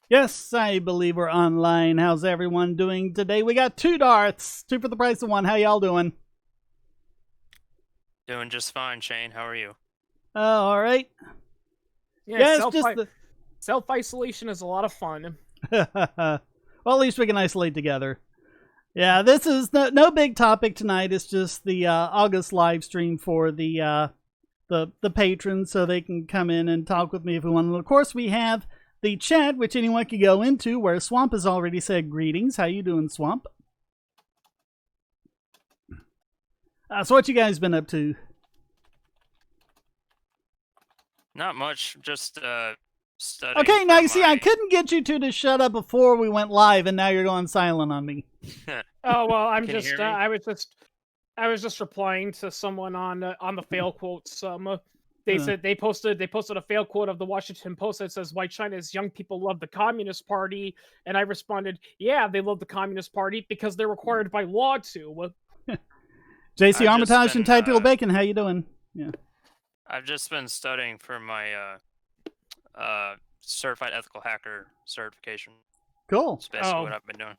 Yes, I believe we're online. How's everyone doing today? We got 2 darts, 2 for the price of 1. How y'all doing? Doing just fine, Shane. How are you? All right. Yeah, It's just the... self-isolation is a lot of fun. well, at least we can isolate together. Yeah, this is no big topic tonight. It's just the August live stream for the patrons, so they can come in and talk with me if we want. And of course, we have the chat, which anyone can go into, where Swamp has already said greetings. How you doing, Swamp? So what you guys been up to? Not much, just studying. Okay, now you see, I couldn't get you two to shut up before we went live, and now you're going silent on me. Oh well, I'm Can you just hear me? I was just replying to someone on the fail quotes. They said they posted a fail quote of the Washington Post that says why China's young people love the Communist Party, and I responded, yeah, they love the Communist Party because they're required by law to. JC I've just Armitage and been, Tactical Bacon, how you doing? Yeah. I've just been studying for my certified ethical hacker certification. Cool. That's basically what I've been doing.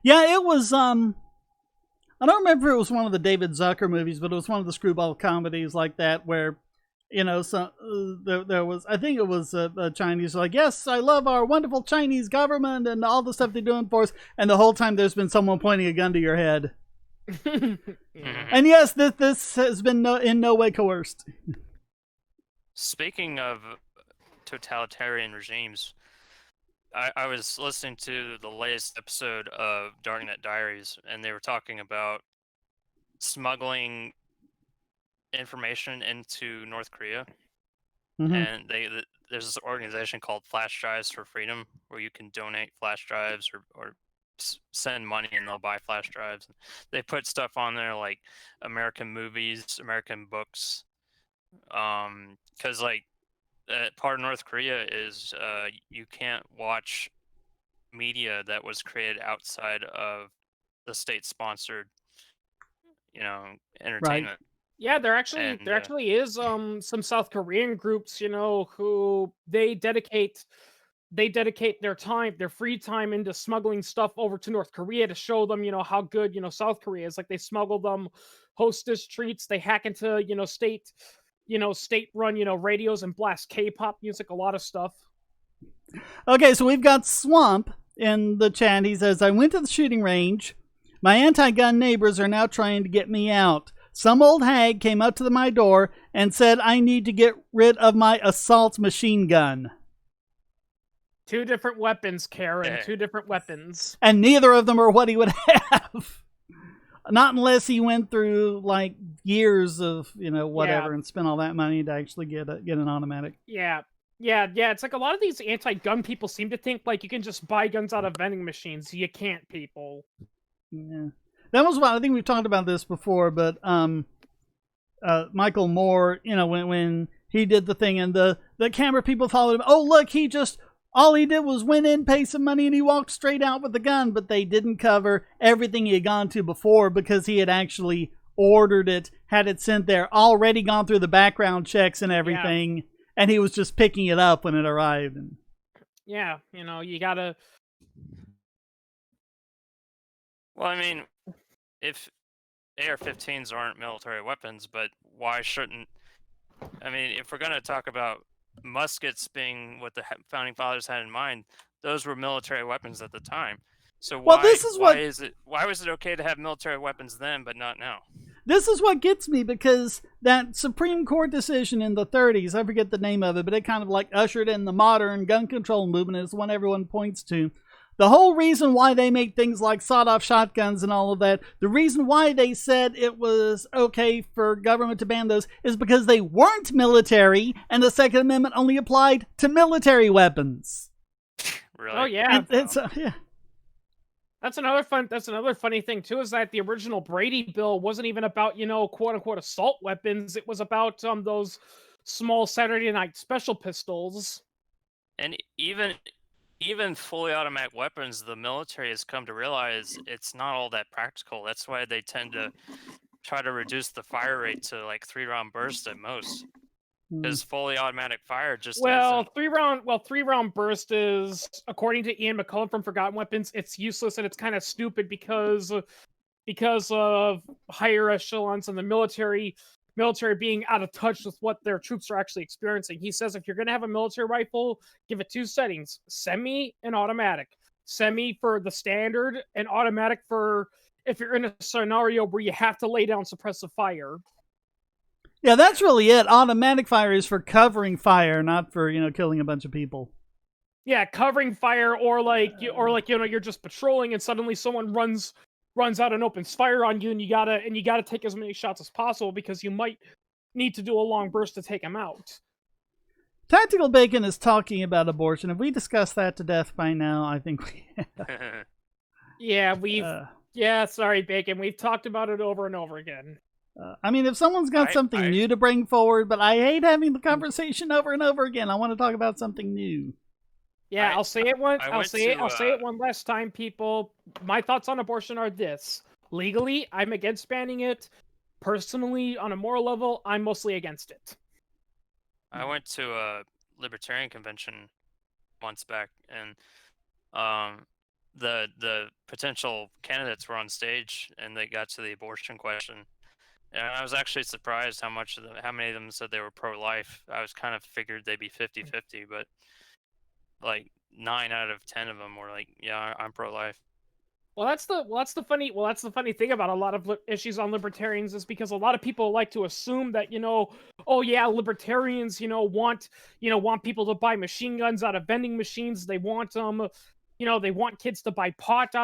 Yeah, it was I don't remember if it was one of the David Zucker movies, but it was one of the screwball comedies like that where, you know, so there was, I think it was Chinese, like, yes, I love our wonderful Chinese government and all the stuff they're doing for us, and the whole time there's been someone pointing a gun to your head. And yes, this has been in no way coerced. Speaking of totalitarian regimes, I was listening to the latest episode of Darknet Diaries, and they were talking about smuggling information into North Korea. And there's this organization called Flash Drives for Freedom, where you can donate flash drives or send money and they'll buy flash drives. They put stuff on there like American movies, American books, because like part of North Korea is you can't watch media that was created outside of the state-sponsored, entertainment. Right. Yeah, there actually is some South Korean groups, who they dedicate their free time into smuggling stuff over to North Korea to show them, how good, South Korea is. Like they smuggle them hostess treats, they hack into, state-run, radios and blast K-pop music, a lot of stuff. Okay, so we've got Swamp in the chat. He says, I went to the shooting range. My anti-gun neighbors are now trying to get me out. Some old hag came up to my door and said I need to get rid of my assault machine gun. 2 different weapons, Karen. 2 different weapons. And neither of them are what he would have. Not unless he went through like years of, whatever, and spent all that money to actually get an automatic. Yeah. It's like a lot of these anti-gun people seem to think like you can just buy guns out of vending machines. You can't, people. Yeah. That was what I think we've talked about this before, but Michael Moore, when he did the thing and the camera people followed him. Oh, look, all he did was went in, pay some money, and he walked straight out with the gun, but they didn't cover everything he had gone to before because he had actually ordered it, had it sent there, already gone through the background checks and everything, and he was just picking it up when it arrived. Yeah, you gotta... Well, I mean, if AR-15s aren't military weapons, but why shouldn't... I mean, if we're going to talk about muskets being what the founding fathers had in mind, those were military weapons at the time. So why was it okay to have military weapons then, but not now? This is what gets me, because that Supreme Court decision in the 30s, I forget the name of it, but it kind of like ushered in the modern gun control movement, is the one everyone points to. The whole reason why they make things like sawed-off shotguns and all of that, the reason why they said it was okay for government to ban those is because they weren't military, and the Second Amendment only applied to military weapons. Really? Oh, yeah. Yeah. That's another funny thing, too, is that the original Brady bill wasn't even about, quote-unquote assault weapons. It was about those small Saturday night special pistols. And even fully automatic weapons, the military has come to realize it's not all that practical. That's why they tend to try to reduce the fire rate to like 3-round bursts at most. Because fully automatic fire just Well, isn't. 3-round burst is, according to Ian McCullough from Forgotten Weapons, it's useless and it's kind of stupid because of higher echelons and the military being out of touch with what their troops are actually experiencing. He says if you're going to have a military rifle, give it 2 settings: semi and automatic. Semi for the standard, and automatic for if you're in a scenario where you have to lay down suppressive fire. Yeah, that's really it. Automatic fire is for covering fire, not for, killing a bunch of people. Yeah, covering fire, or you're just patrolling and suddenly someone runs out and opens fire on you, and you gotta take as many shots as possible because you might need to do a long burst to take them out. Tactical Bacon is talking about abortion. Have we discussed that to death by now? I think we have. Yeah, sorry, Bacon. We've talked about it over and over again. I mean, if someone's got something new to bring forward, but I hate having the conversation over and over again. I want to talk about something new. Yeah, I'll say it once. I'll say it one last time, people. My thoughts on abortion are this: legally, I'm against banning it. Personally, on a moral level, I'm mostly against it. I went to a libertarian convention months back, and the potential candidates were on stage, and they got to the abortion question. And I was actually surprised how many of them said they were pro-life. I was kind of figured they'd be 50-50, but like 9 out of 10 of them were like, "Yeah, I'm pro-life." That's the funny thing about a lot of issues on libertarians is because a lot of people like to assume that libertarians want people to buy machine guns out of vending machines. They want they want kids to buy pot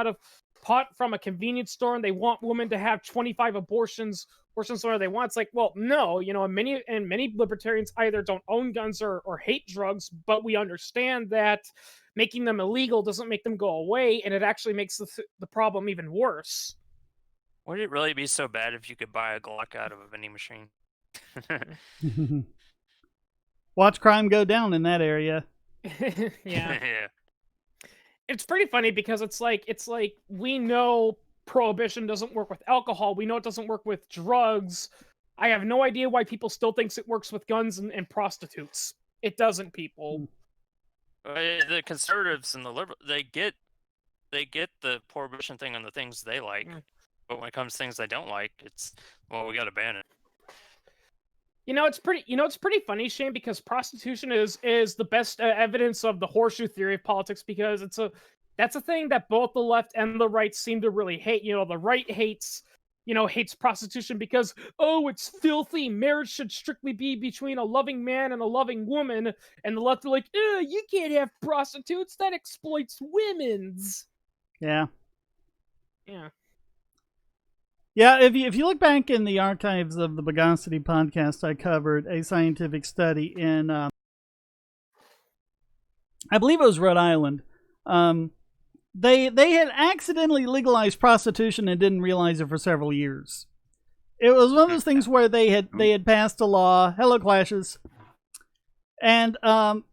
from a convenience store, and they want women to have 25 abortions where they want. It's like, well, no, many libertarians either don't own guns or hate drugs, but we understand that making them illegal doesn't make them go away, and it actually makes the problem even worse. Would it really be so bad if you could buy a Glock out of a vending machine? Watch crime go down in that area. Yeah. Yeah. It's pretty funny because it's like we know prohibition doesn't work with alcohol. We know it doesn't work with drugs. I have no idea why people still thinks it works with guns and prostitutes. It doesn't, people. The conservatives and the liberal, they get the prohibition thing on the things they like, but when it comes to things they don't like, it's, well, we got to ban it. It's pretty funny, Shane, because prostitution is the best evidence of the horseshoe theory of politics, because that's a thing that both the left and the right seem to really hate. The right hates prostitution because, oh, it's filthy. Marriage should strictly be between a loving man and a loving woman. And the left are like, you can't have prostitutes. That exploits women's. Yeah. Yeah. Yeah, if you look back in the archives of the Begosity podcast, I covered a scientific study in, I believe it was Rhode Island. They had accidentally legalized prostitution and didn't realize it for several years. It was one of those things where they had passed a law. Hello, Clashes. And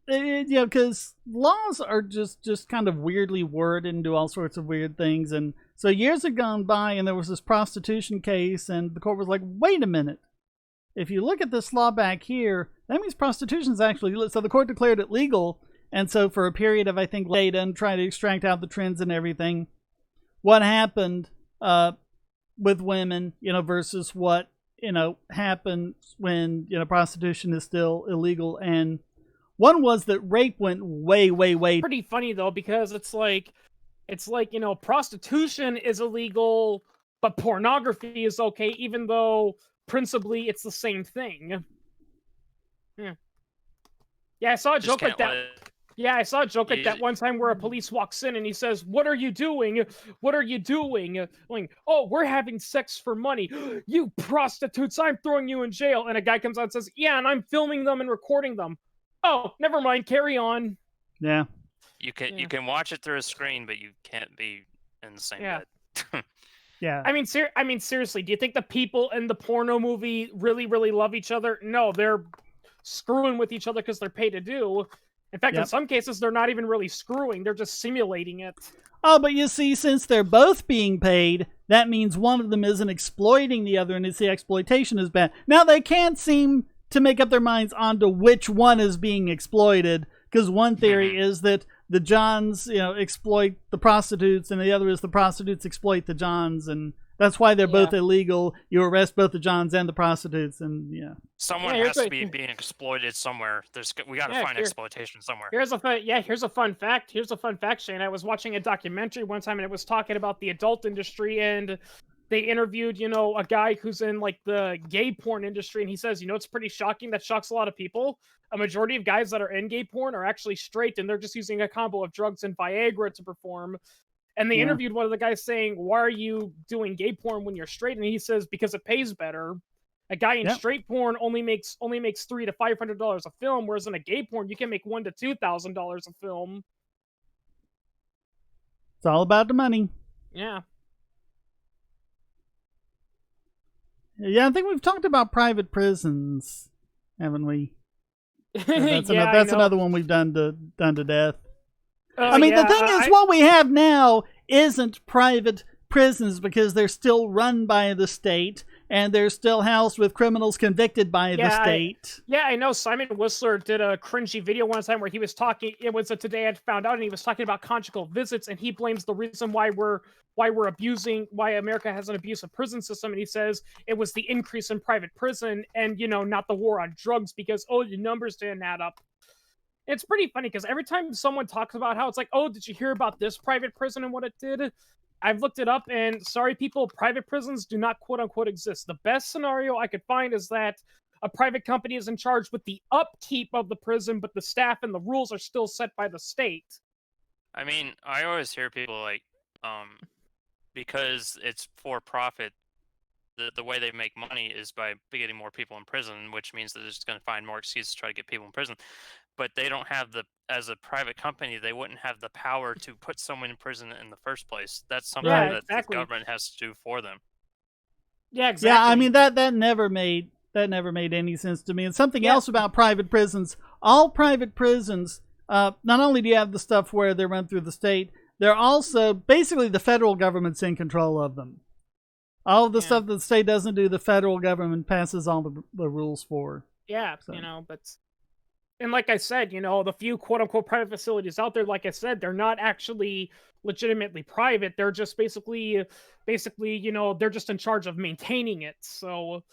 because laws are just kind of weirdly worded and do all sorts of weird things. And so years had gone by, and there was this prostitution case, and the court was like, wait a minute. If you look at this law back here, that means prostitution is actually... So the court declared it legal, and so for a period of, I think, data and trying to extract out the trends and everything, what happened with women, versus what, happens when, prostitution is still illegal. And one was that rape went way, way, way... Pretty funny, though, because it's like, prostitution is illegal, but pornography is okay, even though principally it's the same thing. Yeah, I saw a joke like that. Yeah, I saw a joke like that one time where a police walks in and he says, "What are you doing? What are you doing?" Like, "Oh, we're having sex for money." "You prostitutes, I'm throwing you in jail." And a guy comes out and says, "Yeah, and I'm filming them and recording them." "Oh, never mind, carry on." Yeah. You can watch it through a screen, but you can't be in the same bed. Yeah. I mean, seriously, do you think the people in the porno movie really, really love each other? No, they're screwing with each other because they're paid to do. In fact, in some cases, they're not even really screwing. They're just simulating it. Oh, but you see, since they're both being paid, that means one of them isn't exploiting the other, and it's the exploitation is bad. Now, they can't seem to make up their minds onto which one is being exploited. Because one theory is that the Johns, exploit the prostitutes, and the other is the prostitutes exploit the Johns, and that's why they're both illegal. You arrest both the Johns and the prostitutes, and someone has to be being exploited somewhere. We got to find exploitation somewhere. Here's a fun fact. Here's a fun fact, Shane. I was watching a documentary one time, and it was talking about the adult industry, and they interviewed, a guy who's in like the gay porn industry, and he says, it's pretty shocking. That shocks a lot of people. A majority of guys that are in gay porn are actually straight, and they're just using a combo of drugs and Viagra to perform. And they interviewed one of the guys saying, "Why are you doing gay porn when you're straight?" And he says, "Because it pays better. A guy in straight porn only makes $300 to $500 a film, whereas in a gay porn you can make $1,000 to $2,000 a film." It's all about the money. Yeah. Yeah, I think we've talked about private prisons, haven't we? That's another one we've done to death. The thing is, what we have now isn't private prisons because they're still run by the state and they're still housed with criminals convicted by the state. I know. Simon Whistler did a cringy video one time where he was talking. It was a Today I Found Out, and he was talking about conjugal visits, and he blames the reason why America has an abusive prison system, and he says it was the increase in private prison and not the war on drugs because the numbers didn't add up. It's pretty funny because every time someone talks about how it's like, did you hear about this private prison and what it did? I've looked it up, and sorry, people, private prisons do not quote-unquote exist. The best scenario I could find is that a private company is in charge with the upkeep of the prison, but the staff and the rules are still set by the state. I mean, I always hear people like, because it's for profit, the way they make money is by getting more people in prison, which means that they're just going to find more excuses to try to get people in prison. But they don't have as a private company, they wouldn't have the power to put someone in prison in the first place. That's something that the government has to do for them. Yeah, exactly. Yeah, I mean that never made any sense to me. And something else about private prisons: all private prisons, not only do you have the stuff where they're run through the state, they're also basically the federal government's in control of them. All of the stuff that the state doesn't do, the federal government passes all the rules for. Yeah, so. But. And like I said, the few quote-unquote private facilities out there, like I said, they're not actually legitimately private. They're just basically, they're just in charge of maintaining it. So...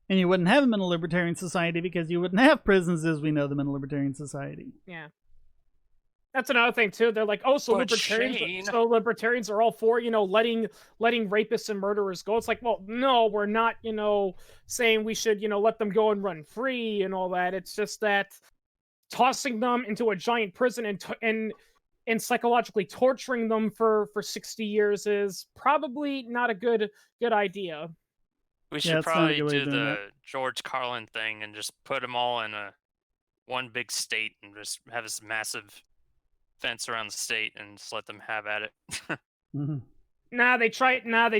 And you wouldn't have them in a libertarian society because you wouldn't have prisons as we know them in a libertarian society. Yeah. That's another thing too. They're like, libertarians are all for, letting rapists and murderers go. It's like, well, no, we're not, saying we should, let them go and run free and all that. It's just that tossing them into a giant prison and psychologically torturing them for 60 years is probably not a good idea. We should probably do the George Carlin thing and just put them all in one big state and just have this massive fence around the state and just let them have at it. Mm-hmm. They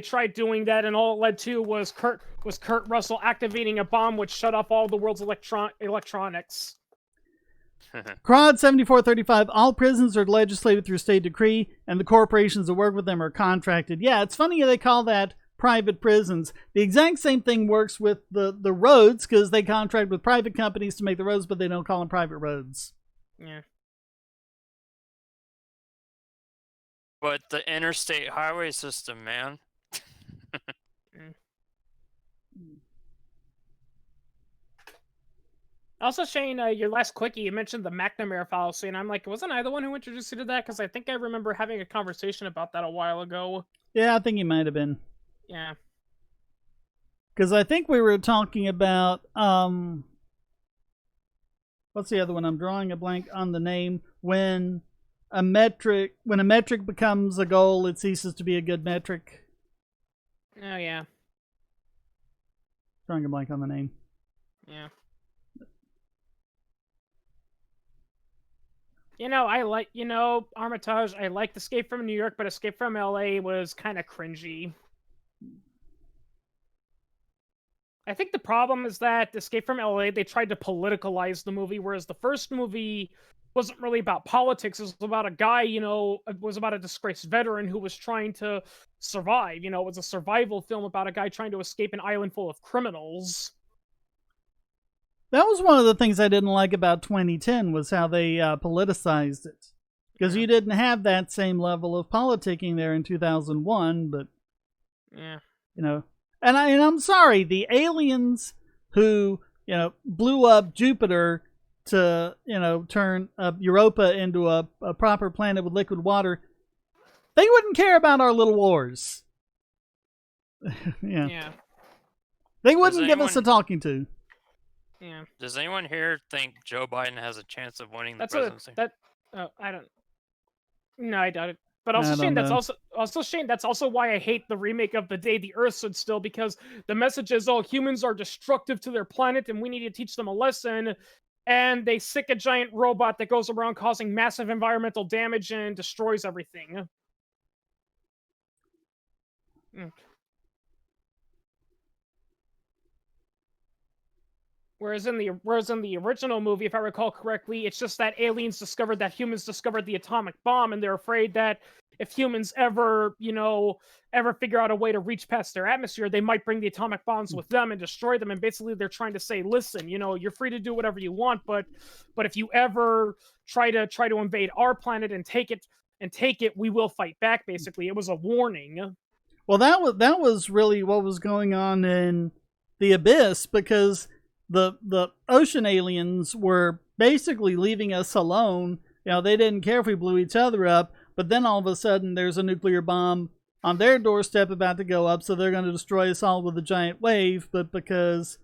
tried doing that, and all it led to was Kurt Russell activating a bomb which shut off all the world's electronics. Crod 7435, all prisons are legislated through state decree, and the corporations that work with them are contracted. Yeah, it's funny they call that private prisons. The exact same thing works with the roads, because they contract with private companies to make the roads, but they don't call them private roads. Yeah. But the interstate highway system, man. Also, Shane, your last quickie, you mentioned the McNamara fallacy, and I'm like, wasn't I the one who introduced you to that? Because I think I remember having a conversation about that a while ago. Yeah, I think you might have been. Yeah. Because I think we were talking about, what's the other one? I'm drawing a blank on the name. When a metric becomes a goal, it ceases to be a good metric. Oh, yeah. Drawing a blank on the name. Yeah. I like, Armitage, I liked Escape from New York, but Escape from LA was kind of cringy. I think the problem is that Escape from LA, they tried to politicalize the movie, whereas the first movie wasn't really about politics. It was about a guy, it was about a disgraced veteran who was trying to survive. It was a survival film about a guy trying to escape an island full of criminals. That was one of the things I didn't like about 2010 was how they politicized it. Because you didn't have that same level of politicking there in 2001, but, And I'm sorry, the aliens who, blew up Jupiter to, turn Europa into a proper planet with liquid water, they wouldn't care about our little wars. Yeah. They wouldn't give us a talking to. Yeah. Does anyone here think Joe Biden has a chance of winning the presidency? I don't. No, I doubt it. But also, Shane, that's also why I hate the remake of The Day the Earth Stood Still, because the message is, humans are destructive to their planet and we need to teach them a lesson. And they sick a giant robot that goes around causing massive environmental damage and destroys everything. Whereas in the original movie, if I recall correctly, it's just that aliens discovered that humans discovered the atomic bomb, and they're afraid that if humans ever figure out a way to reach past their atmosphere, they might bring the atomic bombs with them and destroy them. And basically, they're trying to say, listen, you're free to do whatever you want, but if you ever try to invade our planet and take it, we will fight back. Basically, it was a warning. Well, that was really what was going on in the Abyss, because the ocean aliens were basically leaving us alone. They didn't care if we blew each other up, but then all of a sudden there's a nuclear bomb on their doorstep about to go up, so they're going to destroy us all with a giant wave. But because,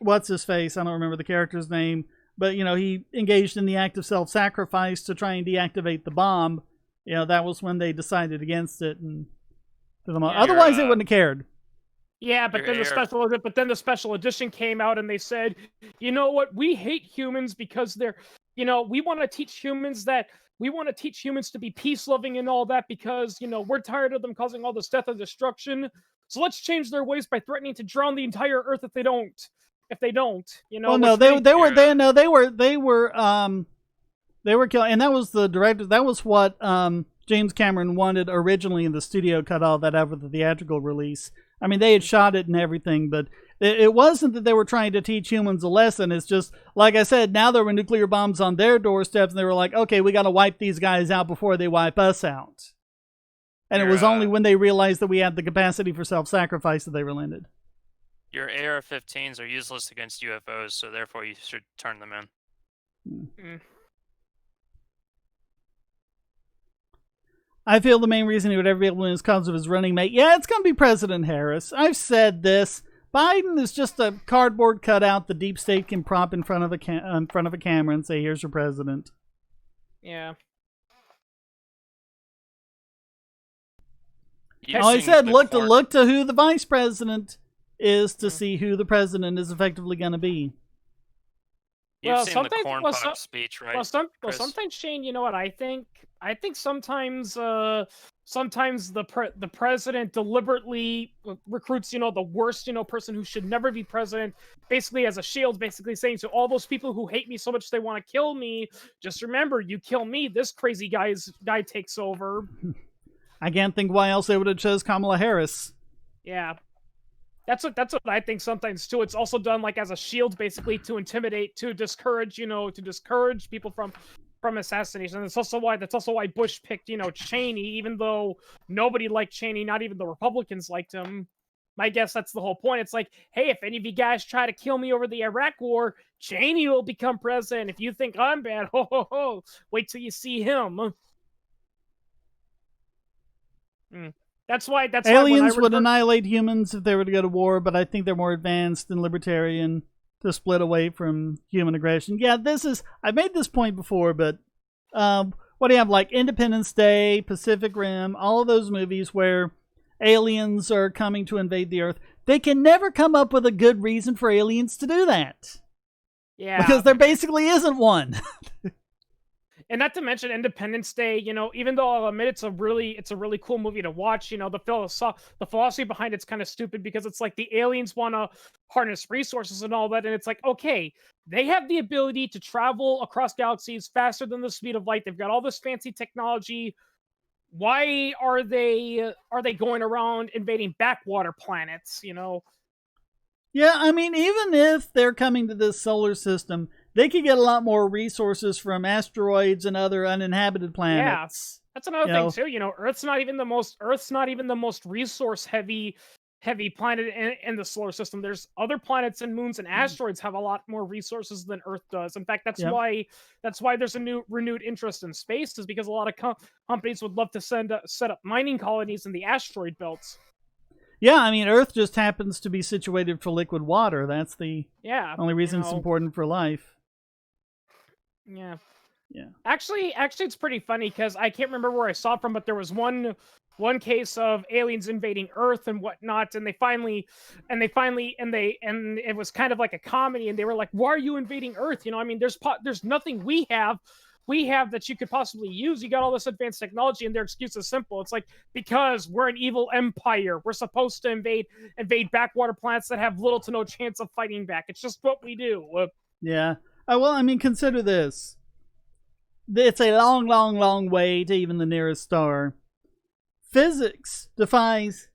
what's his face? I don't remember the character's name, but, he engaged in the act of self-sacrifice to try and deactivate the bomb. That was when they decided against it. And otherwise, they wouldn't have cared. Yeah, but then the special edition came out and they said, you know what? We hate humans because they're, we want to teach humans to be peace loving and all that because, we're tired of them causing all this death and destruction. So let's change their ways by threatening to drown the entire earth if they don't. Well, no, they were killing, and that was the director. That was what James Cameron wanted originally, and the studio cut all that out for the theatrical release. I mean, they had shot it and everything, but it wasn't that they were trying to teach humans a lesson. It's just, like I said, now there were nuclear bombs on their doorsteps, and they were like, okay, we got to wipe these guys out before they wipe us out. And it was only when they realized that we had the capacity for self-sacrifice that they relented. Your AR-15s are useless against UFOs, so therefore you should turn them in. I feel the main reason he would ever be able to win is because of his running mate. Yeah, it's going to be President Harris. I've said this. Biden is just a cardboard cutout the deep state can prop in front of a camera and say, here's your president. Yeah. I said look to who the vice president is to see who the president is effectively going to be. You've seen the corn pop speech, right? Sometimes, Shane, you know what I think? I think sometimes the president deliberately recruits, the worst, person who should never be president, basically as a shield, basically saying to all those people who hate me so much they want to kill me, just remember, you kill me, this crazy guy takes over. I can't think why else they would have chose Kamala Harris. Yeah. That's what I think sometimes too. It's also done like as a shield, basically to intimidate, to discourage people from assassination. That's also why Bush picked, Cheney, even though nobody liked Cheney, not even the Republicans liked him. I guess that's the whole point. It's like, hey, if any of you guys try to kill me over the Iraq War, Cheney will become president. If you think I'm bad, wait till you see him. Aliens would annihilate humans if they were to go to war, but I think they're more advanced and libertarian to split away from human aggression. Yeah, I've made this point before, but what do you have, like Independence Day, Pacific Rim, all of those movies where aliens are coming to invade the Earth, they can never come up with a good reason for aliens to do that. Yeah. Because there basically isn't one. and not to mention Independence Day. You know, even though I'll admit it's a really cool movie to watch. You know, the philosophy behind it's kind of stupid because it's like the aliens want to harness resources and all that, and it's like, okay, they have the ability to travel across galaxies faster than the speed of light. They've got all this fancy technology. Why are they going around invading backwater planets? You know. Yeah, I mean, even if they're coming to this solar system, they could get a lot more resources from asteroids and other uninhabited planets. Yeah, that's another thing too. You know, Earth's not even the most resource heavy planet in the solar system. There's other planets and moons and asteroids have a lot more resources than Earth does. In fact, that's why there's a renewed interest in space, is because a lot of companies would love to set up mining colonies in the asteroid belts. Yeah, I mean, Earth just happens to be situated for liquid water. That's the only reason it's know. important for life. Yeah. Yeah. Actually, it's pretty funny because I can't remember where I saw it from, but there was one case of aliens invading Earth and whatnot, and it was kind of like a comedy, and they were like, "Why are you invading Earth?" You know, I mean, there's nothing we have that you could possibly use. You got all this advanced technology, and their excuse is simple. It's like, because we're an evil empire. We're supposed to invade backwater planets that have little to no chance of fighting back. It's just what we do. Yeah. Well, I mean, consider this. It's a long, long, long way to even the nearest star. Physics defines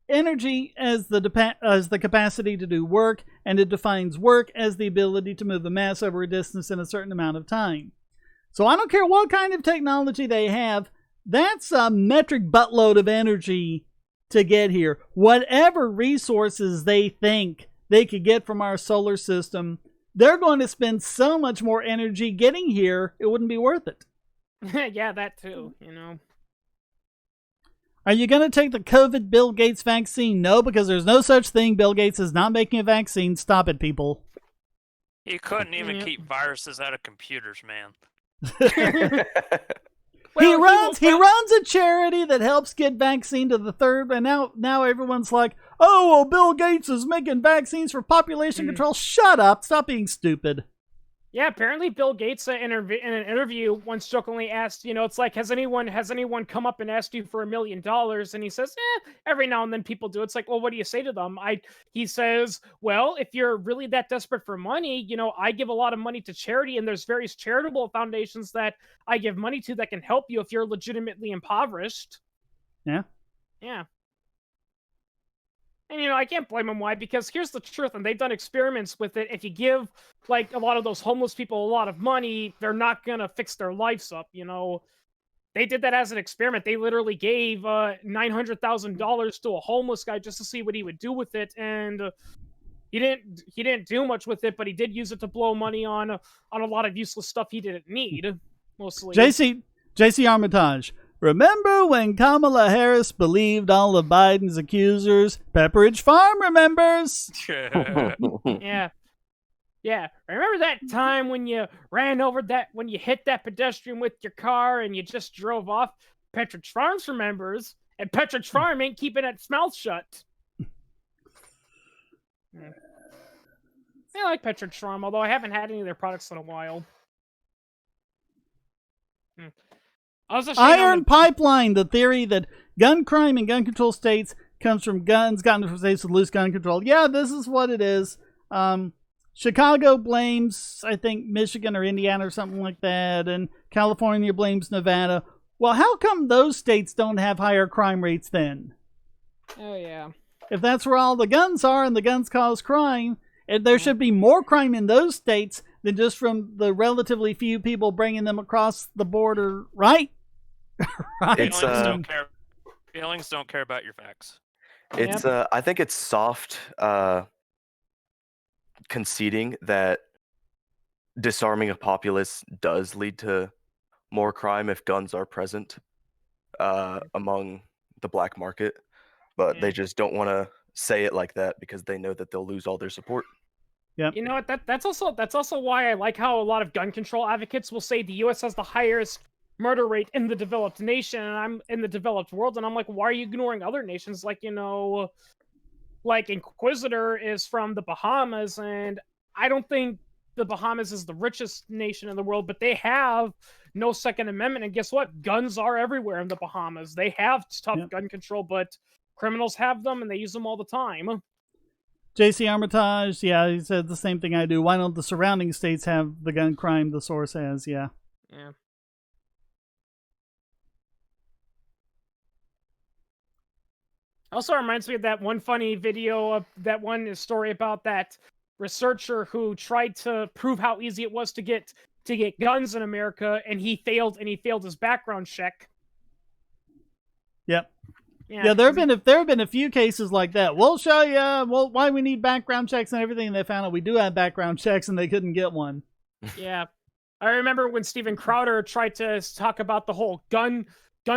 energy as the capacity to do work, and it defines work as the ability to move a mass over a distance in a certain amount of time. So I don't care what kind of technology they have, that's a metric buttload of energy to get here. Whatever resources they think they could get from our solar system, they're going to spend so much more energy getting here, it wouldn't be worth it. Yeah, that too, you know. Are you going to take the COVID Bill Gates vaccine? No, because there's no such thing. Bill Gates is not making a vaccine. Stop it, people. He couldn't even keep viruses out of computers, man. He runs a charity that helps get vaccine to the third, and now everyone's like, oh, well, Bill Gates is making vaccines for population control. Shut up. Stop being stupid. Yeah, apparently Bill Gates in an interview once jokingly asked, you know, it's like, has anyone come up and asked you for $1 million? And he says, every now and then people do. It's like, well, what do you say to them? He says, well, if you're really that desperate for money, you know, I give a lot of money to charity, and there's various charitable foundations that I give money to that can help you if you're legitimately impoverished. Yeah. Yeah. And, you know, I can't blame them. Why? Because here's the truth, and they've done experiments with it. If you give, like, a lot of those homeless people a lot of money, they're not going to fix their lives up, you know. They did that as an experiment. They literally gave $900,000 to a homeless guy just to see what he would do with it, and he didn't do much with it, but he did use it to blow money on a lot of useless stuff he didn't need, mostly. JC Armitage. Remember when Kamala Harris believed all of Biden's accusers? Pepperidge Farm remembers. Yeah. Yeah. Remember that time when you when you hit that pedestrian with your car and you just drove off? Pepperidge Farms remembers, and Pepperidge Farm ain't keeping its mouth shut. I like Pepperidge Farm, although I haven't had any of their products in a while. Iron Pipeline, the theory that gun crime in gun control states comes from guns gotten from states with loose gun control. Yeah, this is what it is. Chicago blames, I think, Michigan or Indiana or something like that, and California blames Nevada. Well, how come those states don't have higher crime rates then? Oh, yeah. If that's where all the guns are and the guns cause crime, there should be more crime in those states than just from the relatively few people bringing them across the border, right? Right. Feelings don't care about your facts. It's I think it's soft conceding that disarming a populace does lead to more crime if guns are present among the black market, but they just don't want to say it like that because they know that they'll lose all their support. Yeah. You know what? That's also why I like how a lot of gun control advocates will say the U.S. has the highest murder rate in the developed nation, and I'm in the developed world, and I'm like, why are you ignoring other nations? Like, you know, like Inquisitor is from the Bahamas, and I don't think the Bahamas is the richest nation in the world, but they have no Second Amendment. And guess what? Guns are everywhere in the Bahamas. They have tough gun control, but criminals have them and they use them all the time. JC Armitage, yeah, he said the same thing I do. Why don't the surrounding states have the gun crime the source has? Yeah. Yeah. Also reminds me of that one funny video of that one story about that researcher who tried to prove how easy it was to get guns in America, and he failed his background check. Yep. Yeah, there have been a few cases like that. We'll show you why we need background checks and everything. And they found out we do have background checks, and they couldn't get one. Yeah, I remember when Steven Crowder tried to talk about the whole gun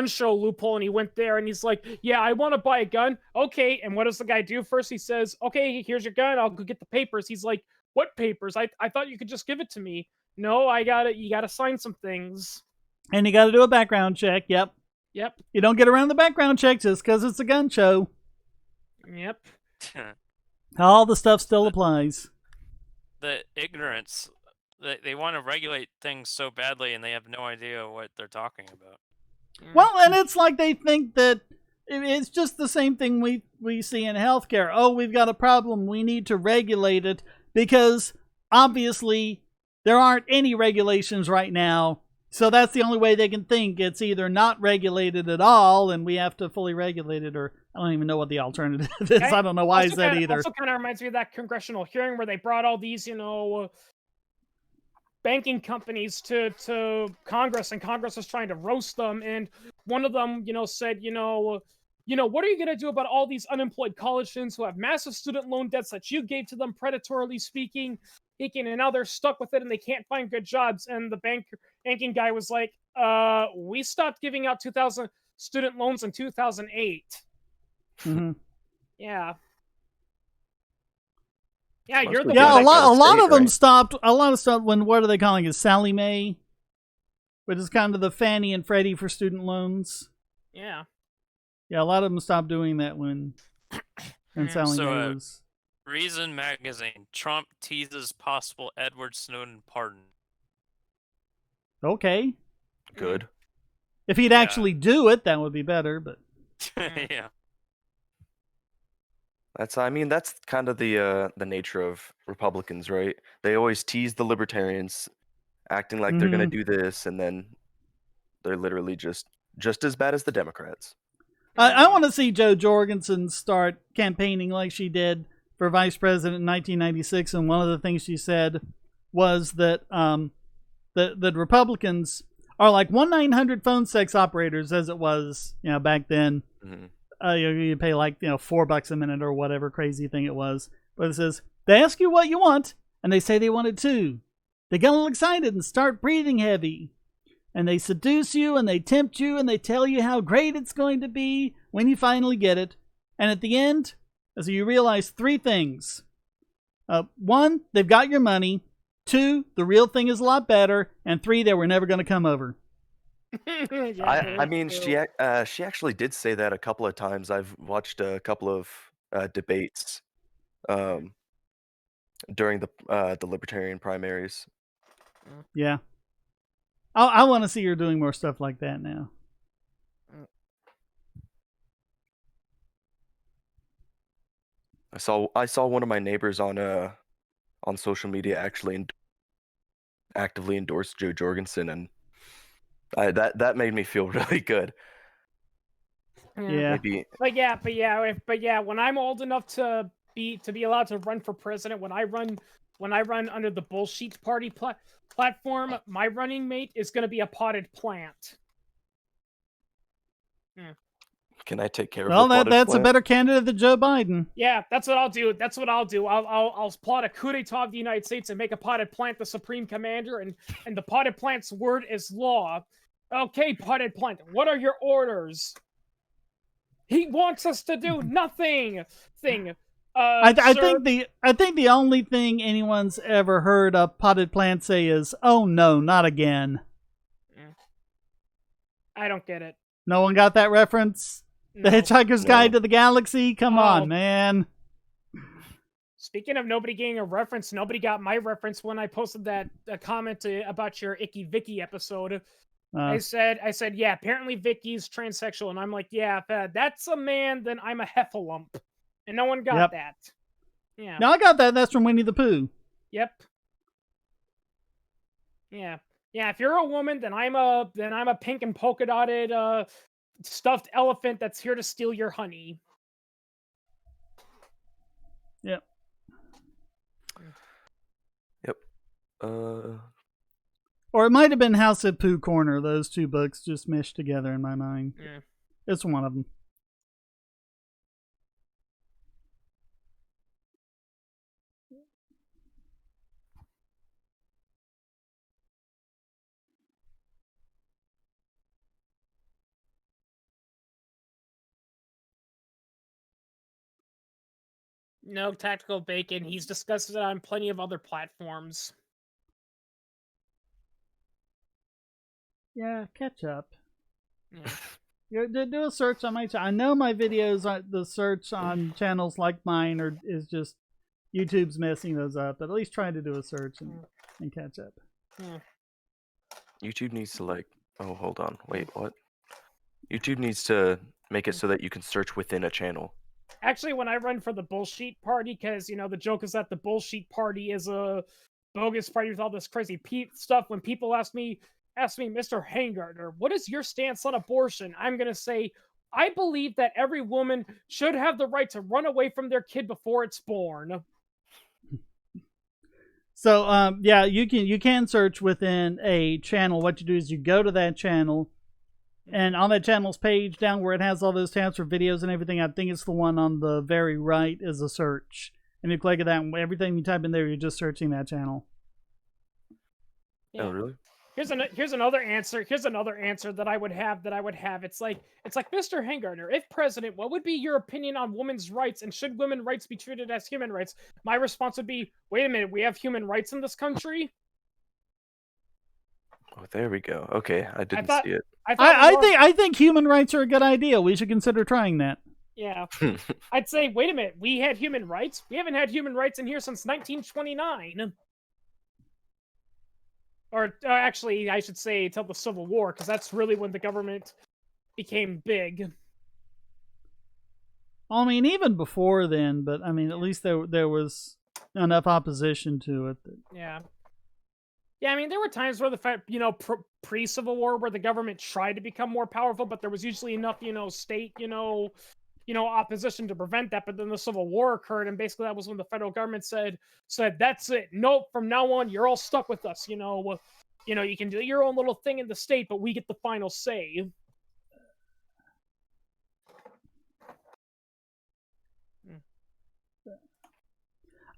show loophole, and he went there and he's like, "Yeah, I want to buy a gun." Okay, and what does the guy do first? He says, "Okay, here's your gun. I'll go get the papers." He's like, "What papers? I thought you could just give it to me." No, you got to sign some things. And you got to do a background check. Yep. You don't get around the background check just because it's a gun show. Yep. All the stuff still applies. The ignorance. They want to regulate things so badly, and they have no idea what they're talking about. Well, and it's like they think that it's just the same thing we see in healthcare. Oh, we've got a problem. We need to regulate it because obviously there aren't any regulations right now. So that's the only way they can think. It's either not regulated at all and we have to fully regulate it, or I don't even know what the alternative is. I don't know why is that either. Also kind of reminds me of that congressional hearing where they brought all these, banking companies to Congress, and Congress was trying to roast them. And one of them, said, what are you going to do about all these unemployed college students who have massive student loan debts that you gave to them, predatorily speaking, and now they're stuck with it and they can't find good jobs? And the banking guy was like, we stopped giving out 2,000 student loans in 2008. Mm-hmm. Yeah. Yeah, you're the a one lot of them stopped. A lot of stuff when, what are they calling it? Sallie Mae, which is kind of the Fannie and Freddie for student loans. Yeah. Yeah, a lot of them stopped doing that when Sallie Mae was. Reason magazine: Trump teases possible Edward Snowden pardon. Okay. Good. If he'd actually do it, that would be better. But yeah. That's kind of the nature of Republicans, right? They always tease the libertarians, acting like they're going to do this, and then they're literally just as bad as the Democrats. I want to see Jo Jorgensen start campaigning like she did for vice president in 1996, and one of the things she said was that the Republicans are like 1-900 phone sex operators, as it was back then. Mm-hmm. You pay like $4 a minute or whatever crazy thing it was. But it says they ask you what you want, and they say they want it too. They get all excited and start breathing heavy, and they seduce you and they tempt you and they tell you how great it's going to be when you finally get it. And at the end, as you realize 3 things: 1, they've got your money; 2, the real thing is a lot better; and 3, they were never going to come over. She actually did say that a couple of times. I've watched a couple of debates during the Libertarian primaries. Yeah, I want to see her doing more stuff like that now. I saw one of my neighbors on social media actually actively endorse Jo Jorgensen, and that made me feel really good. Yeah. Maybe. But yeah, when I'm old enough to be allowed to run for president, when I run under the bullshit party platform, my running mate is going to be a potted plant. Can I take care of? Well, that's a better candidate than Joe Biden. Yeah, that's what I'll do. I'll plot a coup d'état of the United States and make a potted plant the supreme commander, and the potted plant's word is law. Okay, potted plant, what are your orders? He wants us to do nothing. I think the only thing anyone's ever heard a potted plant say is, "Oh no, not again." I don't get it. No one got that reference? The Hitchhiker's Guide to the Galaxy? Come on, man. Speaking of nobody getting a reference, nobody got my reference when I posted that comment about your Icky Vicky episode. I said, yeah, apparently Vicky's transsexual, and I'm like, yeah, if that's a man, then I'm a heffalump, and no one got that. Yeah. No, I got that. That's from Winnie the Pooh. Yep. Yeah. Yeah. If you're a woman, then I'm a pink and polka dotted stuffed elephant that's here to steal your honey. Yep. Yep. Or it might have been House of Pooh Corner. Those two books just meshed together in my mind. Yeah. It's one of them. No, Tactical Bacon. He's discussed it on plenty of other platforms. Yeah, catch up. Yeah. Do a search on my channel. I know my videos, the search on channels like mine is just YouTube's messing those up. But at least try to do a search and catch up. Yeah. YouTube needs to oh, hold on. Wait, what? YouTube needs to make it so that you can search within a channel. Actually, when I run for the bullshit party, because, the joke is that the bullshit party is a bogus party with all this crazy stuff. When people ask me, Mr. Hangartner, what is your stance on abortion? I'm going to say, I believe that every woman should have the right to run away from their kid before it's born. So, yeah, you can search within a channel. What you do is you go to that channel, and on that channel's page down where it has all those tabs for videos and everything, I think it's the one on the very right is a search. And you click at that, and everything you type in there, you're just searching that channel. Yeah. Oh, really? Here's another answer. Here's another answer that I would have. It's like Mr. Hangartner, if president, what would be your opinion on women's rights, and should women's rights be treated as human rights? My response would be, wait a minute, we have human rights in this country? Oh, there we go. Okay, I didn't see it. I think human rights are a good idea. We should consider trying that. Yeah. I'd say, wait a minute, we had human rights? We haven't had human rights in here since 1929. Or actually, I should say till the Civil War, because that's really when the government became big. I mean, even before then, but I mean, at least there was enough opposition to it. Yeah. Yeah, I mean, there were times where pre-Civil War, where the government tried to become more powerful, but there was usually enough, state, opposition to prevent that. But then the Civil War occurred, and basically that was when the federal government said, that's it. Nope, from now on, you're all stuck with us. You can do your own little thing in the state, but we get the final say.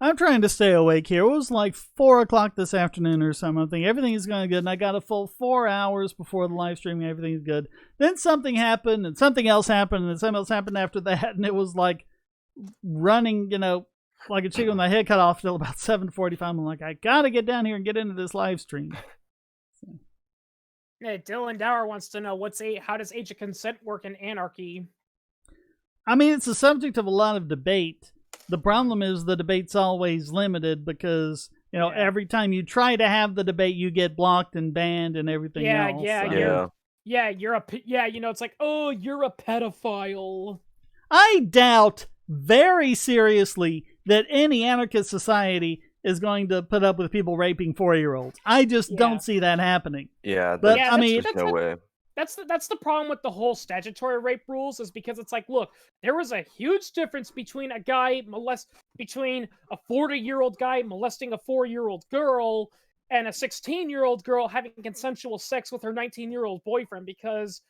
I'm trying to stay awake here. It was like 4 o'clock this afternoon or something. I'm thinking everything is going good, and I got a full 4 hours before the live stream. Everything's good. Then something happened, and something else happened, and something else happened after that, and it was like running, like a chicken with my head cut off till about 7:45. I'm like, I gotta get down here and get into this live stream. So. Hey, Dylan Dower wants to know how does age of consent work in anarchy? I mean, it's a subject of a lot of debate. The problem is the debate's always limited because, every time you try to have the debate, you get blocked and banned and everything else. It's like, oh, you're a pedophile. I doubt very seriously that any anarchist society is going to put up with people raping 4-year-olds. I just don't see that happening. Yeah, but there's no way. That's the problem with the whole statutory rape rules, is because it's like, look, there was a huge difference between a 40-year-old guy molesting a 4-year-old girl and a 16-year-old girl having consensual sex with her 19-year-old boyfriend, because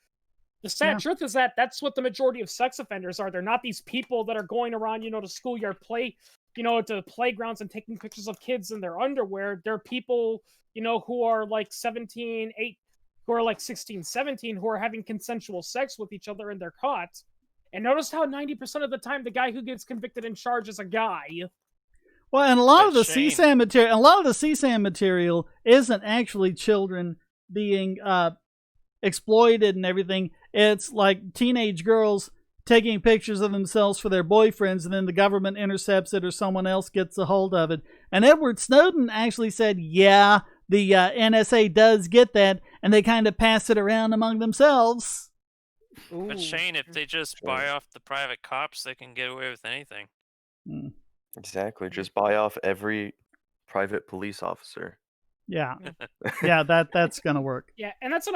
the sad truth is that that's what the majority of sex offenders are. They're not these people that are going around, to schoolyard play, to playgrounds and taking pictures of kids in their underwear. They're people, who are like 16, 17, who are having consensual sex with each other, and they're caught. And notice how 90% of the time the guy who gets convicted and charged is a guy. Well, and a lot of the CSAM material isn't actually children being exploited and everything. It's like teenage girls taking pictures of themselves for their boyfriends, and then the government intercepts it or someone else gets a hold of it. And Edward Snowden actually said, yeah, the NSA does get that, and they kind of pass it around among themselves. But Shane, if they just buy off the private cops, they can get away with anything. Exactly. Just buy off every private police officer. Yeah. Yeah, that's gonna work. Yeah, and that's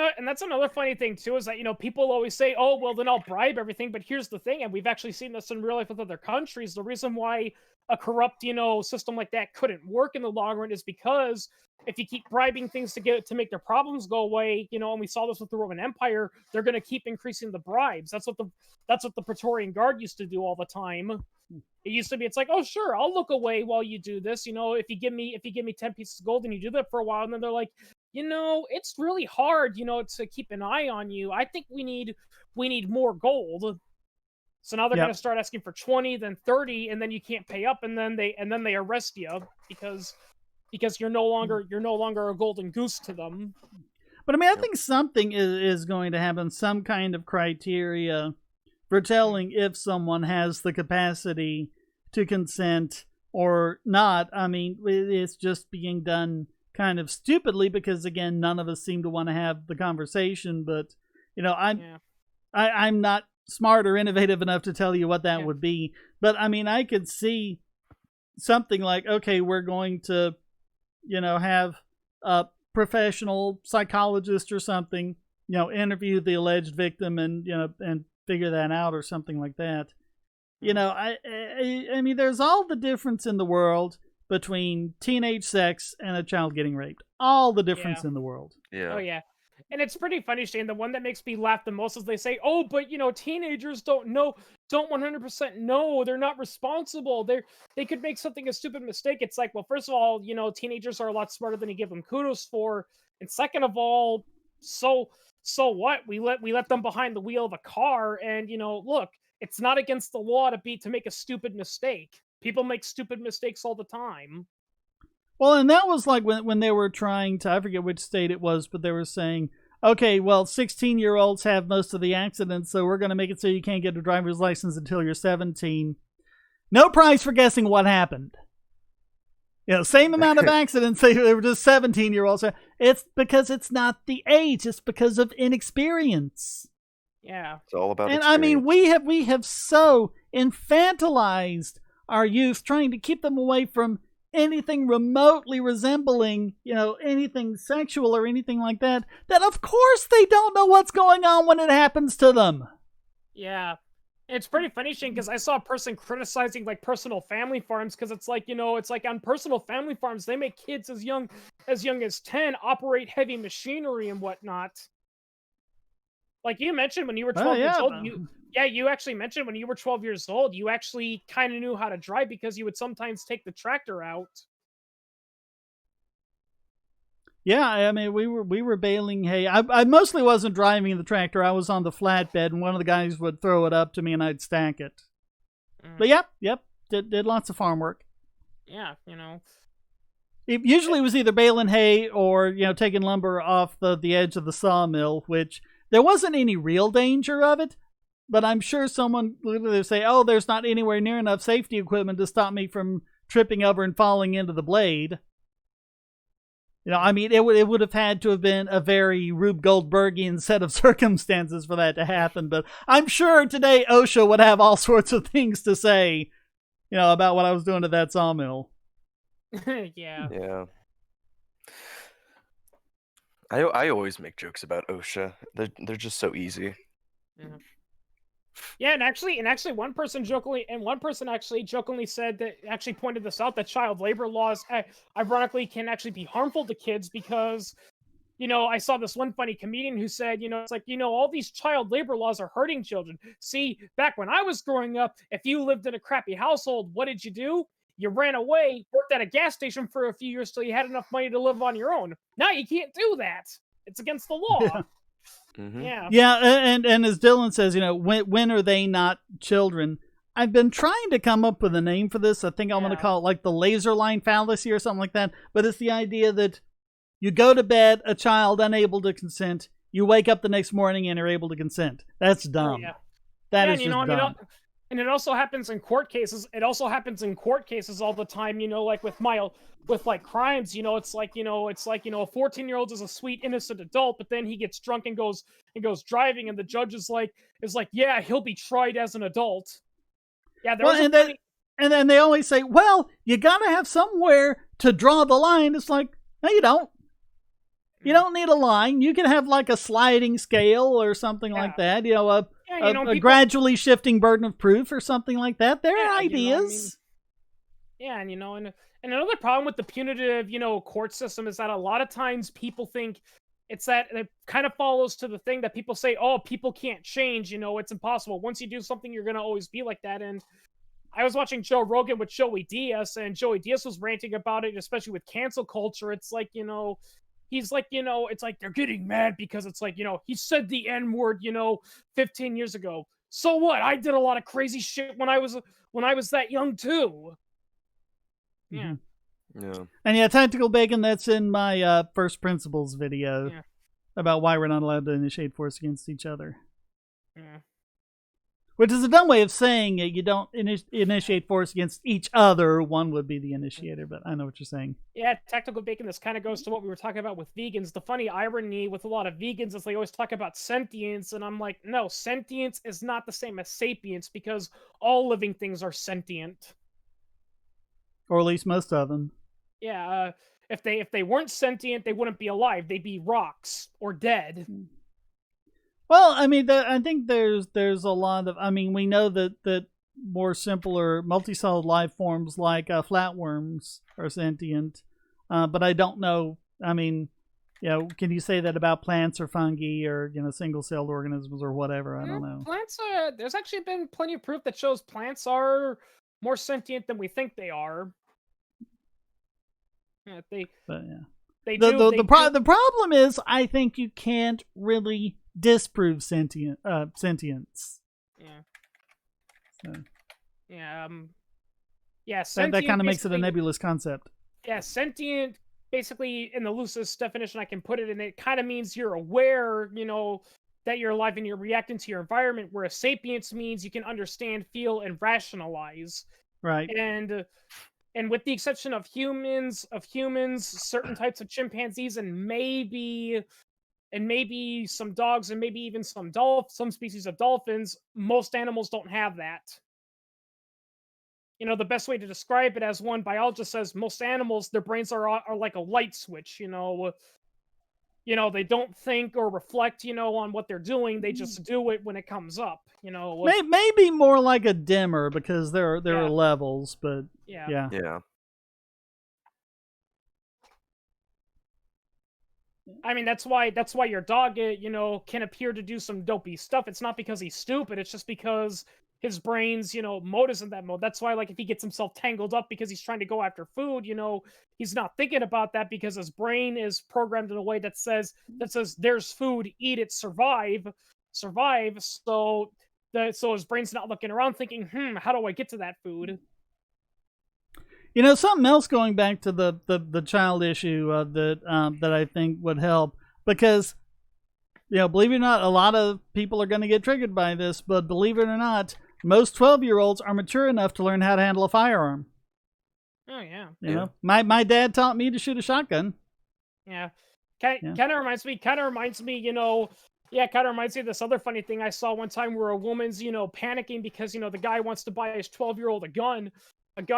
another funny thing too, is that, you know, people always say, oh, well, then I'll bribe everything. But here's the thing, and we've actually seen this in real life with other countries. The reason why a corrupt, you know, system like that couldn't work in the long run is because if you keep bribing things to make their problems go away, you know, and we saw this with the Roman Empire, they're going to keep increasing the bribes. That's what the Praetorian Guard used to do all the time. It used to be, it's like, oh, sure, I'll look away while you do this. You know, if you give me 10 pieces of gold and you do that for a while, and then they're like, you know, it's really hard, you know, to keep an eye on you. I think we need more gold. So now they're going to start asking for 20, then 30, and then you can't pay up, and then they arrest you because you're no longer a golden goose to them. But I mean, I think something is going to happen, some kind of criteria for telling if someone has the capacity to consent or not. I mean, it's just being done kind of stupidly because, again, none of us seem to want to have the conversation. But, you know, I'm not smart or innovative enough to tell you what that would be. But, I mean, I could see something like, okay, we're going to, you know, have a professional psychologist or something, you know, interview the alleged victim and, you know, and figure that out or something like that. You know, I mean, there's all the difference in the world between teenage sex and a child getting raped. All the difference in the world. Yeah. Oh, yeah. And it's pretty funny, Shane. The one that makes me laugh the most is they say, oh, but, you know, teenagers don't 100% know. They're not responsible. They could make something a stupid mistake. It's like, well, first of all, you know, teenagers are a lot smarter than you give them kudos for. And second of all, so what? We let them behind the wheel of a car, and, you know, look, it's not against the law to make a stupid mistake. People make stupid mistakes all the time. Well, and that was like when they were trying to, I forget which state it was, but they were saying, okay, well, 16-year-olds have most of the accidents, so we're going to make it so you can't get a driver's license until you're 17. No prize for guessing what happened. You know, same amount of accidents, they were just 17-year-olds. It's because it's not the age, it's because of inexperience. Yeah. It's all about and experience. I mean, we have so infantilized our youth, trying to keep them away from anything remotely resembling, you know, anything sexual or anything like that, that of course they don't know what's going on when it happens to them. Yeah. It's pretty funny, Shane, because I saw a person criticizing, like, personal family farms, because it's like, you know, it's like on personal family farms, they make kids as young as 10 operate heavy machinery and whatnot. Like you mentioned when you were 12 years old, you actually mentioned when you were 12 years old, you actually kind of knew how to drive because you would sometimes take the tractor out. Yeah, I mean, we were baling hay. I mostly wasn't driving the tractor. I was on the flatbed, and one of the guys would throw it up to me, and I'd stack it. But yep, did lots of farm work. Yeah, you know. It usually was either baling hay or, you know, taking lumber off the edge of the sawmill, which there wasn't any real danger of it. But I'm sure someone would say, oh, there's not anywhere near enough safety equipment to stop me from tripping over and falling into the blade. You know, I mean, it would have had to have been a very Rube Goldbergian set of circumstances for that to happen. But I'm sure today OSHA would have all sorts of things to say, you know, about what I was doing to that sawmill. Yeah. Yeah. I always make jokes about OSHA. They're just so easy. Yeah. Yeah, and actually, one person actually jokingly said that, actually pointed this out, that child labor laws, ironically, can actually be harmful to kids because, you know, I saw this one funny comedian who said, you know, it's like, you know, all these child labor laws are hurting children. See, back when I was growing up, if you lived in a crappy household, what did you do? You ran away, worked at a gas station for a few years till you had enough money to live on your own. Now you can't do that. It's against the law. Yeah. Mm-hmm. Yeah, and as Dylan says, you know, when are they not children? I've been trying to come up with a name for this. I think I'm going to call it like the laser line fallacy or something like that. But it's the idea that you go to bed, a child unable to consent, you wake up the next morning and are able to consent. That's dumb. That Yeah, is and, just dumb. and it also happens in court cases. It also happens in court cases all the time. Like with like crimes. It's like a 14-year-old is a sweet innocent adult, but then he gets drunk and goes driving, and the judge is like, yeah, he'll be tried as an adult. Yeah, there was and then they always say, well, you gotta have somewhere to draw the line. It's like, no, you don't. You don't need a line. You can have like a sliding scale or something like that. A gradually shifting burden of proof or something like that. There are ideas. Yeah, and and another problem with the punitive, court system is that a lot of times people think it kind of follows to the thing that people say, oh, people can't change, it's impossible. Once you do something, you're going to always be like that. And I was watching Joe Rogan with Joey Diaz, and Joey Diaz was ranting about it, especially with cancel culture. It's like, he's like, it's like they're getting mad because it's like, he said the N-word, 15 years ago. So what? I did a lot of crazy shit when I was that young too. Yeah. Yeah. And yeah, Tactical Bacon, that's in my First Principles video about why we're not allowed to initiate force against each other. Yeah. Which is a dumb way of saying it. You don't initiate force against each other. One would be the initiator, but I know what you're saying. Yeah, Tactical Bacon, this kind of goes to what we were talking about with vegans. The funny irony with a lot of vegans is they always talk about sentience, and I'm like, no, sentience is not the same as sapience, because all living things are sentient. Or at least most of them. Yeah, if they weren't sentient, they wouldn't be alive. They'd be rocks or dead. Well, I mean, I think there's a lot of. I mean, we know that more simpler multicellular life forms like flatworms are sentient, but I don't know. I mean, can you say that about plants or fungi or single-celled organisms or whatever? I don't know. Plants are. There's actually been plenty of proof that shows plants are more sentient than we think they are. Yeah, the problem is, I think you can't really disprove sentience. Yeah. So. Yeah. That kind of makes it a nebulous concept. Yeah, sentient, basically, in the loosest definition I can put it in, it kind of means you're aware, that you're alive and you're reacting to your environment, whereas sapience means you can understand, feel, and rationalize. Right. And with the exception of humans, certain types of chimpanzees, and maybe some dogs, and maybe even some species of dolphins, most animals don't have that. The best way to describe it, as one biologist says, most animals, their brains are like a light switch. They don't think or reflect, on what they're doing. They just do it when it comes up. Maybe more like a dimmer, because there are levels, but yeah. I mean, that's why your dog, can appear to do some dopey stuff. It's not because he's stupid. It's just because his brain's, mode isn't that mode. That's why, like, if he gets himself tangled up because he's trying to go after food, he's not thinking about that, because his brain is programmed in a way that says there's food, eat it, survive. So his brain's not looking around thinking, how do I get to that food? Something else, going back to the child issue that I think would help, because believe it or not, a lot of people are going to get triggered by this, but believe it or not, most 12-year-olds are mature enough to learn how to handle a firearm. Oh yeah. My dad taught me to shoot a shotgun. Yeah. Kind of reminds me. Kind of reminds me of this other funny thing I saw one time, where a woman's panicking because the guy wants to buy his 12-year-old a gun.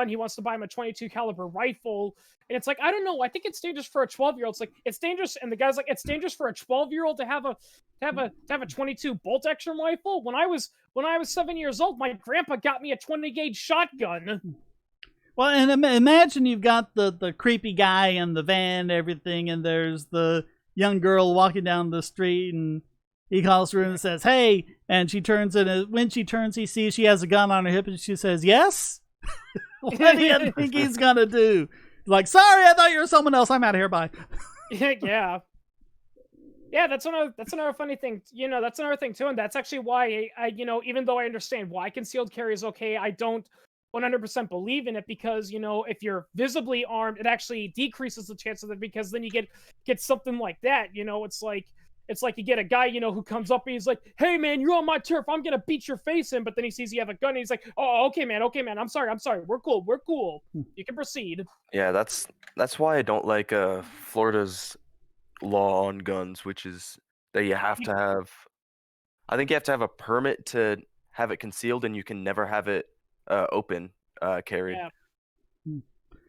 He wants to buy him a 22 caliber rifle, and it's like, I don't know, I think it's dangerous for a 12-year-old. It's like, it's dangerous, and the guy's like, it's dangerous for a 12-year-old to have a 22 bolt action rifle. When I was 7 years old, my grandpa got me a 20 gauge shotgun. Well, and imagine you've got the creepy guy in the van and everything, and there's the young girl walking down the street, and he calls her and says, "Hey," and she turns, and when she turns, he sees she has a gun on her hip, and she says, "Yes." What do you think he's gonna do? Like, sorry, I thought you were someone else. I'm out of here. Bye. Yeah. That's another funny thing. That's another thing too, and that's actually why I even though I understand why concealed carry is okay, I don't 100% believe in it, because if you're visibly armed, it actually decreases the chance of it, because then you get something like that. It's like it's like you get a guy, you know, who comes up and he's like, "Hey man, you're on my turf. I'm gonna beat your face in." But then he sees you have a gun and he's like, "Oh, okay man. I'm sorry. We're cool. You can proceed." Yeah, that's why I don't like Florida's law on guns, which is that you have to have. I think you have to have a permit to have it concealed, and you can never have it open carried. Yeah.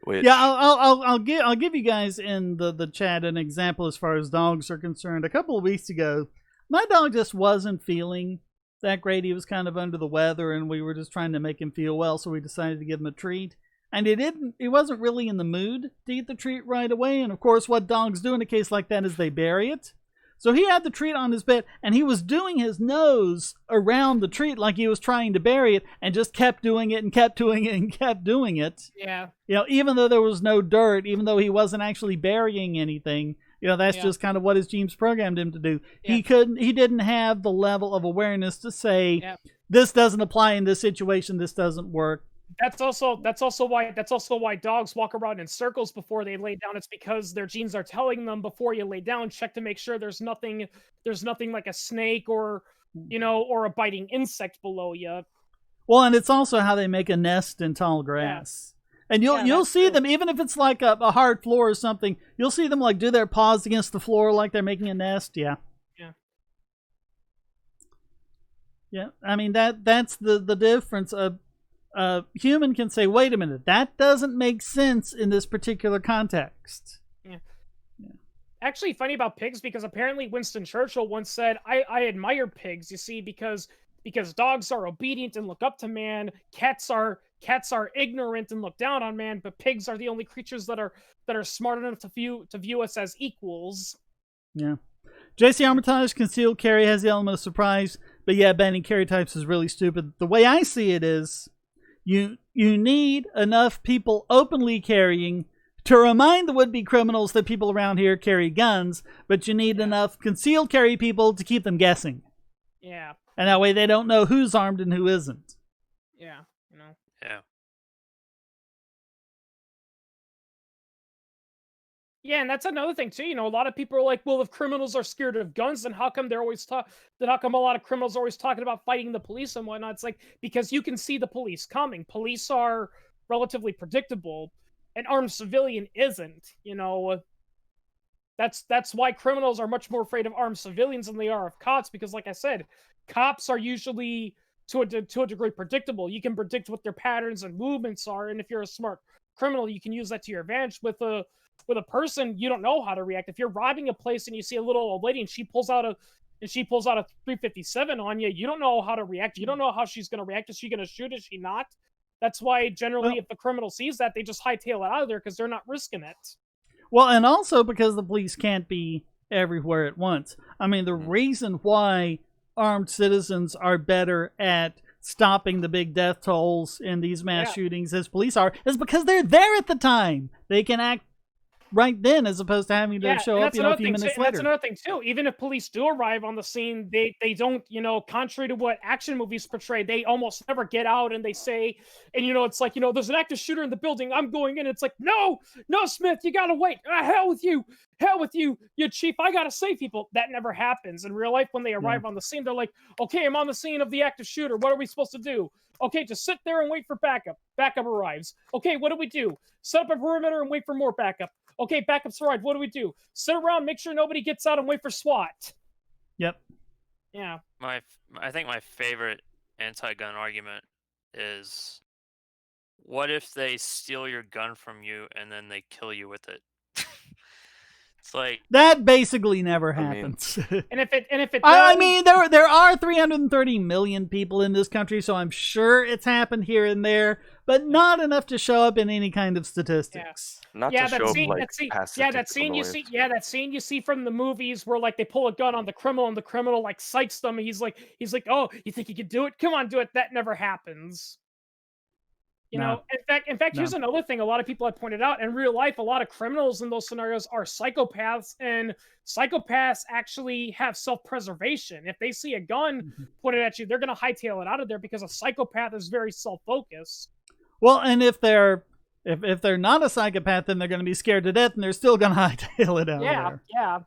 Which, Yeah, I'll give you guys in the chat an example as far as dogs are concerned. A couple of weeks ago, my dog just wasn't feeling that great. He was kind of under the weather, and we were just trying to make him feel well, so we decided to give him a treat. And he wasn't really in the mood to eat the treat right away. And of course, what dogs do in a case like that is they bury it. So he had the treat on his bed, and he was doing his nose around the treat like he was trying to bury it, and just kept doing it and kept doing it and kept doing it. Yeah. You know, even though there was no dirt, even though he wasn't actually burying anything, you know, that's just kind of what his genes programmed him to do. Yeah. He didn't have the level of awareness to say, this doesn't apply in this situation, this doesn't work. That's also why dogs walk around in circles before they lay down. It's because their genes are telling them before you lay down, check to make sure there's nothing like a snake or, you know, or a biting insect below you. Well, and it's also how they make a nest in tall grass. Yeah. And you'll see them, even if it's like a hard floor or something, you'll see them like do their paws against the floor like they're making a nest. Yeah. Yeah. I mean, that's the difference. Human can say, wait a minute, that doesn't make sense in this particular context. Yeah. Actually, funny about pigs, because apparently Winston Churchill once said, I admire pigs, you see, because dogs are obedient and look up to man, cats are ignorant and look down on man, but pigs are the only creatures that are smart enough to view us as equals. Yeah. JC Armitage, concealed carry has the element of surprise, but yeah, banning carry types is really stupid. The way I see it is, you need enough people openly carrying to remind the would-be criminals that people around here carry guns, but you need enough concealed carry people to keep them guessing. Yeah. And that way they don't know who's armed and who isn't. Yeah, you know. Yeah. Yeah, and that's another thing too. You know, a lot of people are like, "Well, if criminals are scared of guns, then how come they're always then how come a lot of criminals are always talking about fighting the police and whatnot?" It's like, because you can see the police coming. Police are relatively predictable. An armed civilian isn't. You know, that's why criminals are much more afraid of armed civilians than they are of cops. Because, like I said, cops are usually to a degree predictable. You can predict what their patterns and movements are, and if you're a smart criminal, you can use that to your advantage. With a person, you don't know how to react. If you're robbing a place and you see a little old lady and she pulls out a 357 on you, you don't know how to react. You don't know how she's going to react. Is she going to shoot? Is she not? That's why generally, if the criminal sees that, they just hightail it out of there because they're not risking it. Well, and also because the police can't be everywhere at once. I mean, the reason why armed citizens are better at stopping the big death tolls in these mass shootings as police are is because they're there at the time. They can act right then, as opposed to having to show up, a few minutes later. That's another thing too. Even if police do arrive on the scene, they don't, contrary to what action movies portray, they almost never get out and they say, and it's like, there's an active shooter in the building, I'm going in. It's like, no, Smith, you gotta wait. Hell with you, you chief. I gotta save people. That never happens in real life. When they arrive on the scene, they're like, okay, I'm on the scene of the active shooter. What are we supposed to do? Okay, just sit there and wait for backup. Backup arrives. Okay, what do we do? Set up a perimeter and wait for more backup. Okay, backup's arrived. What do we do? Sit around, make sure nobody gets out, and wait for SWAT. Yep. Yeah. I think my favorite anti-gun argument is, what if they steal your gun from you and then they kill you with it? It's like that basically never happens. And if it does, I mean, there are 330 million people in this country, so I'm sure it's happened here and there, but not enough to show up in any kind of statistics. Not to show up like that scene you see from the movies where like they pull a gun on the criminal and the criminal like psychs them and he's like, oh, you think you can do it? Come on, do it. That never happens. In fact, here's another thing a lot of people have pointed out. In real life, a lot of criminals in those scenarios are psychopaths, and psychopaths actually have self-preservation. If they see a gun pointed at you, they're going to hightail it out of there because a psychopath is very self-focused. Well, and if they're not a psychopath, then they're going to be scared to death, and they're still going to hightail it out of there. Yeah.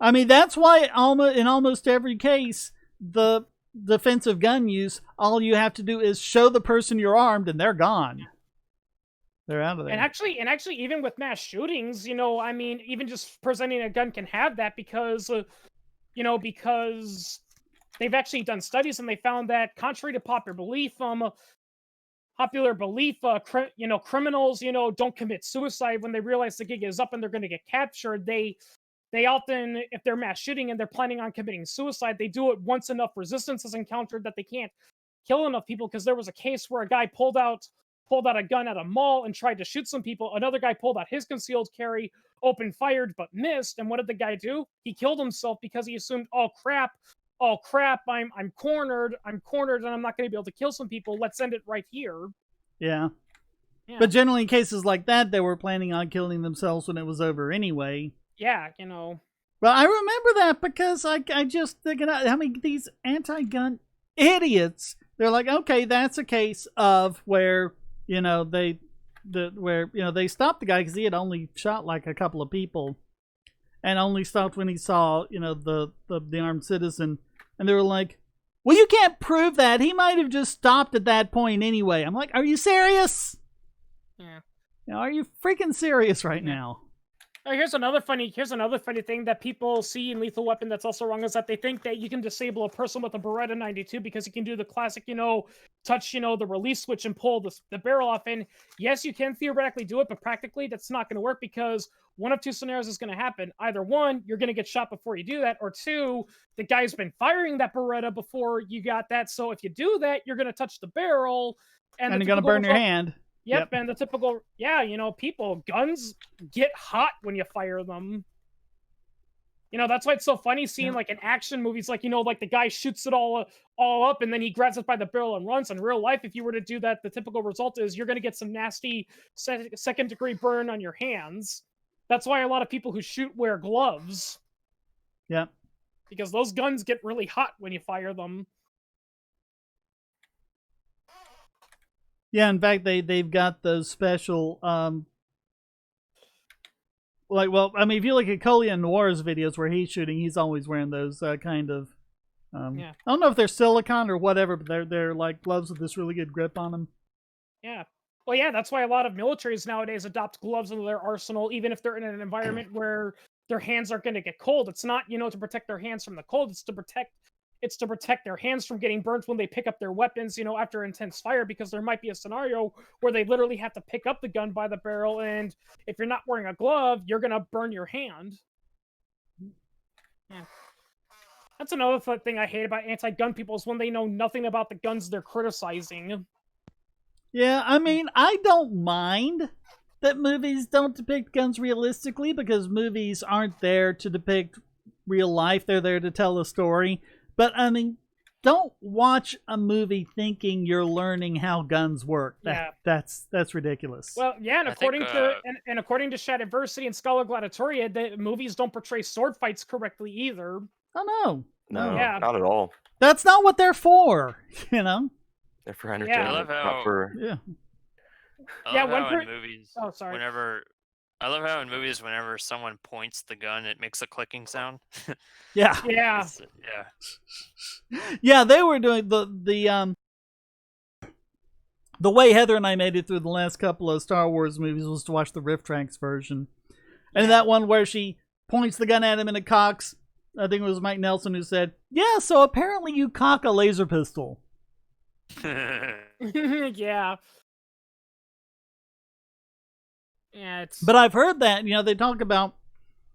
I mean, that's why in almost every case, the defensive gun use, all you have to do is show the person you're armed, and they're gone. They're out of there. And actually, even with mass shootings, I mean, even just presenting a gun can have that because, because they've actually done studies and they found that, contrary to popular belief, criminals, don't commit suicide when they realize the gig is up and they're going to get captured. They often, if they're mass shooting and they're planning on committing suicide, they do it once enough resistance is encountered that they can't kill enough people. Because there was a case where a guy pulled out a gun at a mall and tried to shoot some people. Another guy pulled out his concealed carry, opened fired, but missed. And what did the guy do? He killed himself because he assumed, oh crap, I'm cornered, and I'm not going to be able to kill some people. Let's end it right here. Yeah. But generally in cases like that, they were planning on killing themselves when it was over anyway. Yeah, Well, I remember that because I just thinking, I mean, these anti-gun idiots, they're like, okay, that's a case of where, they stopped the guy because he had only shot like a couple of people and only stopped when he saw, the armed citizen. And they were like, well, you can't prove that. He might have just stopped at that point anyway. I'm like, are you serious? Yeah. Are you freaking serious right now? Oh, here's another funny thing that people see in Lethal Weapon that's also wrong, is that they think that you can disable a person with a Beretta 92 because you can do the classic, touch, the release switch and pull the barrel off. And yes, you can theoretically do it, but practically that's not going to work because one of two scenarios is going to happen. Either one, you're going to get shot before you do that, or two, the guy's been firing that Beretta before you got that. So if you do that, you're going to touch the barrel and you're going to burn your hand. Yep, and the typical, guns get hot when you fire them. That's why it's so funny seeing, like, in action movies, like, like the guy shoots it all up and then he grabs it by the barrel and runs. In real life, if you were to do that, the typical result is you're going to get some nasty second-degree burn on your hands. That's why a lot of people who shoot wear gloves. Yeah. Because those guns get really hot when you fire them. Yeah, in fact, they've got those special, if you look at Colian Noir's videos where he's shooting, he's always wearing those kind of, I don't know if they're silicone or whatever, but they're like gloves with this really good grip on them. Yeah. Well, yeah, that's why a lot of militaries nowadays adopt gloves into their arsenal, even if they're in an environment where their hands aren't going to get cold. It's not, to protect their hands from the cold. It's to protect their hands from getting burnt when they pick up their weapons, after intense fire, because there might be a scenario where they literally have to pick up the gun by the barrel, and if you're not wearing a glove, you're going to burn your hand. Yeah. That's another thing I hate about anti-gun people, is when they know nothing about the guns they're criticizing. Yeah, I mean, I don't mind that movies don't depict guns realistically, because movies aren't there to depict real life. They're there to tell a story. But, I mean, don't watch a movie thinking you're learning how guns work. That's ridiculous. Well, yeah, and according to Shadiversity and Scholar Gladiatoria, the movies don't portray sword fights correctly either. Oh, no. No, not at all. That's not what they're for, They're for entertainment, I love how, not for... Yeah. I love how in movies, oh, sorry. I love how in movies, whenever someone points the gun, it makes a clicking sound. Yeah. Yeah. Yeah, they were doing the way Heather and I made it through the last couple of Star Wars movies was to watch the Riff Tracks version. And that one where she points the gun at him and it cocks, I think it was Mike Nelson who said, yeah, so apparently you cock a laser pistol. Yeah. Yeah, But I've heard that, they talk about,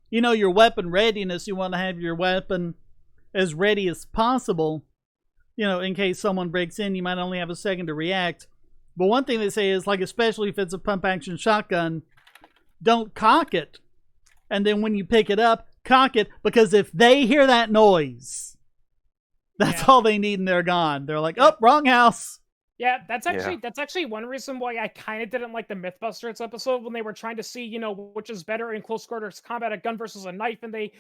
your weapon readiness. You want to have your weapon as ready as possible. In case someone breaks in, you might only have a second to react. But one thing they say is, like, especially if it's a pump action shotgun, don't cock it. And then when you pick it up, cock it, because if they hear that noise, that's all they need and they're gone. They're like, oh, wrong house. Yeah, that's actually one reason why I kind of didn't like the Mythbusters episode, when they were trying to see, which is better in close quarters combat, a gun versus a knife, and they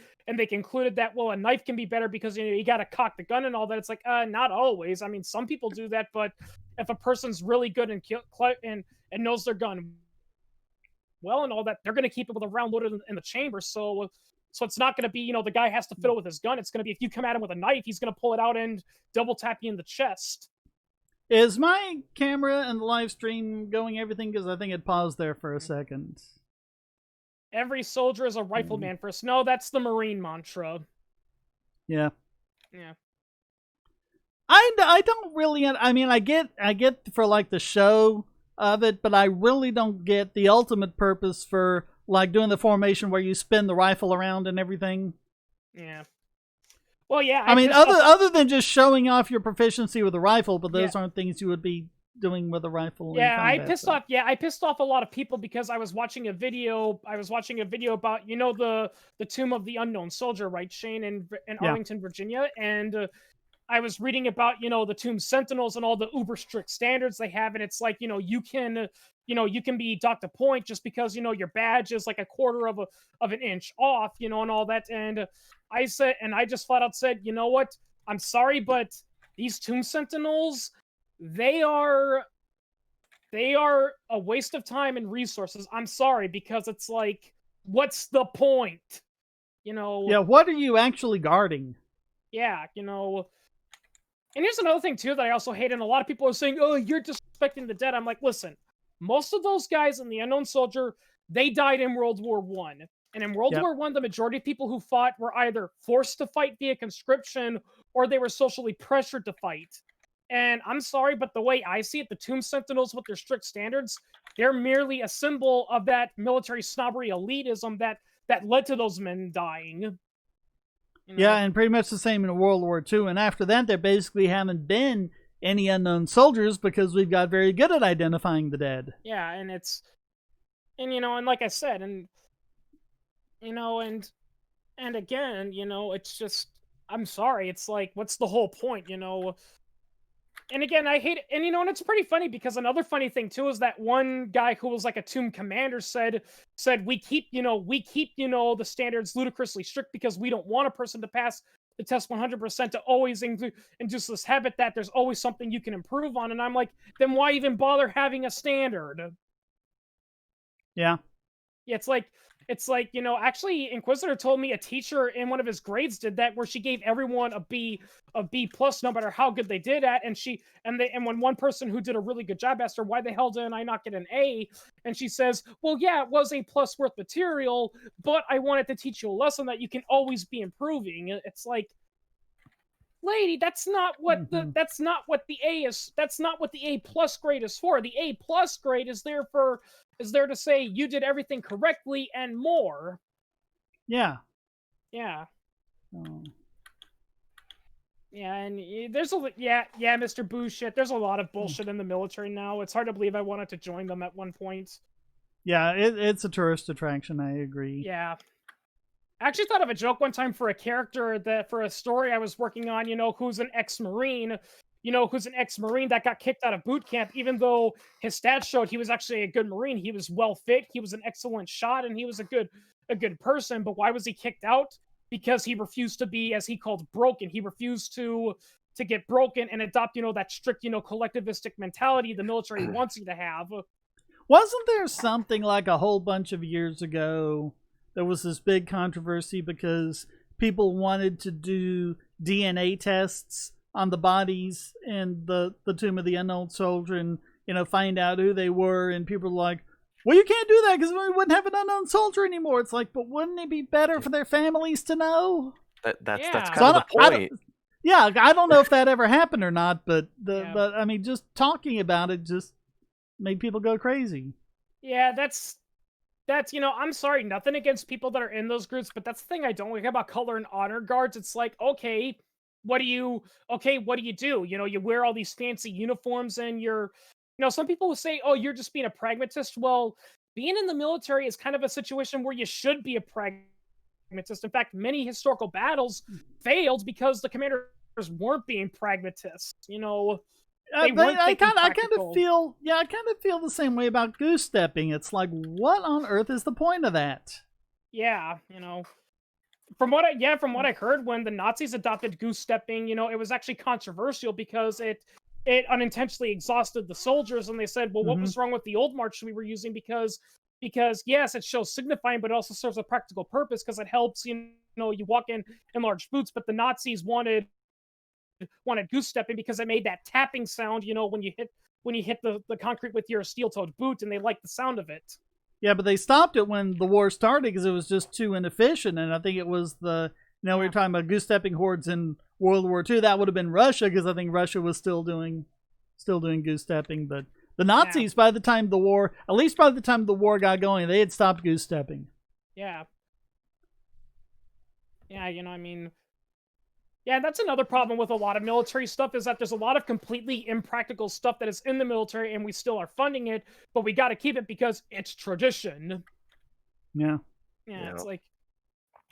concluded that, well, a knife can be better because you got to cock the gun and all that. It's like, not always. I mean, some people do that, but if a person's really good and knows their gun well and all that, they're going to keep it with a round loaded in the chamber. So So it's not going to be, the guy has to fiddle with his gun. It's going to be, if you come at him with a knife, he's going to pull it out and double tap you in the chest. Is my camera and the live stream going everything? Because I think it paused there for a second. Every soldier is a rifleman first. No, that's the Marine mantra. Yeah. Yeah. I don't really, I mean, I get for like the show of it, but I really don't get the ultimate purpose for like doing the formation where you spin the rifle around and everything. Yeah. Well, yeah. I mean, other than just showing off your proficiency with a rifle, but those aren't things you would be doing with a rifle. Yeah, I pissed off a lot of people because I was watching a video. About the Tomb of the Unknown Soldier, right, Shane, in Arlington, Virginia, and I was reading about the Tomb Sentinels and all the uber strict standards they have, and it's like you can be docked a point just because your badge is like a quarter of an inch off, and all that. And I just flat out said, you know what? I'm sorry, but these Tomb Sentinels, they are a waste of time and resources. I'm sorry, because it's like, what's the point? Yeah, what are you actually guarding? Yeah, And here's another thing too that I also hate, and a lot of people are saying, "Oh, you're disrespecting the dead." I'm like, listen, most of those guys in the Unknown Soldier, they died in World War I. And in World War I, the majority of people who fought were either forced to fight via conscription or they were socially pressured to fight. And I'm sorry, but the way I see it, the Tomb Sentinels with their strict standards, they're merely a symbol of that military snobbery elitism that led to those men dying. Yeah, and pretty much the same in World War II. And after that, there basically haven't been any unknown soldiers because we've got very good at identifying the dead. Yeah, and and like I said, and again, it's just, I'm sorry, it's like, what's the whole point, And again, I hate it. And and it's pretty funny because another funny thing too is that one guy who was like a tomb commander said we keep the standards ludicrously strict because we don't want a person to pass the test 100% to always induce this habit that there's always something you can improve on. And I'm like, then why even bother having a standard? Yeah. Yeah, it's like, actually Inquisitor told me a teacher in one of his grades did that, where she gave everyone a B plus no matter how good they did at, and when one person who did a really good job asked her, why the hell didn't I not get an A? And she says, well, yeah, it was A plus worth material, but I wanted to teach you a lesson that you can always be improving. It's like, lady, that's not what the A is. That's not what the A plus grade is for. The A plus grade is there to say you did everything correctly and more. Yeah. Yeah. Oh. Yeah, and there's Mr. Bullshit. There's a lot of bullshit in the military now. It's hard to believe I wanted to join them at one point. Yeah, it's a tourist attraction. I agree. Yeah. I actually thought of a joke one time for a character for a story I was working on, who's an ex-Marine, that got kicked out of boot camp, even though his stats showed he was actually a good Marine. He was well fit, he was an excellent shot, and he was a good person. But why was he kicked out? Because he refused to be, as he called, broken. He refused to get broken and adopt, that strict, collectivistic mentality the military wants you to have. Wasn't there something like a whole bunch of years ago? There was this big controversy because people wanted to do DNA tests on the bodies in the Tomb of the Unknown Soldier and, find out who they were. And people were like, well, you can't do that because we wouldn't have an unknown soldier anymore. It's like, but wouldn't it be better for their families to know? That's kind of the point. I don't know if that ever happened or not, but I mean, just talking about it just made people go crazy. Yeah, that's I'm sorry, nothing against people that are in those groups, but that's the thing I don't like about color and honor guards. It's like, okay, what do you do? You wear all these fancy uniforms and you're, some people will say, oh, you're just being a pragmatist. Well, being in the military is kind of a situation where you should be a pragmatist. In fact, many historical battles failed because the commanders weren't being pragmatists. I kind of feel the same way about goose stepping. It's like, what on earth is the point of that? Yeah, from what I heard, when the Nazis adopted goose stepping, it was actually controversial because it unintentionally exhausted the soldiers, and they said, well, what was wrong with the old march we were using because because yes, it shows signifying, but it also serves a practical purpose because it helps, you walk in large boots. But the Nazis wanted goose stepping because it made that tapping sound, when you hit the concrete with your steel-toed boot, and they liked the sound of it. Yeah, but they stopped it when the war started because it was just too inefficient, and I think it was we were talking about goose stepping hordes in World War II. That would have been Russia, because I think Russia was still doing goose stepping. But the Nazis, by the time the war got going, they had stopped goose stepping. Yeah. Yeah, yeah, that's another problem with a lot of military stuff, is that there's a lot of completely impractical stuff that is in the military, and we still are funding it, but we got to keep it because it's tradition. Yeah. Yeah, it's like,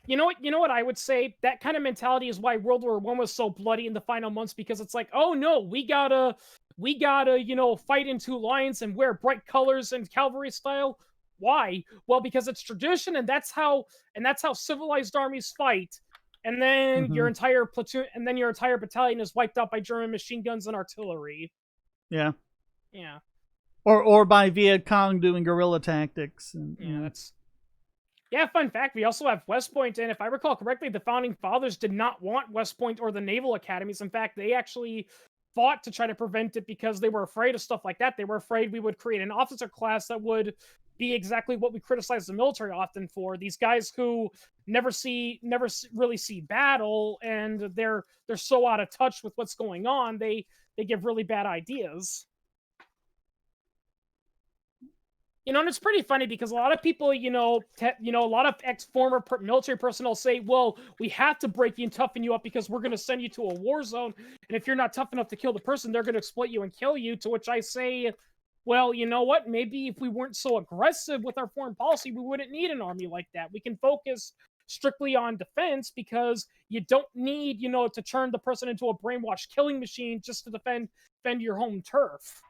you know what I would say? That kind of mentality is why World War I was so bloody in the final months, because it's like, oh no, we gotta, fight in two lines and wear bright colors and cavalry style. Why? Well, because it's tradition, and that's how civilized armies fight. And then your entire platoon, and then your entire battalion is wiped out by German machine guns and artillery. Yeah. Yeah. Or by Viet Cong doing guerrilla tactics. Yeah, fun fact, we also have West Point, and if I recall correctly, the Founding Fathers did not want West Point or the naval academies. In fact, they actually fought to try to prevent it because they were afraid of stuff like that. They were afraid we would create an officer class that would be exactly what we criticize the military often for. These guys who never really see battle, and they're so out of touch with what's going on, they give really bad ideas. And it's pretty funny because a lot of people, a lot of former military personnel say, well, we have to break you and toughen you up because we're going to send you to a war zone. And if you're not tough enough to kill the person, they're going to exploit you and kill you. To which I say, well, you know what? Maybe if we weren't so aggressive with our foreign policy, we wouldn't need an army like that. We can focus strictly on defense because you don't need, to turn the person into a brainwashed killing machine just to defend your home turf.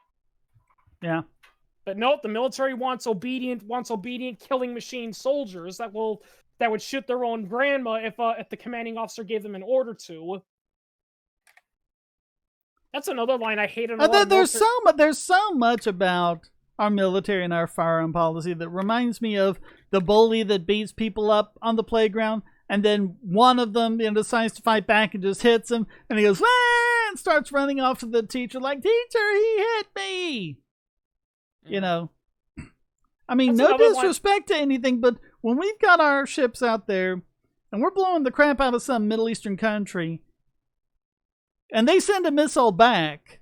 Yeah. But no, the military wants obedient killing machine soldiers that would shoot their own grandma if the commanding officer gave them an order to. That's another line I hate. There's so much about our military and our firearm policy that reminds me of the bully that beats people up on the playground, and then one of them decides to fight back and just hits him, and he goes, "Ah!" and starts running off to the teacher like, "Teacher, he hit me." I mean, that's no disrespect to anything, but when we've got our ships out there and we're blowing the crap out of some Middle Eastern country, and they send a missile back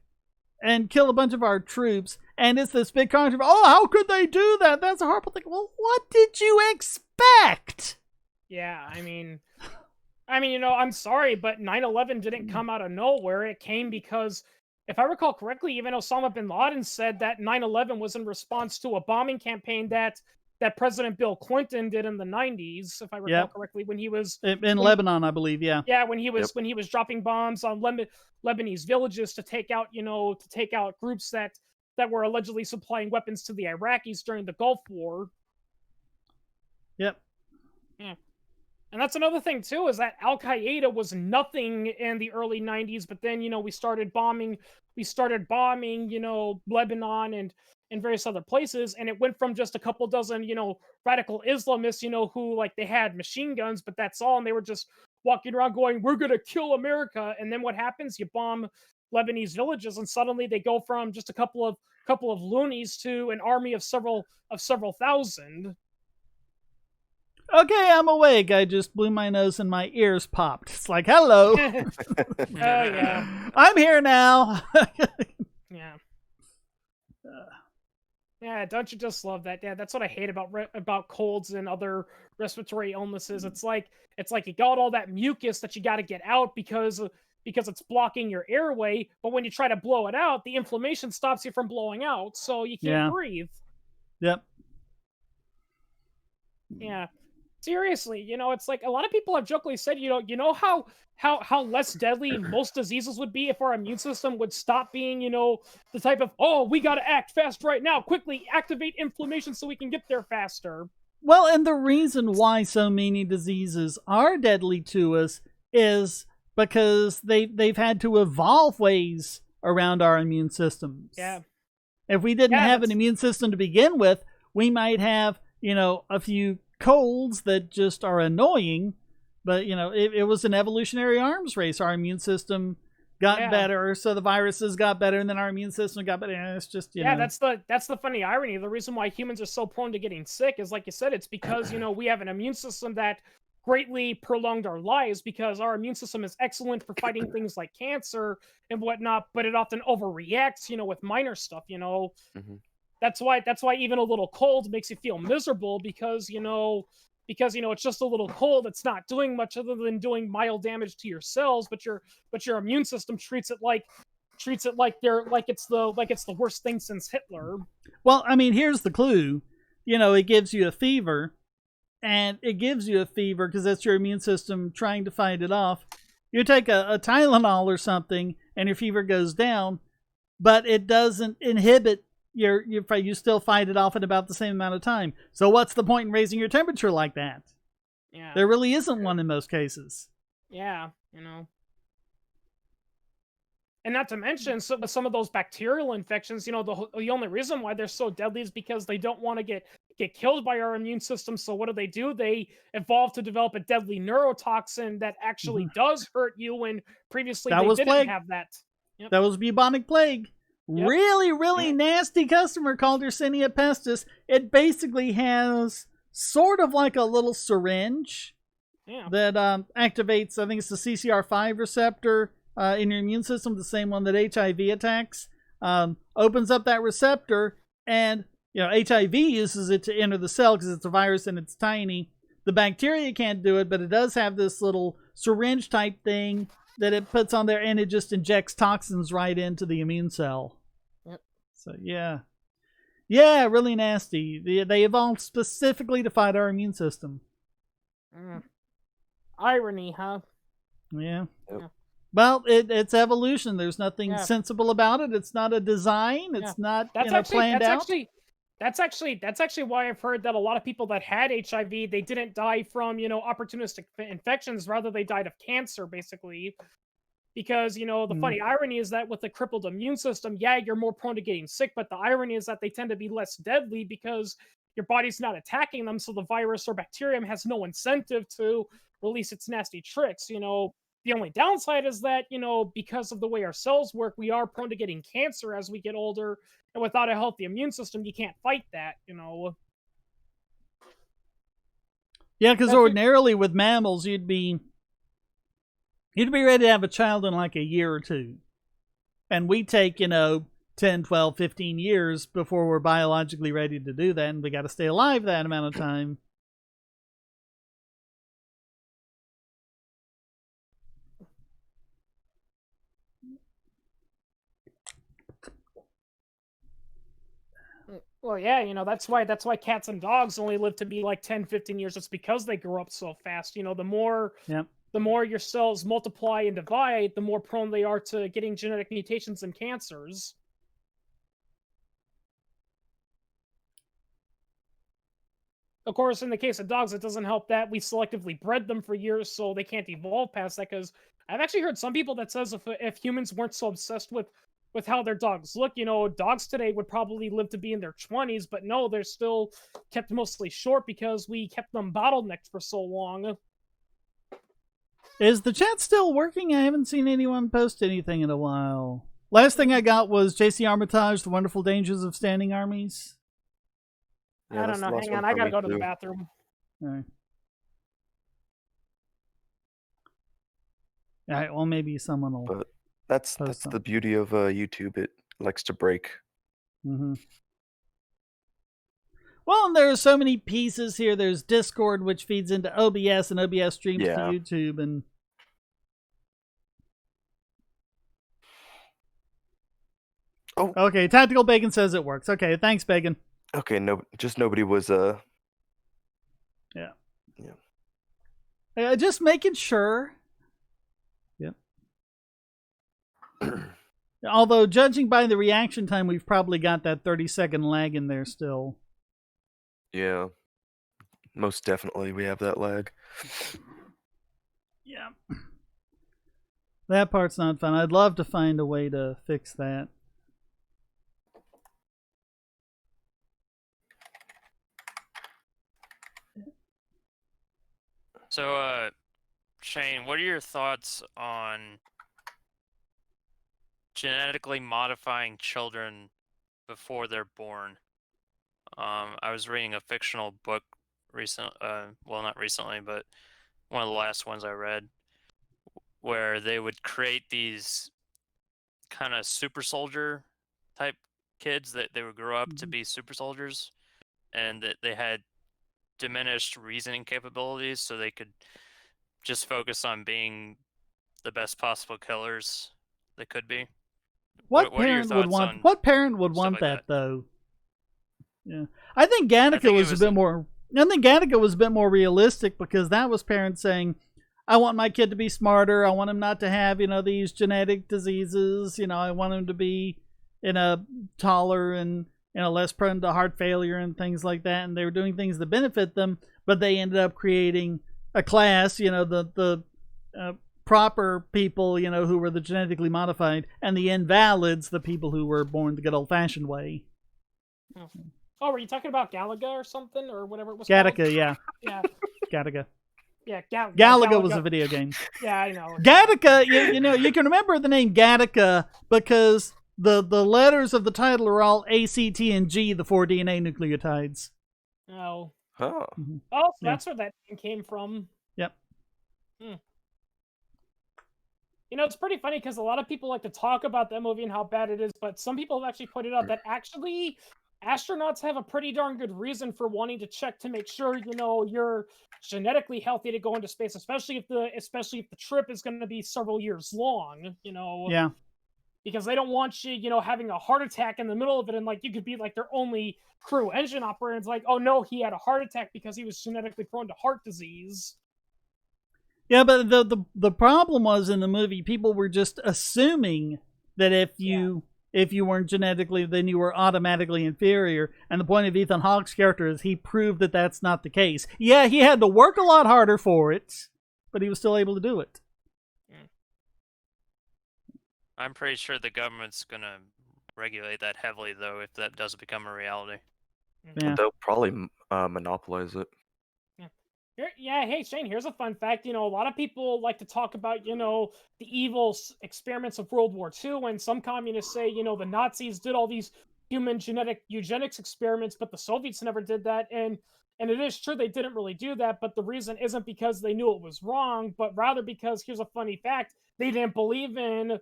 and kill a bunch of our troops, and it's this big controversy, oh, how could they do that? That's a horrible thing. Well, what did you expect? Yeah, I mean, I'm sorry, but 9/11 didn't come out of nowhere. It came because, if I recall correctly, even Osama bin Laden said that 9/11 was in response to a bombing campaign that President Bill Clinton did in the 90s, if I recall correctly, when he was in Lebanon, I believe. Yeah. Yeah, when he was dropping bombs on Lebanese villages to take out groups that were allegedly supplying weapons to the Iraqis during the Gulf War. Yep. Yeah. And that's another thing, too, is that Al-Qaeda was nothing in the early 90s, but then, we started bombing, Lebanon and various other places, and it went from just a couple dozen, radical Islamists, who, they had machine guns, but that's all, and they were just walking around going, we're gonna kill America, and then what happens? You bomb Lebanese villages, and suddenly they go from just a couple of loonies to an army of several thousand. Okay, I'm awake. I just blew my nose and my ears popped. It's like, hello. Oh, yeah. I'm here now. Yeah. Yeah, don't you just love that? Yeah, that's what I hate about colds and other respiratory illnesses. It's like you got all that mucus that you got to get out because it's blocking your airway, but when you try to blow it out, the inflammation stops you from blowing out, so you can't breathe. Yep. Yeah. Seriously, it's like a lot of people have jokingly said, how less deadly most diseases would be if our immune system would stop being, the type of, oh, we got to act fast right now, quickly activate inflammation so we can get there faster. Well, and the reason why so many diseases are deadly to us is because they've had to evolve ways around our immune systems. Yeah. If we didn't have an immune system to begin with, we might have a few colds that just are annoying, but it was an evolutionary arms race. Our immune system got better, so the viruses got better, and then our immune system got better. And it's just that's the funny irony. The reason why humans are so prone to getting sick is, like you said, it's because we have an immune system that greatly prolonged our lives, because our immune system is excellent for fighting things like cancer and whatnot, but it often overreacts, with minor stuff. Mm-hmm. That's why even a little cold makes you feel miserable, because it's just a little cold. It's not doing much other than doing mild damage to your cells, but your immune system treats it like it's the worst thing since Hitler. Well, I mean, here's the clue. It gives you a fever, and it gives you a fever because that's your immune system trying to fight it off. You take a Tylenol or something, and your fever goes down, but it doesn't inhibit you still fight it off in about the same amount of time. So what's the point in raising your temperature like that? Yeah. There really isn't one in most cases. Yeah, And not to mention, some of those bacterial infections, the only reason why they're so deadly is because they don't want to get killed by our immune system. So what do? They evolve to develop a deadly neurotoxin that actually does hurt you, when previously they didn't plague. Have that. Yep. That was bubonic plague. Yep. Really nasty customer called Yersinia pestis. It basically has sort of like a little syringe that activates, I think it's the CCR5 receptor in your immune system, the same one that HIV attacks. Opens up that receptor, and HIV uses it to enter the cell because it's a virus and it's tiny. The bacteria can't do it, but it does have this little syringe type thing that it puts on there, and it just injects toxins right into the immune cell. Yep. So yeah, really nasty. They evolved specifically to fight our immune system. Irony, huh? Yeah. Yep. Well, it's evolution. There's nothing sensible about it. It's not a design. It's not planned out. That's actually why I've heard that a lot of people that had HIV, they didn't die from opportunistic infections. Rather, they died of cancer, basically. Because the funny irony is that with a crippled immune system, you're more prone to getting sick. But the irony is that they tend to be less deadly because your body's not attacking them. So the virus or bacterium has no incentive to release its nasty tricks. The only downside is that, because of the way our cells work, we are prone to getting cancer as we get older. And without a healthy immune system, you can't fight that, Yeah, because ordinarily with mammals, you'd be ready to have a child in like a year or two. And we take, 10, 12, 15 years before we're biologically ready to do that. And we got to stay alive that amount of time. Well, yeah, that's why cats and dogs only live to be like 10, 15 years. It's because they grow up so fast. The more your cells multiply and divide, the more prone they are to getting genetic mutations and cancers. Of course, in the case of dogs, it doesn't help that we selectively bred them for years, so they can't evolve past that. Because I've actually heard some people that says if humans weren't so obsessed with how their dogs look, dogs today would probably live to be in their 20s, but no, they're still kept mostly short because we kept them bottlenecked for so long. Is the chat still working? I haven't seen anyone post anything in a while. Last thing I got was JC Armitage, The Wonderful Dangers of Standing Armies. Yeah, I don't know. Hang on, I gotta go to the bathroom. All right, well, maybe someone will... But that's the beauty of YouTube. It likes to break. Mm-hmm. Well, and there are so many pieces here. There's Discord, which feeds into OBS, and OBS streams to YouTube. And okay, Tactical Bacon says it works. Okay, thanks, Bacon. Okay, nobody was just making sure. Yep. Although, judging by the reaction time, we've probably got that 30-second lag in there still. Yeah. Most definitely we have that lag. Yeah. That part's not fun. I'd love to find a way to fix that. So, Shane, what are your thoughts on genetically modifying children before they're born? I was reading a fictional book well, not recently, but one of the last ones I read, where they would create these kind of super soldier type kids that they would grow up to be super soldiers, and that they had diminished reasoning capabilities, so they could just focus on being the best possible killers they could be. What What are your parent would thoughts want? on What parent would stuff want like that, that? though? Yeah, I think I Gattaca think it was a was bit more. I think Gattaca was a bit more realistic because that was parents saying, "I want my kid to be smarter. I want him not to have, these genetic diseases. I want him to be, taller and less prone to heart failure and things like that." And they were doing things that benefit them, but they ended up creating a class. The proper people, who were the genetically modified, and the invalids, the people who were born the good old-fashioned way. Oh, were you talking about Galaga or something, or whatever it was Gattaca, called? yeah. Yeah. Gattaca. Yeah, Galaga was a video game. Yeah, I know. Gattaca, you can remember the name Gattaca because the letters of the title are all A, C, T, and G, the 4 DNA nucleotides. Oh. Oh. Mm-hmm. Oh, so that's where that name came from. Yep. It's pretty funny because a lot of people like to talk about that movie and how bad it is, but some people have actually pointed out that actually astronauts have a pretty darn good reason for wanting to check to make sure you're genetically healthy to go into space, especially if the trip is going to be several years long. Yeah. Because they don't want you having a heart attack in the middle of it, and like you could be like their only crew engine operator. And it's like, oh no, he had a heart attack because he was genetically prone to heart disease. Yeah, but the problem was in the movie, people were just assuming that if you weren't genetically, then you were automatically inferior. And the point of Ethan Hawke's character is he proved that that's not the case. Yeah, he had to work a lot harder for it, but he was still able to do it. I'm pretty sure the government's gonna regulate that heavily, though, if that does become a reality. Yeah. They'll probably monopolize it. Yeah, hey Shane, here's a fun fact. A lot of people like to talk about, the evil experiments of World War II, and some communists say, the Nazis did all these human genetic eugenics experiments, but the Soviets never did that. And it is true they didn't really do that, but the reason isn't because they knew it was wrong, but rather because, here's a funny fact, they didn't believe in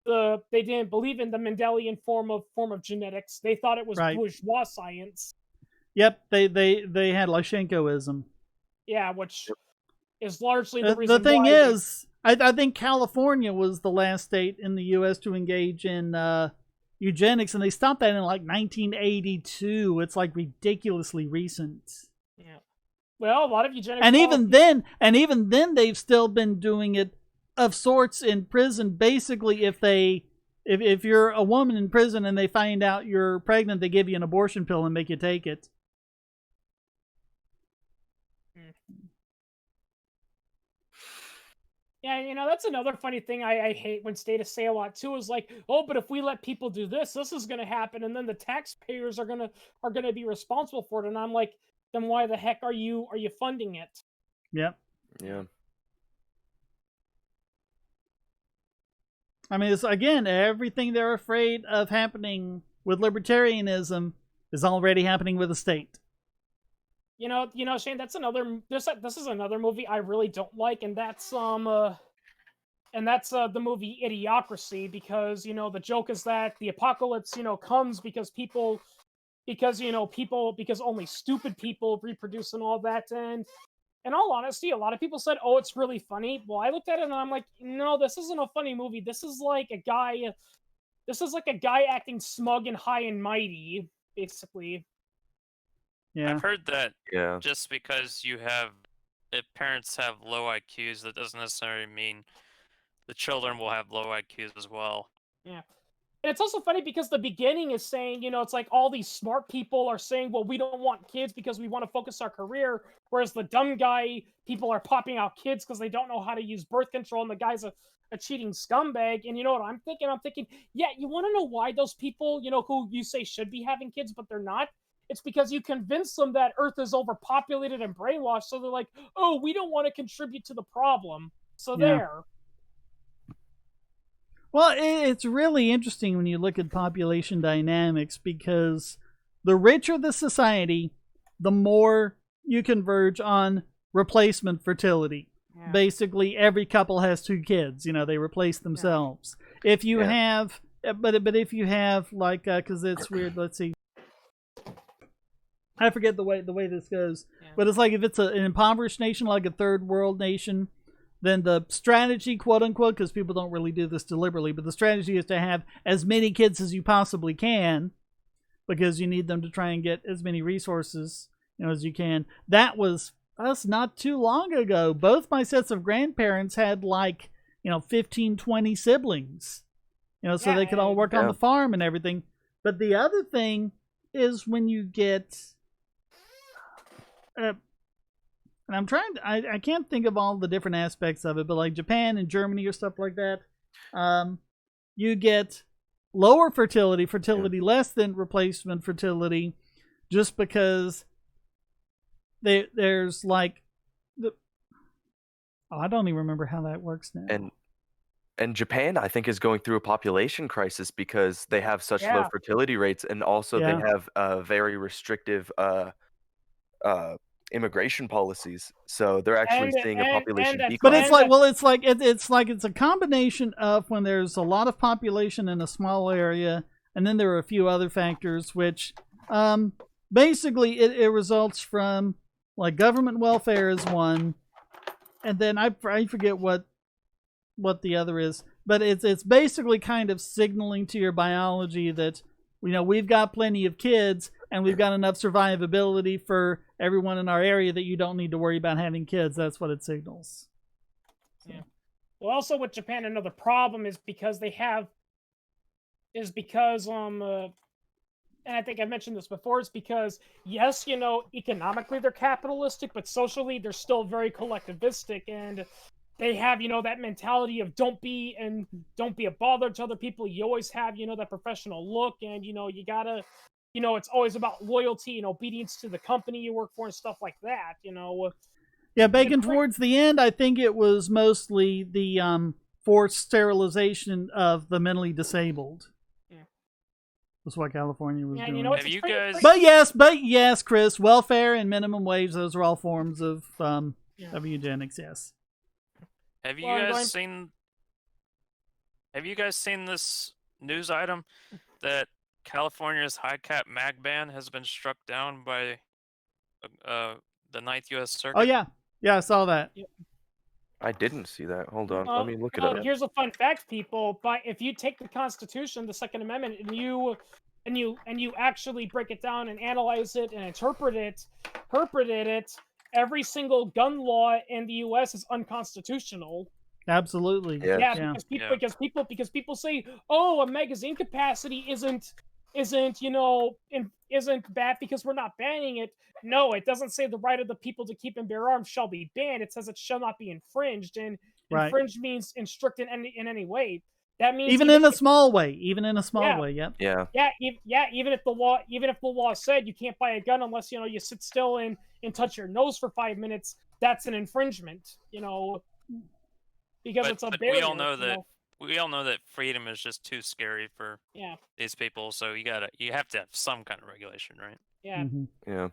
the Mendelian form of genetics. They thought it was bourgeois science. Yep, they had Lyshenkoism. Yeah, which is largely the reason. The thing is, I think California was the last state in the U.S. to engage in eugenics, and they stopped that in like 1982. It's like ridiculously recent. Yeah. Well, a lot of eugenics. And even then, they've still been doing it of sorts in prison. Basically, if you're a woman in prison and they find out you're pregnant, they give you an abortion pill and make you take it. Yeah, that's another funny thing I hate when statists say a lot too, is like, oh, but if we let people do this is going to happen, and then the taxpayers are gonna be responsible for it. And I'm like, then why the heck are you funding it? Yep. Yeah. I mean, it's, again, everything they're afraid of happening with libertarianism is already happening with the state. Shane, this is another movie I really don't like, and that's the movie Idiocracy, because the joke is that the apocalypse comes because only stupid people reproduce and all that. And in all honesty, a lot of people said, oh, it's really funny. Well, I looked at it and I'm like, no, this isn't a funny movie. This is like a guy acting smug and high and mighty, basically. Yeah. I've heard that just because if parents have low IQs, that doesn't necessarily mean the children will have low IQs as well. Yeah. And it's also funny because the beginning is saying, it's like all these smart people are saying, well, we don't want kids because we want to focus our career, whereas the dumb guy people are popping out kids because they don't know how to use birth control, and the guy's a cheating scumbag. And you know what I'm thinking? I'm thinking, yeah, you want to know why those people, who you say should be having kids, but they're not? It's because you convince them that Earth is overpopulated and brainwashed, so they're like, oh, we don't want to contribute to the problem. So there. Well, it's really interesting when you look at population dynamics, because the richer the society, the more you converge on replacement fertility. Yeah. Basically, every couple has 2 kids. They replace themselves. If you have, but if you have like, because it's weird. Let's see. I forget the way this goes, but it's like if it's an impoverished nation, like a third world nation, then the strategy, quote unquote, because people don't really do this deliberately, but the strategy is to have as many kids as you possibly can, because you need them to try and get as many resources, as you can. That was us not too long ago. Both my sets of grandparents had 15, 20 siblings, so they could all work on the farm and everything. But the other thing is when you get, and I'm trying to, I can't think of all the different aspects of it, but like Japan and Germany or stuff like that, you get lower fertility less than replacement fertility, just because there's I don't even remember how that works now. And Japan, I think, is going through a population crisis because they have such low fertility rates, and also they have very restrictive immigration policies. So they're actually seeing a population decline. But it's a combination of when there's a lot of population in a small area, and then there are a few other factors, which basically it results from government welfare is one, and then I forget what the other is, but it's basically kind of signaling to your biology that we've got plenty of kids and we've got enough survivability for everyone in our area that you don't need to worry about having kids. That's what it signals. Yeah. Well, also with Japan, another problem is because and I think I mentioned this before, it's because, yes, economically they're capitalistic, but socially they're still very collectivistic, and they have, that mentality of don't be a bother to other people. You always have, that professional look, and, you gotta, it's always about loyalty and obedience to the company you work for and stuff like that, Yeah, Bacon, towards the end, I think it was mostly the forced sterilization of the mentally disabled. That's what California was doing. Have you guys... But yes, Chris, welfare and minimum wage, those are all forms of eugenics, yes. Have you guys seen this news item that California's high cap mag ban has been struck down by the 9th U.S. Circuit? Oh yeah, I saw that. I didn't see that. Hold on, let me look it up. Here's a fun fact, people. But if you take the Constitution, the Second Amendment, and you actually break it down and analyze it and interpret it, every single gun law in the U.S. is unconstitutional. Absolutely. Yeah. Because people say, oh, a magazine capacity isn't bad because we're not banning it. No, it doesn't say the right of the people to keep and bear arms shall be banned. It says it shall not be infringed, and infringed means instruct in any way. That means even in a small way. Yep. Even if the law said you can't buy a gun unless you sit still and touch your nose for 5 minutes, that's an infringement. Because it's a barrier. We all know that freedom is just too scary for these people. So you have to have some kind of regulation, right? Yeah. Mm-hmm. Yeah.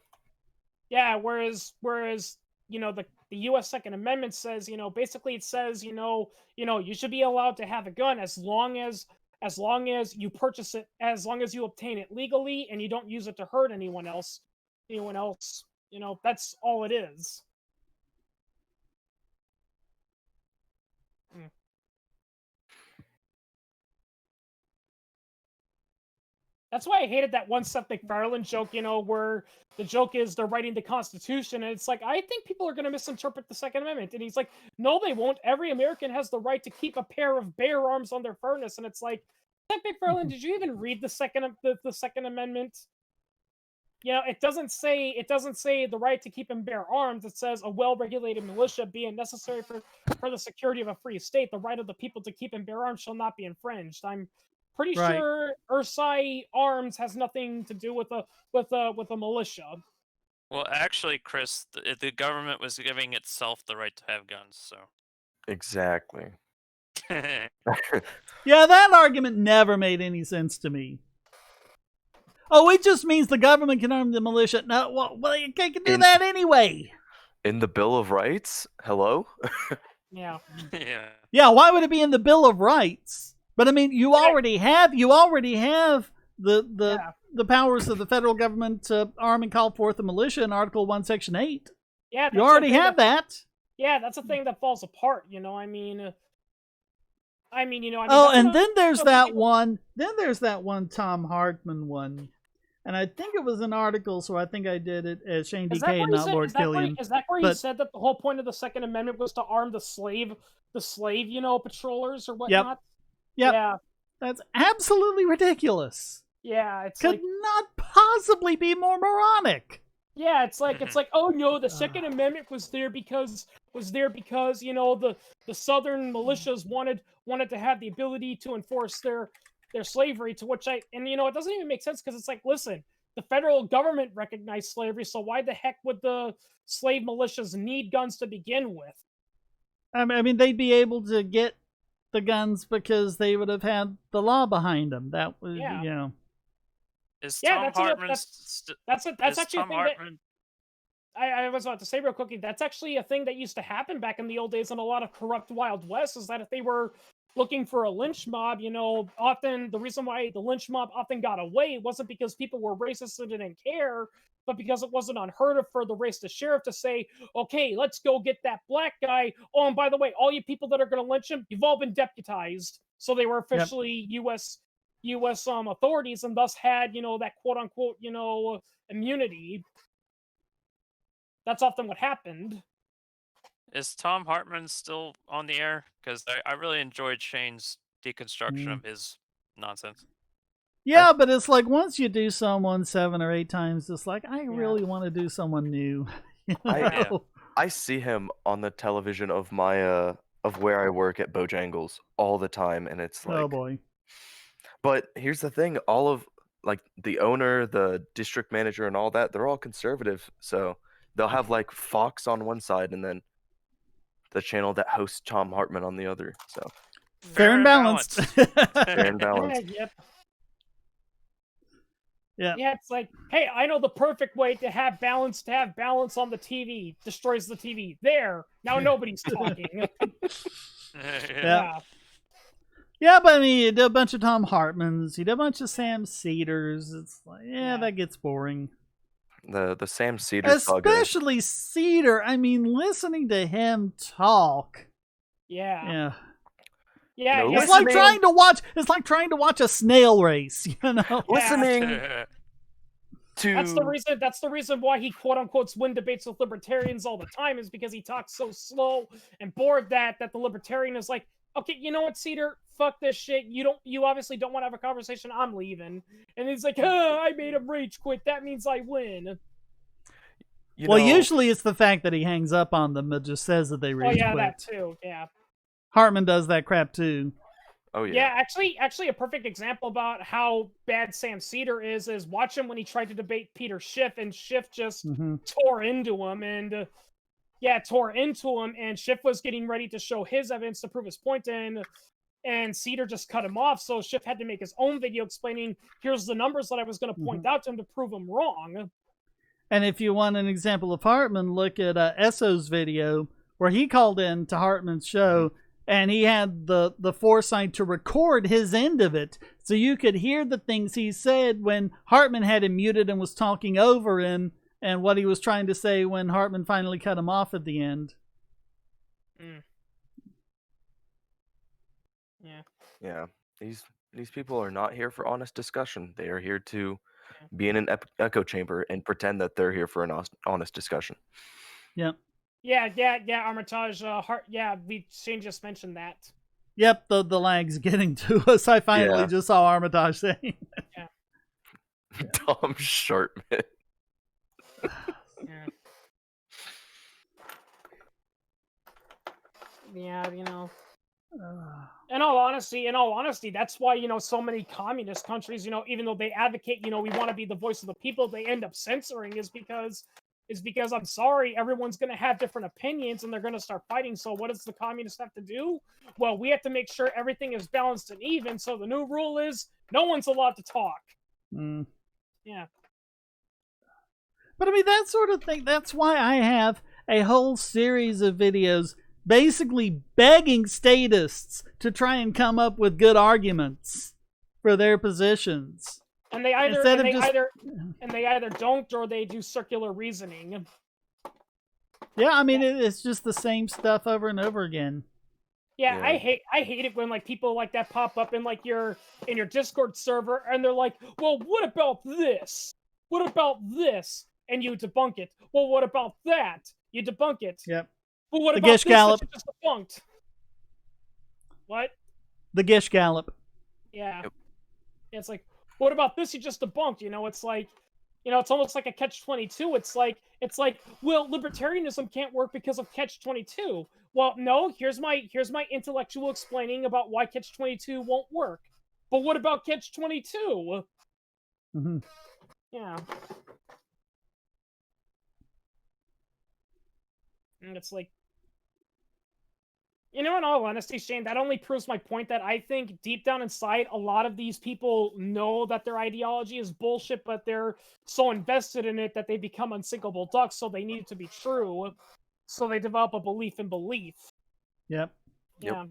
Yeah. Whereas the U.S. Second Amendment says, basically it says, you should be allowed to have a gun as long as you purchase it, as long as you obtain it legally and you don't use it to hurt anyone else. That's all it is. That's why I hated that one Seth MacFarlane joke, where the joke is they're writing the Constitution, and it's like, I think people are going to misinterpret the Second Amendment. And he's like, no, they won't. Every American has the right to keep a pair of bare arms on their furnace. And it's like, Seth MacFarlane, did you even read the Second Amendment? It doesn't say the right to keep and bear arms. It says a well-regulated militia being necessary for the security of a free state. The right of the people to keep and bear arms shall not be infringed. Pretty Right. sure Ursai Arms has nothing to do with a militia. Well, actually, Chris, the government was giving itself the right to have guns, so. Exactly. Yeah, that argument never made any sense to me. Oh, it just means the government can arm the militia. No, well, they can do that anyway. In the Bill of Rights, hello? Yeah. Yeah. Yeah, why would it be in the Bill of Rights? But I mean, you already have the powers of the federal government to arm and call forth the militia in Article 1, Section 8. Yeah, You already have that. Yeah, that's a thing that falls apart. You know, I mean. Oh, and then there's that one. Then there's that one Tom Hartman one, and I think it was an article, so I think I did it as Shane DK and not Lord Killian. Is that where he said that the whole point of the Second Amendment was to arm the slave, patrollers or whatnot? Yep. Yeah. That's absolutely ridiculous. Yeah, it's could not possibly be more moronic. Yeah, it's like oh no, the Second Amendment was there because the Southern militias wanted to have the ability to enforce their slavery, to which it doesn't even make sense, because it's like, listen, the federal government recognized slavery, so why the heck would the slave militias need guns to begin with? I mean, they'd be able to get the guns because they would have had the law behind them. That was, Is Tom Hartman? That's actually a thing that I was about to say real quickly. That's actually a thing that used to happen back in the old days in a lot of corrupt Wild West, is that if they were looking for a lynch mob, often the reason why the lynch mob often got away wasn't because people were racist and didn't care, but because it wasn't unheard of for the racist sheriff to say, okay, let's go get that black guy. Oh, and by the way, all you people that are going to lynch him, you've all been deputized. So they were officially U.S. Authorities, and thus had, that quote unquote, immunity. That's often what happened. Is Tom Hartman still on the air? Because I really enjoyed Shane's deconstruction of his nonsense. Yeah, but it's like once you do someone 7 or 8 times, it's like, I really want to do someone new. I see him on the television of my of where I work at Bojangles all the time, and it's like, oh boy. But here's the thing, all of like the owner, the district manager, and all that, they're all conservative, so they'll have like Fox on one side and then the channel that hosts Tom Hartman on the other. So fair and balanced. Fair and balanced. Yep. Yeah, it's like, hey, I know the perfect way to have balance on the TV. Destroys the TV. There. Now nobody's talking. Yeah, but I mean, you did a bunch of Tom Hartmans, you did a bunch of Sam Cedars. It's like, that gets boring. The Sam Cedar especially Cedar. I mean, listening to him talk. Yeah. It's like trying to watch. It's like trying to watch a snail race. Listening to. That's the reason why he quote unquote win debates with libertarians all the time, is because he talks so slow and bored that the libertarian is like, okay, you know what, Cedar? Fuck this shit. You obviously don't want to have a conversation. I'm leaving. And he's like, I made him rage quit. That means I win. Usually it's the fact that he hangs up on them that just says that they rage quit. That too. Yeah. Hartman does that crap too. Oh yeah. Yeah, actually a perfect example about how bad Sam Cedar is watch him when he tried to debate Peter Schiff, and Schiff just tore into him, and Schiff was getting ready to show his evidence to prove his point, and Cedar just cut him off, so Schiff had to make his own video explaining, here's the numbers that I was going to point out to him to prove him wrong. And if you want an example of Hartman, look at Esso's video where he called in to Hartman's show, and he had the foresight to record his end of it, so you could hear the things he said when Hartman had him muted and was talking over him, and what he was trying to say when Hartman finally cut him off at the end. Yeah. These people are not here for honest discussion. They are here to be in an echo chamber and pretend that they're here for an honest discussion. Yep. Yeah, Armitage. Shane just mentioned that. Yep, the lag's getting to us. I finally just saw Armitage saying. Tom Sharpman. Yeah, In all honesty, that's why, so many communist countries, even though they advocate, we want to be the voice of the people, they end up censoring is because I'm sorry, everyone's going to have different opinions and they're going to start fighting. So what does the communists have to do? Well, we have to make sure everything is balanced and even. So the new rule is no one's allowed to talk. Yeah. But I mean, that sort of thing, that's why I have a whole series of videos basically begging statists to try and come up with good arguments for their positions. And they either don't, or they do circular reasoning. Yeah, I mean, it's just the same stuff over and over again. Yeah, I hate it when like people like that pop up in like your Discord server and they're like, well, what about this? What about this? And you debunk it. Well, what about that? You debunk it. Yep. Well, what the about Gish this Gallop. that you just debunked? What? The Gish Gallop. Yeah. Yep. It's like, what about this you just debunked? It's like, it's almost like a catch-22. It's like, well, libertarianism can't work because of catch-22. Well, no, here's my intellectual explaining about why catch-22 won't work. But what about catch-22? Mm-hmm. Yeah. And it's like, in all honesty, Shane, that only proves my point that I think deep down inside, a lot of these people know that their ideology is bullshit, but they're so invested in it that they become unsinkable ducks, so they need it to be true. So they develop a belief in belief. Yep. Yeah. Yep.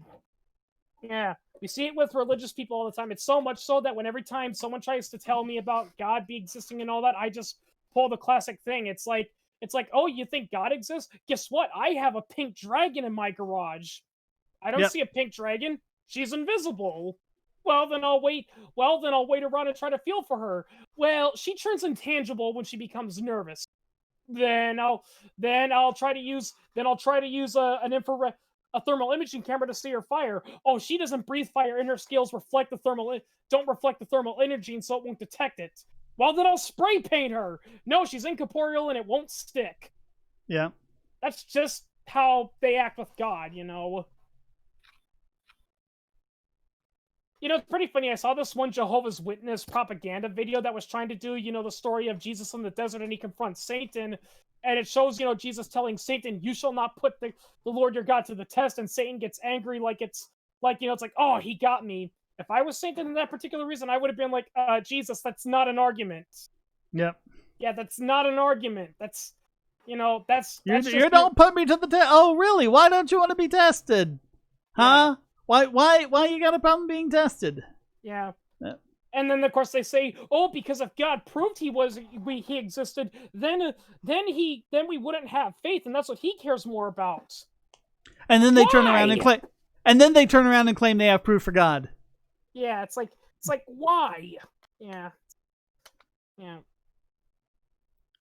Yeah. We see it with religious people all the time. It's so much so that every time someone tries to tell me about God be existing and all that, I just pull the classic thing. It's like, oh, you think God exists? Guess what? I have a pink dragon in my garage. I don't see a pink dragon. She's invisible. Well, then I'll wait around and try to feel for her. Well, she turns intangible when she becomes nervous. Then I'll try to use an infrared, a thermal imaging camera to see her fire. Oh, she doesn't breathe fire, and her scales don't reflect the thermal energy, and so it won't detect it. Well, then I'll spray paint her. No, she's incorporeal and it won't stick. Yeah. That's just how they act with God, It's pretty funny. I saw this one Jehovah's Witness propaganda video that was trying to do, the story of Jesus in the desert, and he confronts Satan, and it shows, Jesus telling Satan, you shall not put the Lord your God to the test, and Satan gets angry it's like, oh, he got me. If I was Satan in that particular reason, I would have been like, Jesus, that's not an argument. Yep. Yeah, that's not an argument. That's you don't put me to the test. Oh, really? Why don't you want to be tested? Huh? Yeah. Why you got a problem being tested? Yeah. And then of course they say, oh, because if God proved he existed, then we wouldn't have faith, and that's what he cares more about. And then they turn around and claim. And then they turn around and claim they have proof for God. Yeah, it's like why? Yeah. Yeah.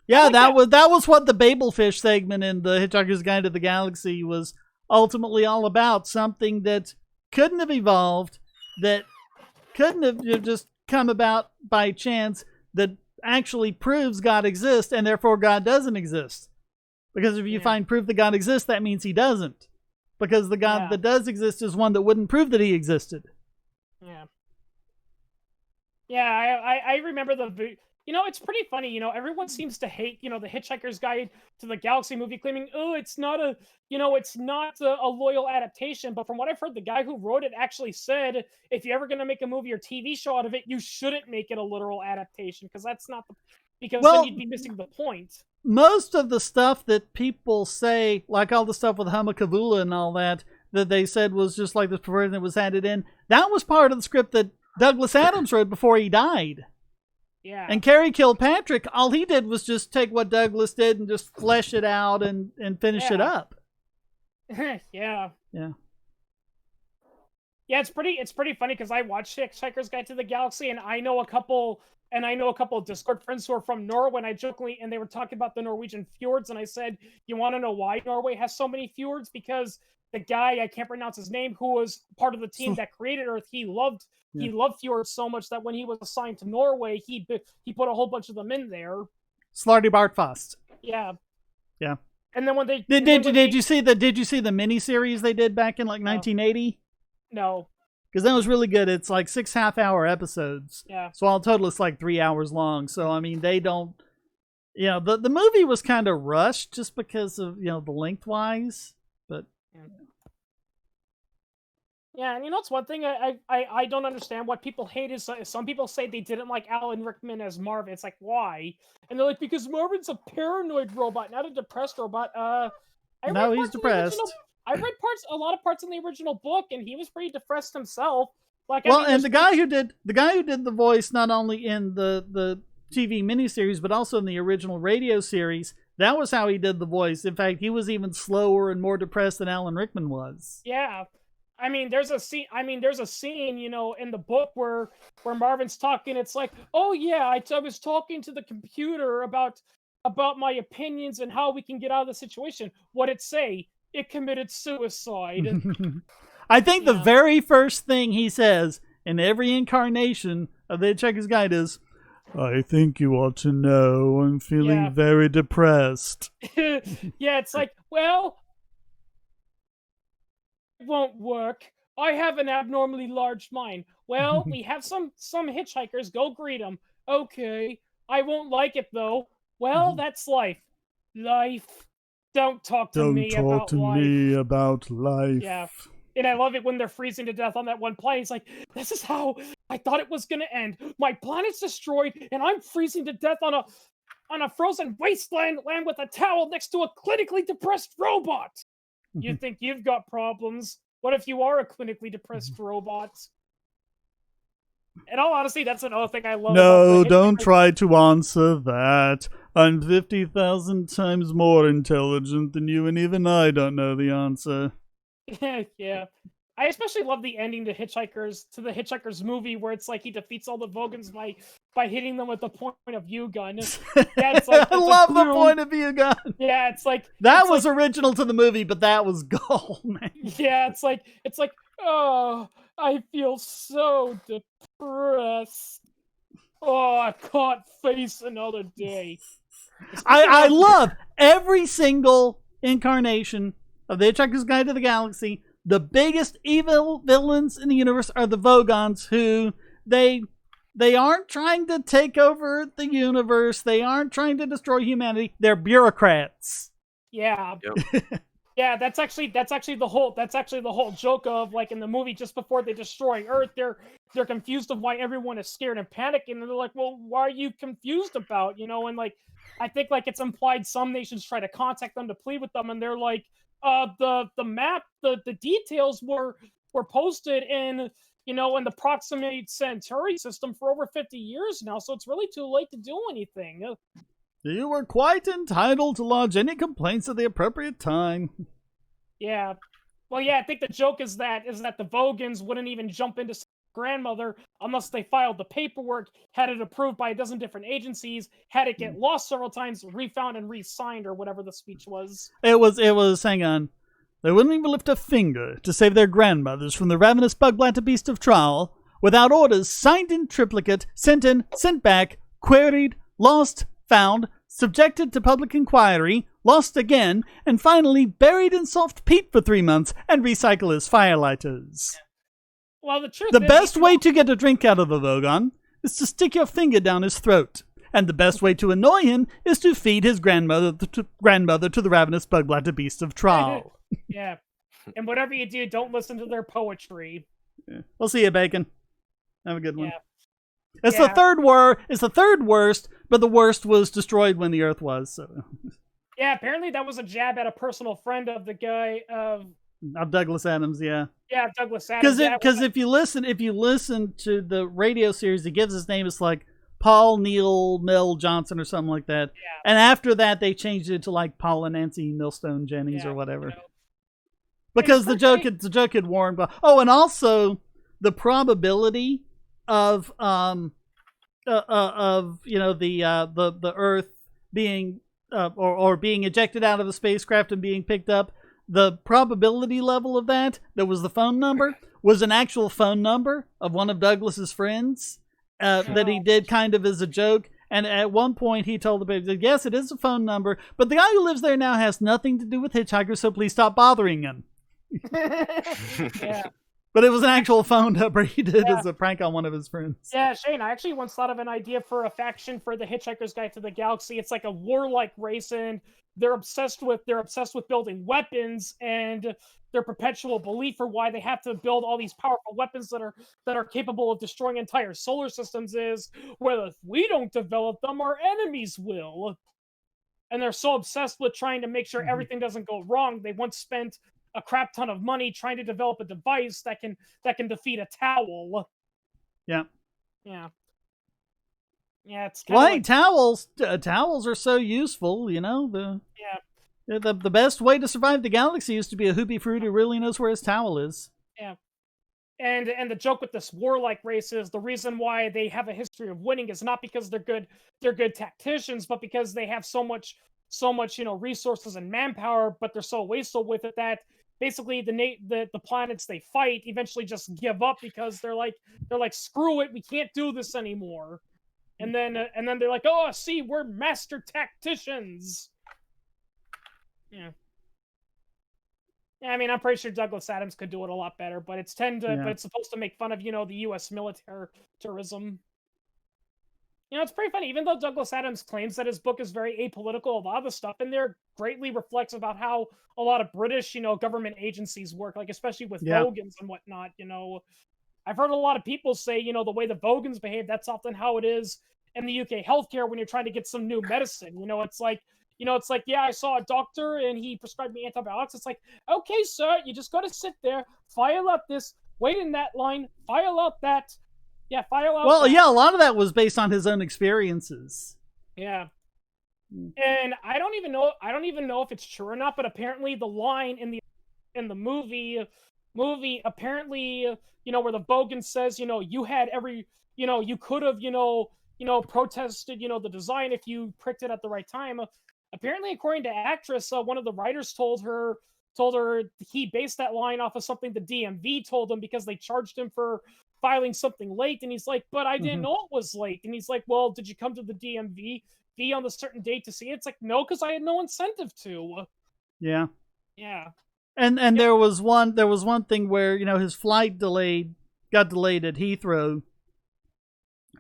Yeah, that was what the Babelfish segment in the Hitchhiker's Guide to the Galaxy was ultimately all about. Something that couldn't have evolved, that couldn't have just come about by chance, that actually proves God exists, and therefore God doesn't exist. Because if you find proof that God exists, that means he doesn't. Because the God that does exist is one that wouldn't prove that he existed. Yeah. Yeah, I remember it's pretty funny, everyone seems to hate, the Hitchhiker's Guide to the Galaxy movie, claiming, oh, it's not a loyal adaptation. But from what I've heard, the guy who wrote it actually said, if you're ever going to make a movie or TV show out of it, you shouldn't make it a literal adaptation, because that's not then you'd be missing the point. Most of the stuff that people say, like all the stuff with Hamakavula and all that they said was just like this perversion that was added in, that was part of the script that Douglas Adams wrote before he died. Yeah. And Cary Kilpatrick, all he did was just take what Douglas did and just flesh it out and finish it up. Yeah. Yeah, it's pretty funny because I watched Hitchhiker's Guide to the Galaxy, and I know a couple of Discord friends who are from Norway, and they were talking about the Norwegian fjords, and I said, you want to know why Norway has so many fjords? Because the guy, I can't pronounce his name, who was part of the team that created Earth, he loved fjords so much that when he was assigned to Norway, he put a whole bunch of them in there. Slarty Bartfast. Yeah. Yeah. And then when they did you see the miniseries they did back in like 1980? No. Because that was really good. It's like 6 half-hour episodes. Yeah. So all total, it's like 3 hours long. So, I mean, they don't... You know, the movie was kind of rushed just because of, you know, the length-wise. But... Yeah, and you know, it's one thing I don't understand. What people hate is some people say they didn't like Alan Rickman as Marvin. It's like, why? And they're like, because Marvin's a paranoid robot, not a depressed robot. No, he's depressed. I read a lot of parts in the original book, and he was pretty depressed himself. Like, well, and the guy who did the voice not only in the TV miniseries but also in the original radio series, that was how he did the voice. In fact, he was even slower and more depressed than Alan Rickman was. Yeah. I mean, there's a scene, you know, in the book where Marvin's talking. It's like, oh yeah, I was talking to the computer about my opinions and how we can get out of the situation. What'd it say? It committed suicide. I think the very first thing he says in every incarnation of The Hitchhiker's Guide is, I think you ought to know I'm feeling very depressed. Yeah, it's like, well, it won't work. I have an abnormally large mind. Well, we have some hitchhikers. Go greet them. Okay. I won't like it, though. Well, that's life. Life. Don't talk to me about life. Yeah. And I love it when they're freezing to death on that one planet. It's like, this is how I thought it was going to end. My planet's destroyed, and I'm freezing to death on a frozen wasteland land with a towel next to a clinically depressed robot. You think you've got problems. What if you are a clinically depressed robot? In all honesty, that's another thing I love. No, don't try to answer that. I'm 50,000 times more intelligent than you, and even I don't know the answer. Yeah. I especially love the ending to the Hitchhiker's movie, where it's like he defeats all the Vogons by hitting them with the point of view gun. Yeah, it's like, I love the point of view gun. Yeah, it's like that was original to the movie, but that was gold, man. Yeah, it's like, oh, I feel so depressed. Oh, I can't face another day. I love every single incarnation of The Hitchhiker's Guide to the Galaxy. The biggest evil villains in the universe are the Vogons, who they aren't trying to take over the universe. They aren't trying to destroy humanity. They're bureaucrats. Yeah. Yep. Yeah, that's actually the whole joke of, like, in the movie, just before they destroy Earth, they're confused of why everyone is scared and panicking, and they're like, well, why are you confused about, you know? And, like, I think, like, it's implied some nations try to contact them to plead with them, and they're like, the map, the details were posted in, you know, in the Proximate Centauri system for over 50 years now, so it's really too late to do anything. You were quite entitled to lodge any complaints at the appropriate time. Yeah. Well, yeah, I think the joke is that the Vogons wouldn't even jump into grandmother unless they filed the paperwork, had it approved by a dozen different agencies, had it get lost several times, refound and re-signed, or whatever the speech was. It was, hang on. They wouldn't even lift a finger to save their grandmothers from the ravenous bug-bladder beast of trial without orders signed in triplicate, sent in, sent back, queried, lost, found, subjected to public inquiry, lost again, and finally buried in soft peat for 3 months and recycle as firelighters. Well, the best way to get a drink out of a Vogon is to stick your finger down his throat, and the best way to annoy him is to feed his grandmother to the ravenous bug-bladder beast of trial. Yeah, and whatever you do, don't listen to their poetry. Yeah. We'll see you, Bacon. Have a good one. Yeah. It's the third worst, but the worst was destroyed when the Earth was. So. Yeah, apparently that was a jab at a personal friend of the guy of Douglas Adams. Yeah. Yeah, Douglas Adams. Because if you listen to the radio series, he gives his name. It's like Paul Neil Mel Johnson or something like that. Yeah. And after that, they changed it to like Paul and Nancy Millstone Jennings or whatever. You know. Because the joke had warned. Oh, and also the probability of you know, the Earth being or being ejected out of a spacecraft and being picked up, the probability level of that was the phone number, was an actual phone number of one of Douglas's friends that he did kind of as a joke. And at one point he told the baby, yes, it is a phone number, but the guy who lives there now has nothing to do with hitchhikers, so please stop bothering him. Yeah. But it was an actual phone number he did Yeah. as a prank on one of his friends. Yeah, Shane, I actually once thought of an idea for a faction for the Hitchhiker's Guide to the Galaxy. It's like a warlike race, and they're obsessed with building weapons, and their perpetual belief for why they have to build all these powerful weapons that are capable of destroying entire solar systems is, well, if we don't develop them, our enemies will. And they're so obsessed with trying to make sure everything doesn't go wrong. They once spent a crap ton of money trying to develop a device that can defeat a towel. Yeah. Yeah. Yeah, it's kind of Well, hey, towels are so useful, you know. The best way to survive the galaxy is to be a hoopy fruit who really knows where his towel is. Yeah. And the joke with this warlike race is the reason why they have a history of winning is not because they're good tacticians, but because they have so much resources and manpower, but they're so wasteful with it that basically the planets they fight eventually just give up because they're like screw it, we can't do this anymore. And then they're like, oh, see, we're master tacticians. Yeah. Yeah, I mean, I'm pretty sure Douglas Adams could do it a lot better, but it's but it's supposed to make fun of, the U.S. militarism. It's pretty funny. Even though Douglas Adams claims that his book is very apolitical, a lot of the stuff in there greatly reflects about how a lot of British, government agencies work, like especially with Vogons and whatnot. I've heard a lot of people say, the way the Vogons behave, that's often how it is in the UK healthcare when you're trying to get some new medicine. It's like, yeah, I saw a doctor and he prescribed me antibiotics. It's like, okay, sir, you just got to sit there, file out this, wait in that line, file out that. Yeah, file out. Well, that. yeah, a lot of that was based on his own experiences. Yeah. And I don't even know if it's true or not, but apparently the line in the movie apparently, where the Vogan says, you had every, you could have, protested, the design if you pricked it at the right time. Apparently, according to actress, one of the writers told her he based that line off of something the DMV told him because they charged him for filing something late, and he's like, but I didn't know it was late. And he's like, well, did you come to the DMV on the certain date to see it? It's like, no, because I had no incentive to. Yeah. Yeah. And there was one thing where, his flight got delayed at Heathrow,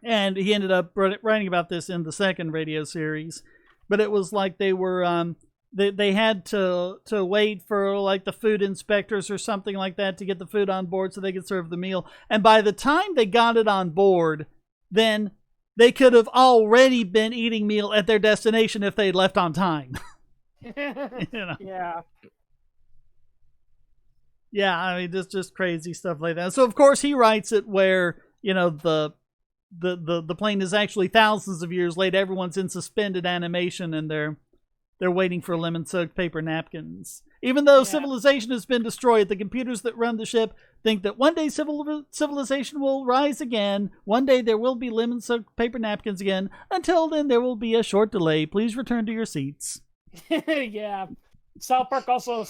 and he ended up writing about this in the second radio series. But it was like they were they had to wait for like the food inspectors or something like that to get the food on board so they could serve the meal. And by the time they got it on board, then they could have already been eating meal at their destination if they'd left on time. Yeah. Yeah, I mean, just crazy stuff like that. So of course he writes it where, the plane is actually thousands of years late. Everyone's in suspended animation and they're waiting for lemon-soaked paper napkins. Even though civilization has been destroyed, the computers that run the ship think that one day civilization will rise again. One day there will be lemon-soaked paper napkins again. Until then, there will be a short delay. Please return to your seats. Yeah. South Park also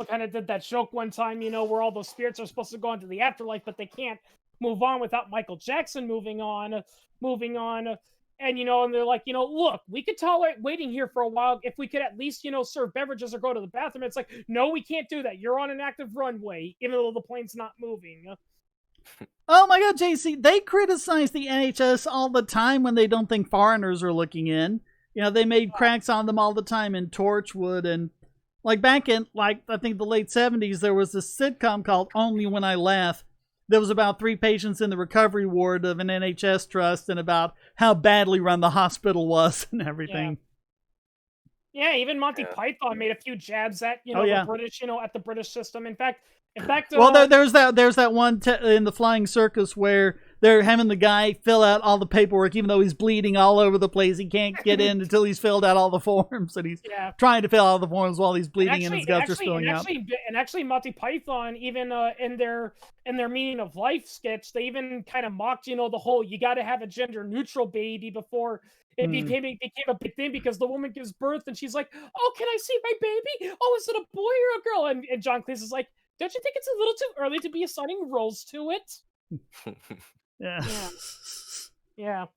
kind of did that joke one time, where all those spirits are supposed to go into the afterlife, but they can't move on without Michael Jackson moving on. And, and they're like, look, we could tolerate waiting here for a while if we could at least, serve beverages or go to the bathroom. It's like, no, we can't do that. You're on an active runway, even though the plane's not moving. Oh my God, JC, they criticize the NHS all the time when they don't think foreigners are looking in. They made cracks on them all the time in Torchwood. And like back in, I think the late 70s, there was this sitcom called Only When I Laugh. There was about 3 patients in the recovery ward of an NHS trust and about how badly run the hospital was and everything. Yeah, even Monty Python made a few jabs at, the British, at the British system. In fact, well, there's that one in the Flying Circus where they're having the guy fill out all the paperwork, even though he's bleeding all over the place. He can't get in until he's filled out all the forms, and he's trying to fill out the forms while he's bleeding and his guts are spilling out. And actually, Monty Python, even in their Meaning of Life sketch, they even kind of mocked, the whole you got to have a gender neutral baby before it became a big thing because the woman gives birth and she's like, oh, can I see my baby? Oh, is it a boy or a girl? And John Cleese is like, don't you think it's a little too early to be assigning roles to it? Yeah,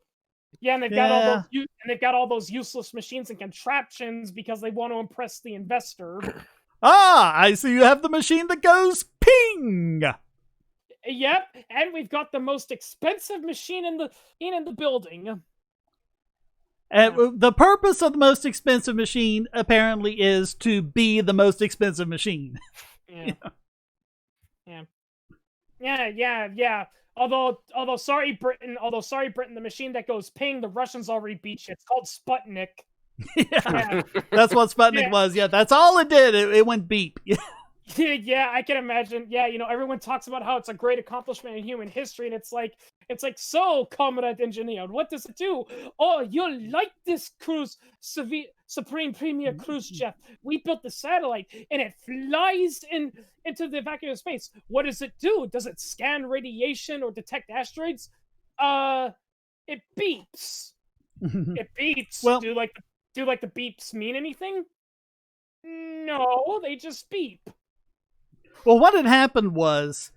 and they've got all those useless machines and contraptions because they want to impress the investor. Ah, I see you have the machine that goes ping. Yep, and we've got the most expensive machine in the building. And the purpose of the most expensive machine apparently is to be the most expensive machine. Yeah. Yeah. Although sorry Britain, the machine that goes ping, the Russians already beat you. It's called Sputnik. Yeah. That's what Sputnik was. Yeah, that's all it did. It went beep. Yeah, I can imagine. Yeah, everyone talks about how it's a great accomplishment in human history, and it's like, so, Comrade Engineer, what does it do? Oh, you like this cruise, Supreme Premier Khrushchev? We built the satellite, and it flies into the vacuum of space. What does it do? Does it scan radiation or detect asteroids? It beeps. It beeps. Well, do like the beeps mean anything? No, they just beep. Well, what had happened was,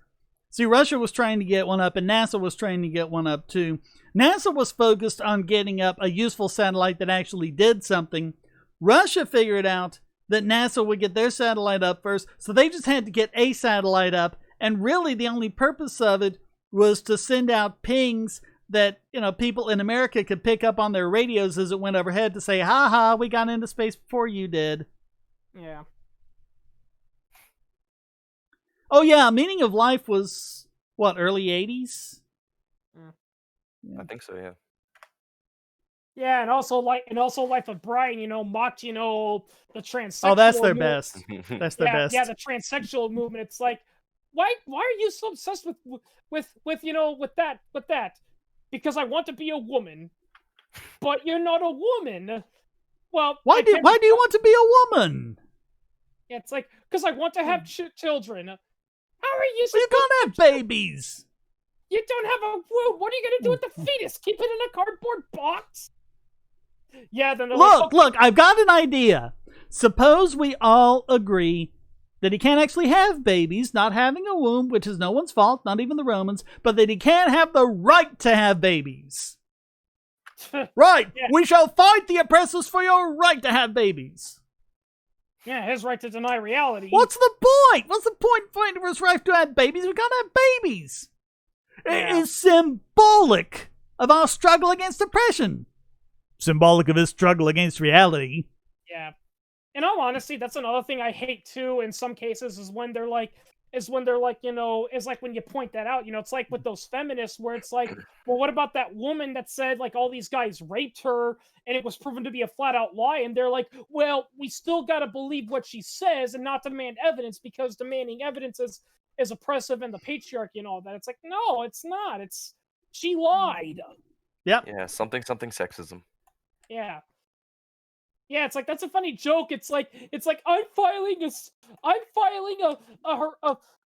see, Russia was trying to get one up, and NASA was trying to get one up too. NASA was focused on getting up a useful satellite that actually did something. Russia figured out that NASA would get their satellite up first, so they just had to get a satellite up, and really the only purpose of it was to send out pings that, people in America could pick up on their radios as it went overhead to say, ha ha, we got into space before you did. Yeah. Oh yeah, Meaning of Life was what, early 80s? I think so, yeah. Yeah, and also Life of Brian, mocked, the transsexual. Oh, that's their best. That's their best. Yeah, the transsexual movement. It's like, why are you so obsessed with that? Because I want to be a woman, but you're not a woman. Well, why do you want to be a woman? Yeah, it's like, because I want to have children. How are you? You can't have babies. You don't have a womb. What are you gonna do with the fetus? Keep it in a cardboard box? Yeah. Then look. I've got an idea. Suppose we all agree that he can't actually have babies, not having a womb, which is no one's fault, not even the Romans, but that he can't have the right to have babies. Right. Yeah. We shall fight the oppressors for your right to have babies. Yeah, his right to deny reality. What's the point? What's the point of fighting for his right to have babies? We gotta have babies. Yeah. It is symbolic of our struggle against oppression. Symbolic of his struggle against reality. Yeah. In all honesty, that's another thing I hate too in some cases is when they're like, is when you point that out, it's like with those feminists where it's like, well, what about that woman that said like all these guys raped her and it was proven to be a flat out lie? And they're like, well, we still got to believe what she says and not demand evidence because demanding evidence is oppressive and the patriarchy and all that. It's like, no, it's not. She lied. Yep. Yeah, something sexism. Yeah. Yeah, it's like that's a funny joke. It's like I'm filing a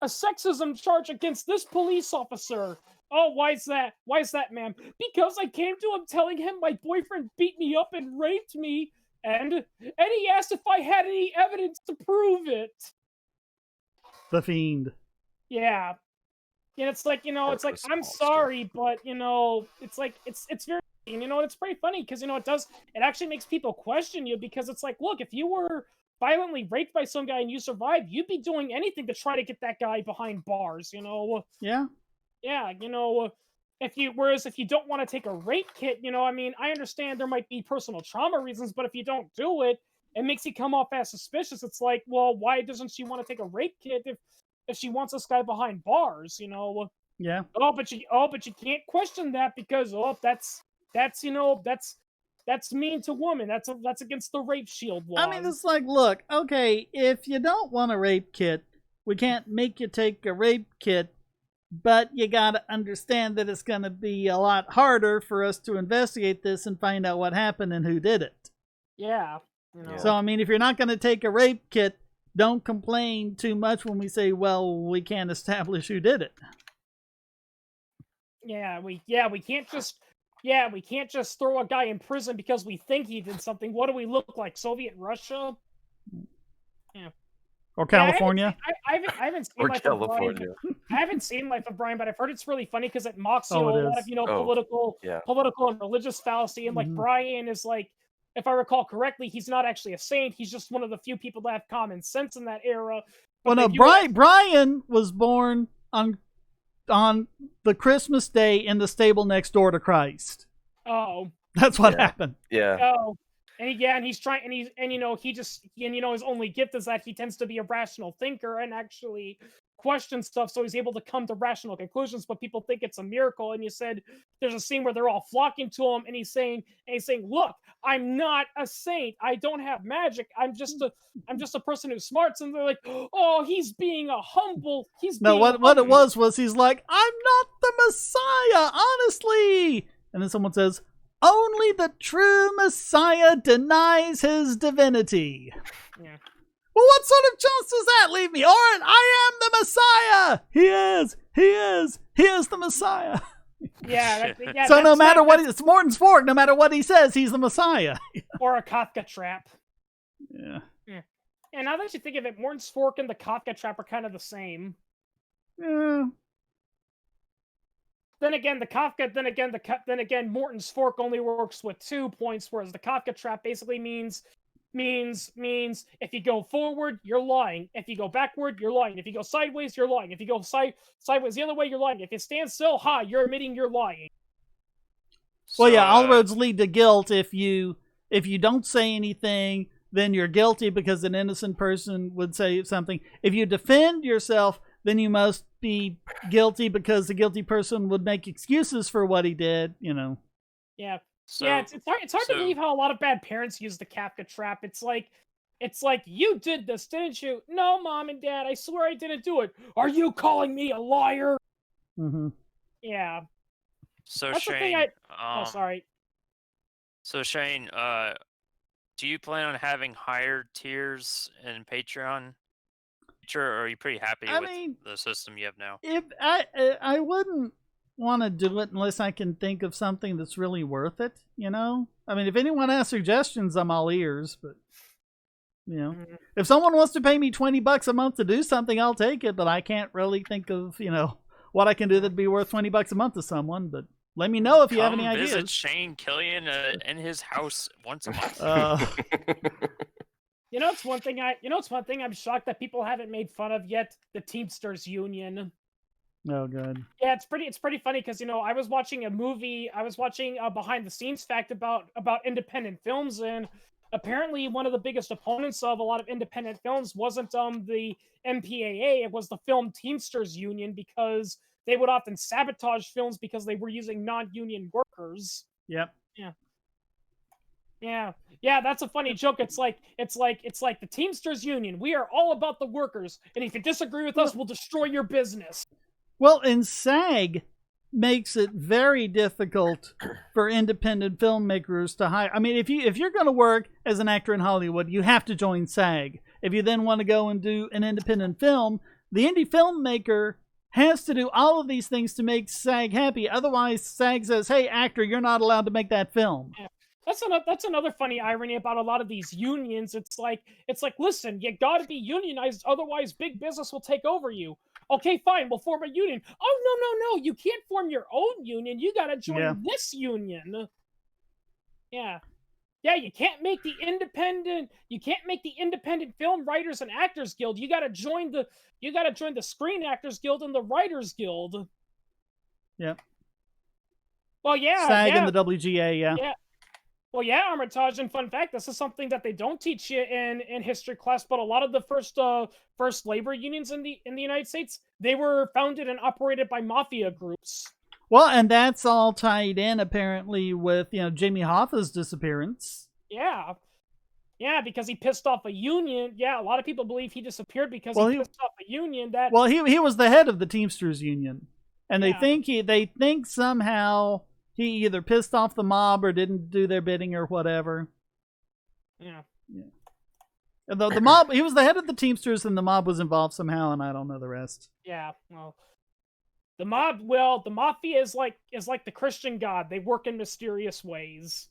sexism charge against this police officer. Oh, why is that? Why is that, ma'am? Because I came to him telling him my boyfriend beat me up and raped me, and he asked if I had any evidence to prove it. The fiend. Yeah. And it's like, it's like, I'm sorry, but it's like it's very. And it's pretty funny because it actually makes people question you because it's like, look, if you were violently raped by some guy and you survived, you'd be doing anything to try to get that guy behind bars, Yeah. Yeah, if you don't want to take a rape kit, I understand there might be personal trauma reasons, but if you don't do it, it makes you come off as suspicious. It's like, well, why doesn't she want to take a rape kit if she wants this guy behind bars, Yeah. Oh, but you can't question that because that's mean to women. That's against the rape shield laws. I mean, it's like, look, okay, if you don't want a rape kit, we can't make you take a rape kit, but you gotta understand that it's gonna be a lot harder for us to investigate this and find out what happened and who did it. Yeah. So, I mean, if you're not gonna take a rape kit, don't complain too much when we say, well, we can't establish who did it. We can't just throw a guy in prison because we think he did something. What do we look like? Soviet Russia? Yeah. Or California? I haven't seen Life of Brian. I haven't seen Life of Brian, but I've heard it's really funny because it mocks a lot of political and religious fallacy. And like Brian is like, if I recall correctly, he's not actually a saint. He's just one of the few people that have common sense in that era. Well, no, Brian was born on on the Christmas day in the stable next door to Christ. Oh. That's what happened. Yeah. Oh. And he's trying, his only gift is that he tends to be a rational thinker and actually question stuff, so he's able to come to rational conclusions, but people think it's a miracle. And you said there's a scene where they're all flocking to him, and he's saying, look, I'm not a saint. I don't have magic. I'm just a person who smarts. And they're like, oh, he's being a humble. What it was he's like, I'm not the Messiah, honestly. And then someone says, only the true Messiah denies his divinity. Yeah. Well, what sort of chance does that leave me? Orin, I am the Messiah. He is the Messiah. Yeah. So no matter what, it's Morton's Fork. No matter what he says, he's the Messiah. Or a Kafka trap. Yeah. And now that you think of it, Morton's Fork and the Kafka trap are kind of the same. Yeah. Then again, Morton's Fork only works with 2 points, whereas the Kafka trap basically means if you go forward, you're lying. If you go backward, you're lying. If you go sideways, you're lying. If you go sideways the other way, you're lying. If you stand still, you're admitting you're lying. Well, yeah, all roads lead to guilt. If you don't say anything, then you're guilty because an innocent person would say something. If you defend yourself, then you must be guilty because the guilty person would make excuses for what he did, Yeah. So, it's hard to believe how a lot of bad parents use the Kafka trap. It's like, you did this, didn't you? No, Mom and Dad, I swear I didn't do it. Are you calling me a liar? Mm-hmm. Yeah. So That's Shane, the thing sorry. So Shane, do you plan on having higher tiers in Patreon? Or are you pretty happy with the system you have now? If I wouldn't want to do it unless I can think of something that's really worth it, if anyone has suggestions, I'm all ears, but if someone wants to pay me $20 a month to do something, I'll take it, but I can't really think of what I can do that'd be worth $20 a month to someone. But let me know if you have any ideas. Visit Shane Killian in his house once a month. It's one thing I'm shocked that people haven't made fun of yet: the Teamsters Union. Oh, good. Yeah, it's pretty funny because I was watching a movie. I was watching a behind the scenes fact about independent films, and apparently one of the biggest opponents of a lot of independent films wasn't the MPAA. It was the Film Teamsters Union, because they would often sabotage films because they were using non-union workers. Yep. Yeah, that's a funny joke. It's like the Teamsters Union. We are all about the workers, and if you disagree with us, we'll destroy your business. Well, and SAG makes it very difficult for independent filmmakers to hire. If you're going to work as an actor in Hollywood, you have to join SAG. If you then want to go and do an independent film, the indie filmmaker has to do all of these things to make SAG happy. Otherwise, SAG says, "Hey, actor, you're not allowed to make that film." Yeah. That's another funny irony about a lot of these unions. It's like, listen, you gotta be unionized, otherwise big business will take over you. Okay, fine, we'll form a union. Oh, no, you can't form your own union. You gotta join this union. Yeah, you can't make the independent film writers and actors guild. You gotta join the Screen Actors Guild and the Writers Guild. Yep. Well, yeah, SAG and the WGA, yeah. Well, yeah, Armitage, and fun fact, this is something that they don't teach you in history class, but a lot of the first labor unions in the United States, they were founded and operated by mafia groups. Well, and that's all tied in, apparently, with, Jimmy Hoffa's disappearance. Yeah. Yeah, because he pissed off a union. Yeah, a lot of people believe he disappeared because he pissed off a union that... Well, he was the head of the Teamsters Union, and they think somehow... he either pissed off the mob or didn't do their bidding or whatever. Yeah. And the mob, he was the head of the Teamsters, and the mob was involved somehow, and I don't know the rest. Yeah, well, the mafia is like the Christian God. They work in mysterious ways.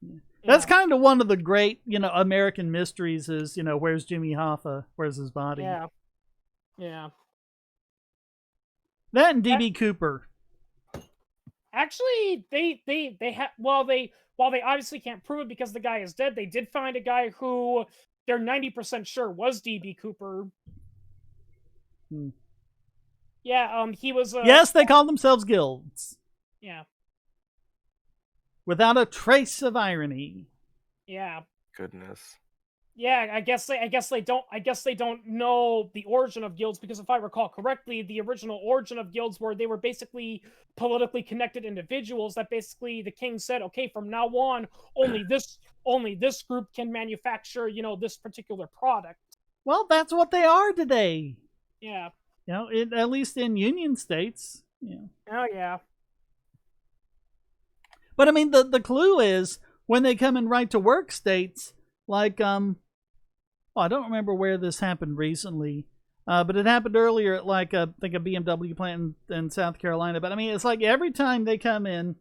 Yeah. That's kind of one of the great, American mysteries is, where's Jimmy Hoffa? Where's his body? Yeah. That and D.B. Cooper. Actually, while they obviously can't prove it because the guy is dead, they did find a guy who they're 90% sure was D.B. Cooper. Yeah, he was. Yes, they call themselves guilds. Yeah. Without a trace of irony. Yeah. Goodness. Yeah, I guess they don't know the origin of guilds, because if I recall correctly, the original origin of guilds were they were basically politically connected individuals that basically the king said, okay, from now on, only this group can manufacture, this particular product. Well, that's what they are today. Yeah. At least in Union states. Oh yeah. But I mean, the clue is when they come in right to work states, like I don't remember where this happened recently, but it happened earlier at like I think a BMW plant in South Carolina. But I mean, it's like every time they come in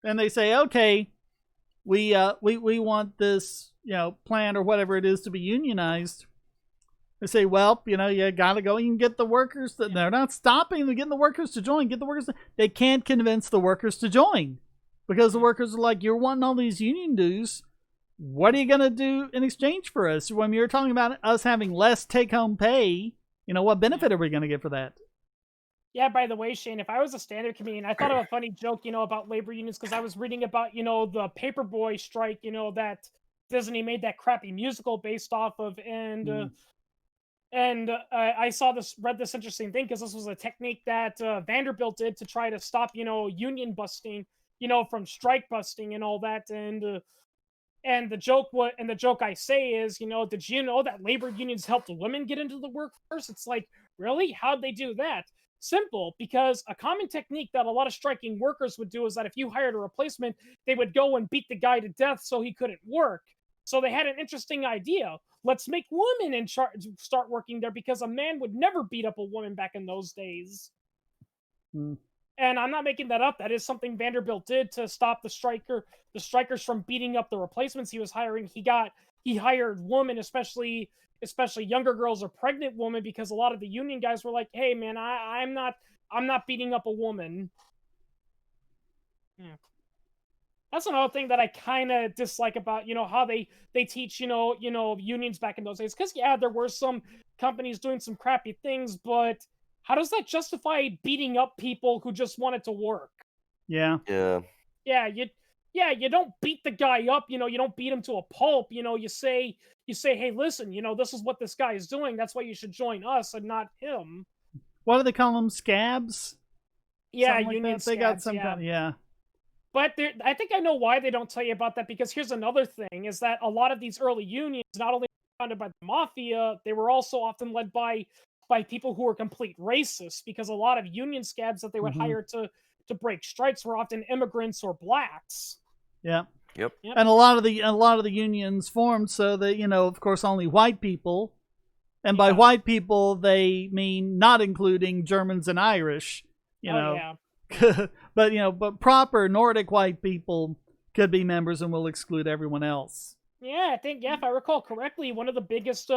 and they say, okay, we want this plant or whatever it is to be unionized. They say, well, you gotta go and get the workers. They're not stopping them getting the workers to join. They can't convince the workers to join because the workers are like, you're wanting all these union dues. What are you going to do in exchange for us? When you're talking about us having less take-home pay, what benefit are we going to get for that? Yeah, by the way, Shane, if I was a stand-up comedian, I thought of a funny joke, about labor unions, because I was reading about, the Paperboy strike, that Disney made that crappy musical based off of, and I read this interesting thing, because this was a technique that Vanderbilt did to try to stop, union busting, from strike busting and all that, and the joke I say is, did you know that labor unions helped women get into the workforce? It's like, really? How'd they do that? Simple, because a common technique that a lot of striking workers would do is that if you hired a replacement, they would go and beat the guy to death so he couldn't work. So they had an interesting idea. Let's make women in charge start working there, because a man would never beat up a woman back in those days. And I'm not making that up. That is something Vanderbilt did to stop the strikers from beating up the replacements he was hiring. He hired women, especially younger girls or pregnant women, because a lot of the union guys were like, "Hey, man, I'm not beating up a woman." Yeah. That's another thing that I kind of dislike about, how they teach, unions back in those days. Because, yeah, there were some companies doing some crappy things, but how does that justify beating up people who just wanted to work? Yeah. Yeah, you don't beat the guy up, you don't beat him to a pulp, you say, hey, listen, this is what this guy is doing. That's why you should join us and not him. What do they call them? Scabs? Yeah, like union scabs. They got some yeah. kind of, yeah. But I think I know why they don't tell you about that, because here's another thing, is that a lot of these early unions, not only founded by the mafia, they were also often led by people who were complete racists, because a lot of union scabs that they would hire to break strikes were often immigrants or blacks. Yeah. Yep. And a lot of the unions formed so that, of course, only white people, and by white people they mean not including Germans and Irish, Yeah. but proper Nordic white people could be members, and we'll exclude everyone else. Yeah, I think, if I recall correctly, one of the biggest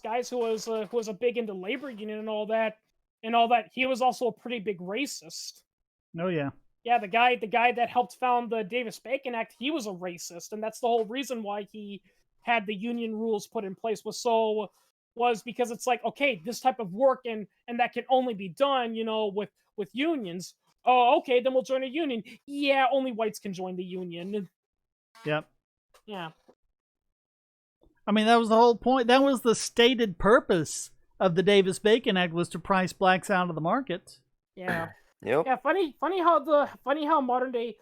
guys who was a big into labor union and all that, he was also a pretty big racist. Oh yeah. Yeah, the guy that helped found the Davis-Bacon Act, he was a racist, and that's the whole reason why he had the union rules put in place, was because it's like, okay, this type of work and that can only be done, with unions. Oh, okay, then we'll join a union. Yeah, only whites can join the union. Yep. Yeah. I mean, that was the whole point. That was the stated purpose of the Davis-Bacon Act, was to price blacks out of the market. Yeah. Yep. Yeah, funny how modern day.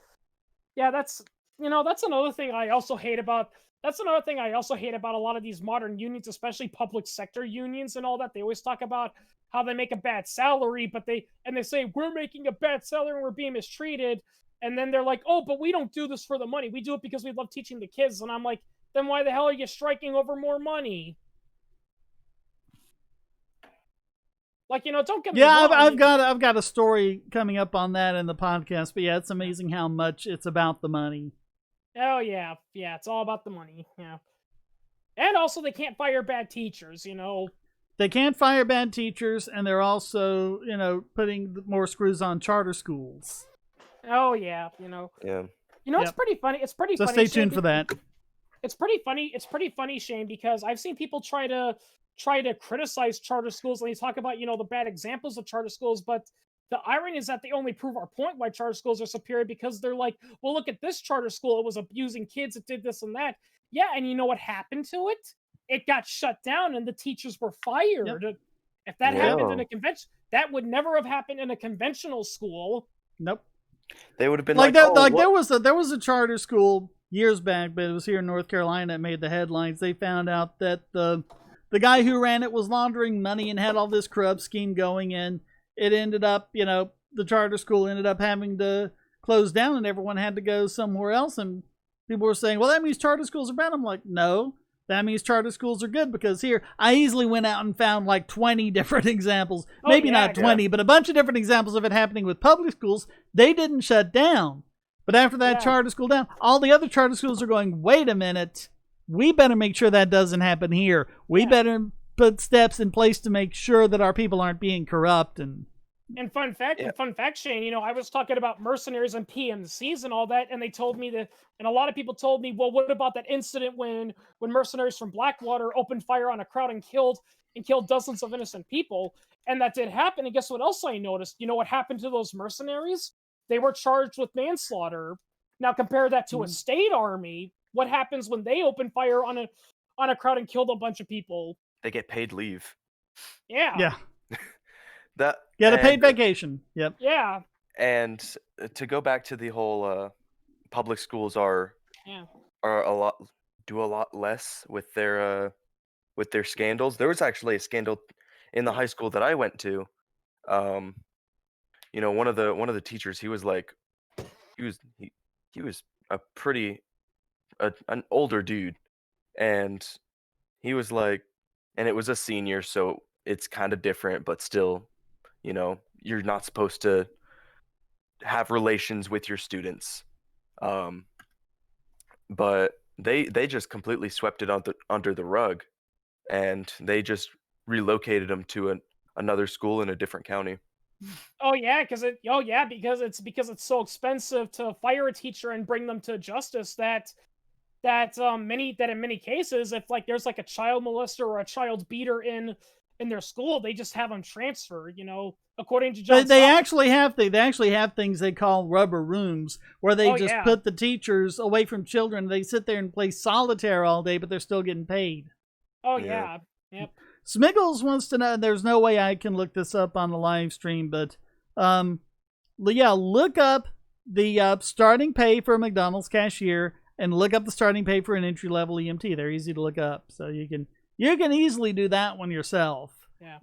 Yeah, that's another thing I also hate about. That's another thing I also hate about a lot of these modern unions, especially public sector unions and all that. They always talk about how they make a bad salary, but they say we're making a bad salary and we're being mistreated, and then they're like, oh, but we don't do this for the money. We do it because we love teaching the kids. And I'm like, then why the hell are you striking over more money? Like, don't get me wrong. I've got a story coming up on that in the podcast. But yeah, it's amazing how much it's about the money. Oh yeah, it's all about the money. Yeah, and also they can't fire bad teachers. They can't fire bad teachers, and they're also putting more screws on charter schools. Oh yeah, Yeah. It's pretty funny. It's pretty. So funny, stay tuned for that. It's pretty funny. It's pretty funny, Shane, because I've seen people try to try to criticize charter schools and they talk about, the bad examples of charter schools, but the irony is that they only prove our point why charter schools are superior because they're like, well, look at this charter school. It was abusing kids. It did this and that. Yeah, and you know what happened to it? It got shut down and the teachers were fired. Yep. If that happened in a convention, that would never have happened in a conventional school. Nope. They would have been like that. There was a charter school years back, but it was here in North Carolina. It made the headlines. They found out that the guy who ran it was laundering money and had all this corrupt scheme going, and it ended up, the charter school ended up having to close down, and everyone had to go somewhere else. And people were saying, "Well, that means charter schools are bad." I'm like, no. That means charter schools are good because here I easily went out and found like 20 different examples. Maybe not 20, but a bunch of different examples of it happening with public schools. They didn't shut down. But after that charter school down, all the other charter schools are going, wait a minute. We better make sure that doesn't happen here. We better put steps in place to make sure that our people aren't being corrupt. And fun fact, Shane, I was talking about mercenaries and PMCs and all that, and they told me that, and a lot of people told me, well, what about that incident when mercenaries from Blackwater opened fire on a crowd and killed dozens of innocent people? And that did happen. And guess what else I noticed? You know what happened to those mercenaries? They were charged with manslaughter. Now compare that to a state army. What happens when they open fire on a crowd and killed a bunch of people? They get paid leave. Yeah. Yeah. Get a paid vacation. Yep. Yeah. And to go back to the whole public schools are do a lot less with their scandals. There was actually a scandal in the high school that I went to. One of the teachers, he was a pretty an older dude, and he was like, and it was a senior, so it's kind of different, but still, you're not supposed to have relations with your students. But they just completely swept it under the rug, and they just relocated them to another school in a different county. Because it's so expensive to fire a teacher and bring them to justice that in many cases, if like there's like a child molester or a child beater in their school, they just have them transferred. According to John, they actually have things they call rubber rooms where they put the teachers away from children. They sit there and play solitaire all day, but they're still getting paid. Oh yeah. Yep. Smiggles wants to know. There's no way I can look this up on the live stream, but look up the starting pay for a McDonald's cashier and look up the starting pay for an entry level EMT. They're easy to look up, so you can easily do that one yourself. Yeah.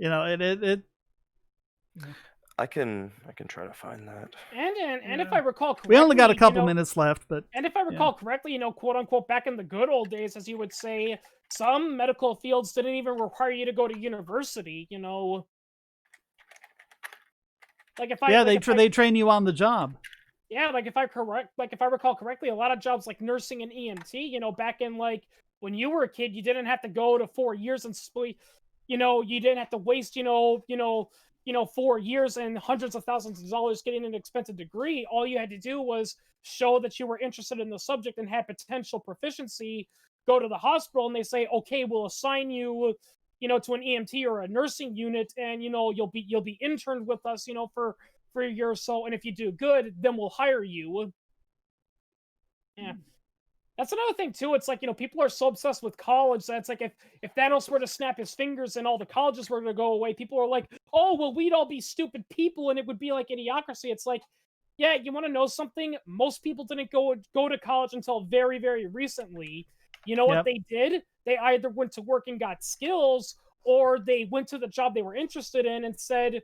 I can try to find that. And if I recall correctly, we only got a couple minutes left, but and if I recall correctly, quote unquote, back in the good old days, as you would say, some medical fields didn't even require you to go to university. Like they train you on the job. Yeah, if I recall correctly, a lot of jobs like nursing and EMT, back in like when you were a kid, you didn't have to go to 4 years and you didn't have to waste 4 years and hundreds of thousands of dollars getting an expensive degree. All you had to do was show that you were interested in the subject and had potential proficiency. Go to the hospital and they say, okay, we'll assign you, to an EMT or a nursing unit, and you'll be interned with us, for a year or so, and if you do good, then we'll hire you. Yeah. That's another thing too. It's like, people are so obsessed with college that it's like if Thanos were to snap his fingers and all the colleges were to go away, people are like, oh, well, we'd all be stupid people and it would be like idiocracy. It's like, yeah, you want to know something? Most people didn't go to college until very, very recently. You know what they did? They either went to work and got skills, or they went to the job they were interested in and said,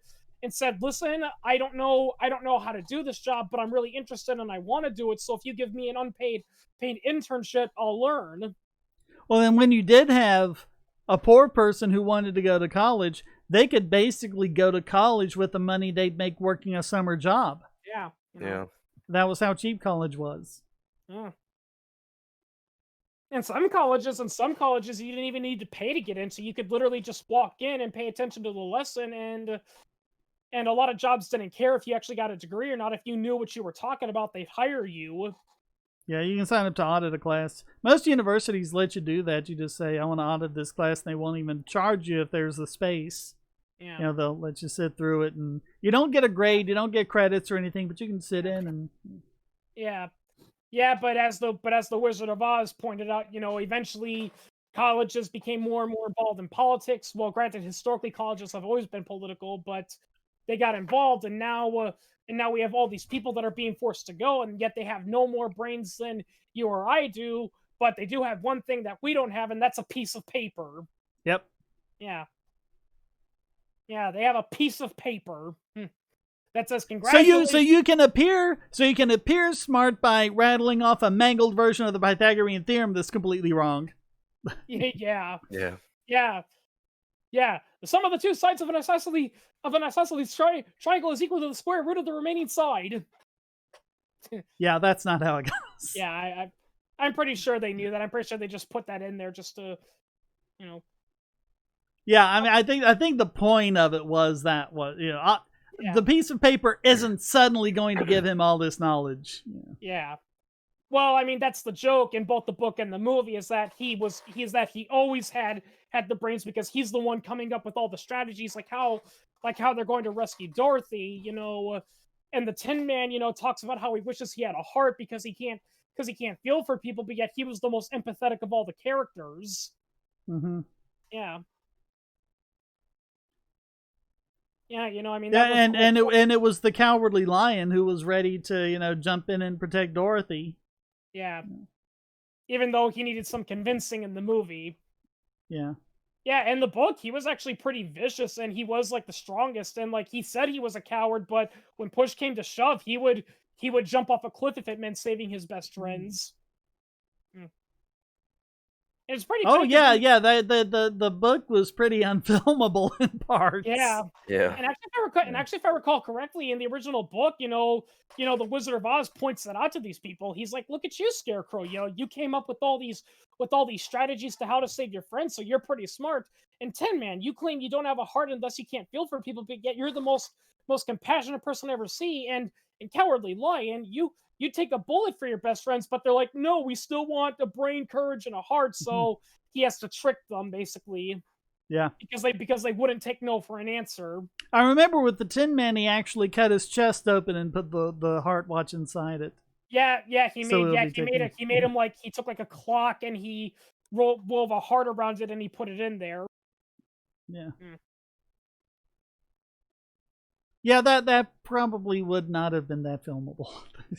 listen, I don't know how to do this job, but I'm really interested and I want to do it. So if you give me an unpaid internship, I'll learn. Well, then when you did have a poor person who wanted to go to college, they could basically go to college with the money they'd make working a summer job. Yeah. Yeah. That was how cheap college was. Yeah. And some colleges, you didn't even need to pay to get in. So you could literally just walk in and pay attention to the lesson, and a lot of jobs didn't care if you actually got a degree or not. If you knew what you were talking about, they'd hire you. Yeah, you can sign up to audit a class. Most universities let you do that. You just say, I want to audit this class, and they won't even charge you if there's a space. Yeah. You know, they'll let you sit through it, and you don't get a grade, you don't get credits or anything, but you can sit in and... Yeah. Yeah, but as the Wizard of Oz pointed out, you know, eventually colleges became more and more involved in politics. Well, granted, historically colleges have always been political, but they got involved, and now we have all these people that are being forced to go, and yet they have no more brains than you or I do. But they do have one thing that we don't have, and that's a piece of paper. Yep. Yeah. Yeah, they have a piece of paper. That says congratulations. So you can appear smart by rattling off a mangled version of the Pythagorean theorem that's completely wrong. Yeah. Yeah. Yeah. Yeah. The sum of the two sides of an isosceles triangle is equal to the square root of the remaining side. Yeah, that's not how it goes. Yeah, I'm pretty sure they knew that. I'm pretty sure they just put that in there just to, you know. Yeah, I mean, I think the point of it was that Yeah. the piece of paper isn't suddenly going to give him all this knowledge. Yeah. Well, I mean, that's the joke in both the book and the movie, is that he always had the brains, because he's the one coming up with all the strategies, like how they're going to rescue Dorothy, you know. And the Tin Man, you know, talks about how he wishes he had a heart because he can't feel for people, but yet he was the most empathetic of all the characters. Mm-hmm. Yeah. Yeah, you know, I mean, Yeah, and it was the Cowardly Lion who was ready to, you know, jump in and protect Dorothy. Yeah. Even though he needed some convincing in the movie. Yeah. Yeah, in the book, he was actually pretty vicious, and he was like the strongest, and like he said he was a coward, but when push came to shove, he would jump off a cliff if it meant saving his best friends. It's pretty. Oh yeah, yeah. The book was pretty unfilmable in parts. Yeah. Yeah. And actually, if I recall correctly, in the original book, you know, the Wizard of Oz points that out to these people. He's like, "Look at you, Scarecrow. You know, you came up with all these strategies to how to save your friends, so you're pretty smart. And Tin Man, you claim you don't have a heart and thus you can't feel for people, but yet you're the most compassionate person I ever see. And Cowardly Lion, you take a bullet for your best friends, but they're like, no, we still want a brain, courage, and a heart." So he has to trick them, basically. Yeah. Because they wouldn't take no for an answer. I remember with the Tin Man, he actually cut his chest open and put the heart watch inside it. Yeah, he made him like, he took like a clock and he wove a heart around it and he put it in there. Yeah. Yeah, that probably would not have been that filmable.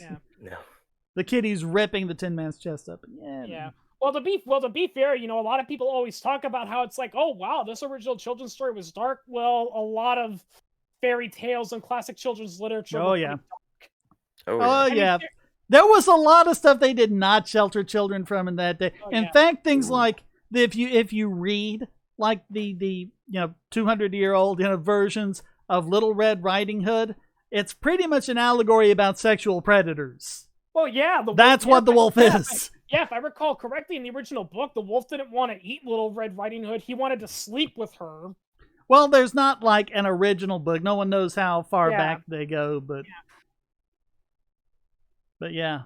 Yeah. No. The kitty's ripping the Tin Man's chest up. Yeah. Well, to be fair, you know, a lot of people always talk about how it's like, oh wow, this original children's story was dark. Well, a lot of fairy tales and classic children's literature. Oh yeah. Oh yeah. There was a lot of stuff they did not shelter children from in that day. In fact, things like if you read like the 200-year-old versions of Little Red Riding Hood, it's pretty much an allegory about sexual predators. Well, yeah, that's what the wolf is. Yeah, if I recall correctly, in the original book, the wolf didn't want to eat Little Red Riding Hood. He wanted to sleep with her. Well, there's not like an original book. No one knows how far back they go, but yeah.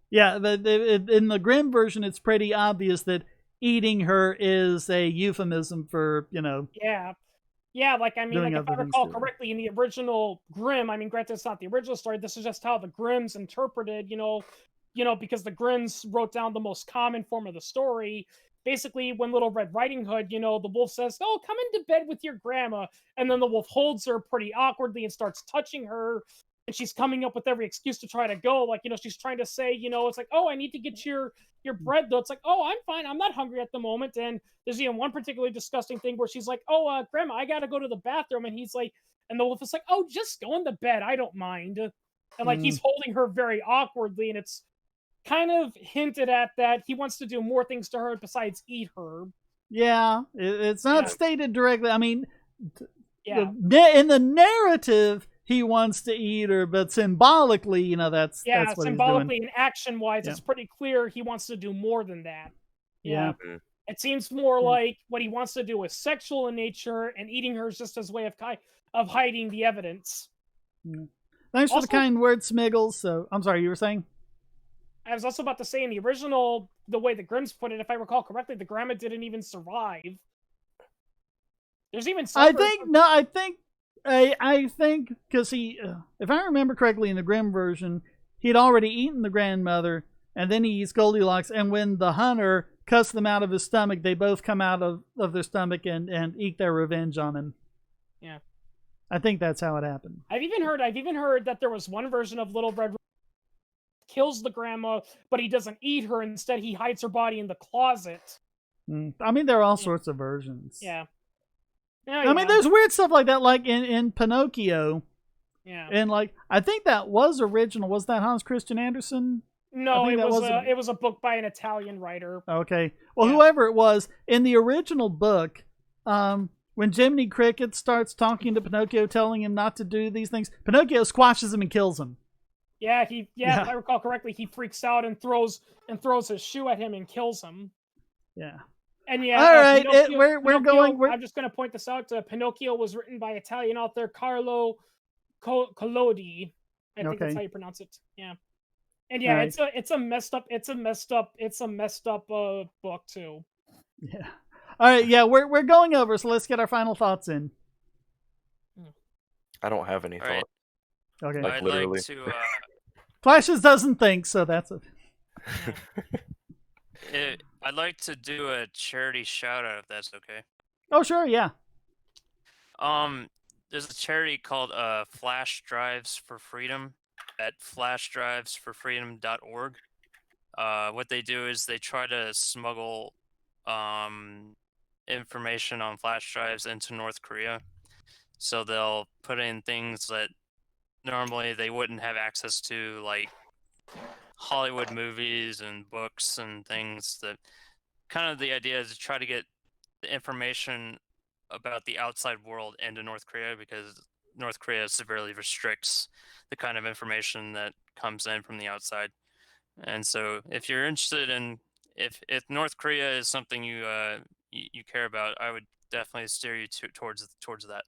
But in the Grimm version, it's pretty obvious that eating her is a euphemism for, Yeah, like, I mean, like, if I recall too. correctly, in the original Grimm, I mean, granted, it's not the original story, this is just how the Grimms interpreted, because the Grimms wrote down the most common form of the story. Basically, when Little Red Riding Hood, the wolf says, "Oh, come into bed with your grandma," and then the wolf holds her pretty awkwardly and starts touching her, and she's coming up with every excuse to try to go, like, she's trying to say, it's like, "Oh, I need to get your bread," though. It's like, "Oh, I'm fine, I'm not hungry at the moment." And there's even one particularly disgusting thing where she's like, "Oh, grandma, I gotta go to the bathroom," and he's like, and the wolf is like, "Oh, just go in the bed, I don't mind." And like, he's holding her very awkwardly, and it's kind of hinted at that he wants to do more things to her besides eat her. Yeah, it's not stated directly. I mean, in the narrative, he wants to eat her, but symbolically, that's what symbolically he's doing. And action-wise, it's pretty clear he wants to do more than that. Yeah. It seems more like what he wants to do is sexual in nature, and eating her is just his way of hiding the evidence. Thanks for the kind words, Smiggles. So, I'm sorry, you were saying? I was also about to say in the original, the way the Grimms put it, if I recall correctly, the grandma didn't even survive. There's even some I think because he, if I remember correctly, in the Grimm version, he'd already eaten the grandmother, and then he eats Goldilocks. And when the hunter cuts them out of his stomach, they both come out of their stomach and eke their revenge on him. Yeah, I think that's how it happened. I've even heard that there was one version of Little Red kills the grandma, but he doesn't eat her. Instead, he hides her body in the closet. I mean, there are all sorts of versions. Yeah. I mean, there's weird stuff like that, like in Pinocchio. Yeah. And like, I think that was original. Was that Hans Christian Andersen? No, it was a book by an Italian writer. Okay. Well, whoever it was, in the original book, when Jiminy Cricket starts talking to Pinocchio, telling him not to do these things, Pinocchio squashes him and kills him. Yeah, if I recall correctly, he freaks out and throws his shoe at him and kills him. Yeah. And yeah, all right, we're going. I'm just going to point this out. Pinocchio was written by Italian author Carlo Collodi. I think that's how you pronounce it. Yeah, and yeah, right. it's a messed up book too. Yeah. All right. Yeah, we're going over, so let's get our final thoughts in. I don't have any thought. Right. Okay. Like, I'd literally. like to. Flashes doesn't think, so that's it. I'd like to do a charity shout out if that's okay. Oh sure, yeah. There's a charity called Flash Drives for Freedom at flashdrivesforfreedom.org. What they do is they try to smuggle information on flash drives into North Korea. So they'll put in things that normally they wouldn't have access to, like Hollywood movies and books and things. That kind of the idea is to try to get the information about the outside world into North Korea, because North Korea severely restricts the kind of information that comes in from the outside. And so if you're interested in, if North Korea is something you care about, I would definitely steer you towards that.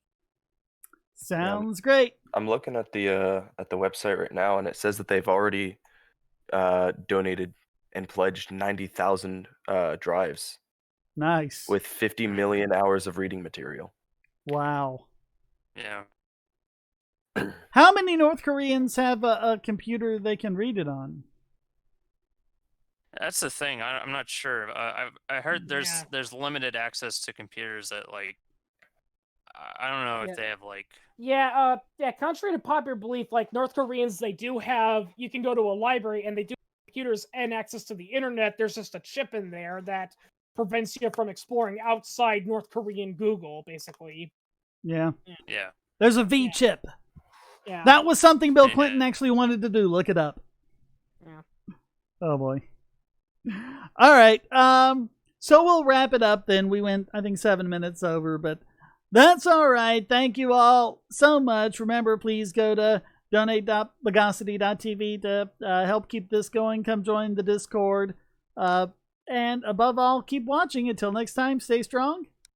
Sounds great. I'm looking at the website right now, and it says that they've already donated and pledged 90,000 drives. Nice. With 50 million hours of reading material. Wow. Yeah. How many North Koreans have a computer they can read it on? That's the thing. I'm not sure. I heard there's limited access to computers that, like, I don't know if they have, like... Yeah, contrary to popular belief, like, North Koreans, they do have... You can go to a library, and they do have computers and access to the internet. There's just a chip in there that prevents you from exploring outside North Korean Google, basically. Yeah. Yeah. There's a V chip. Yeah. That was something Bill Clinton actually wanted to do. Look it up. Yeah. Oh, boy. All right. So we'll wrap it up then. We went, I think, 7 minutes over, but that's all right. Thank you all so much. Remember, please go to donate.bogosity.tv to help keep this going. Come join the Discord. And above all, keep watching. Until next time, stay strong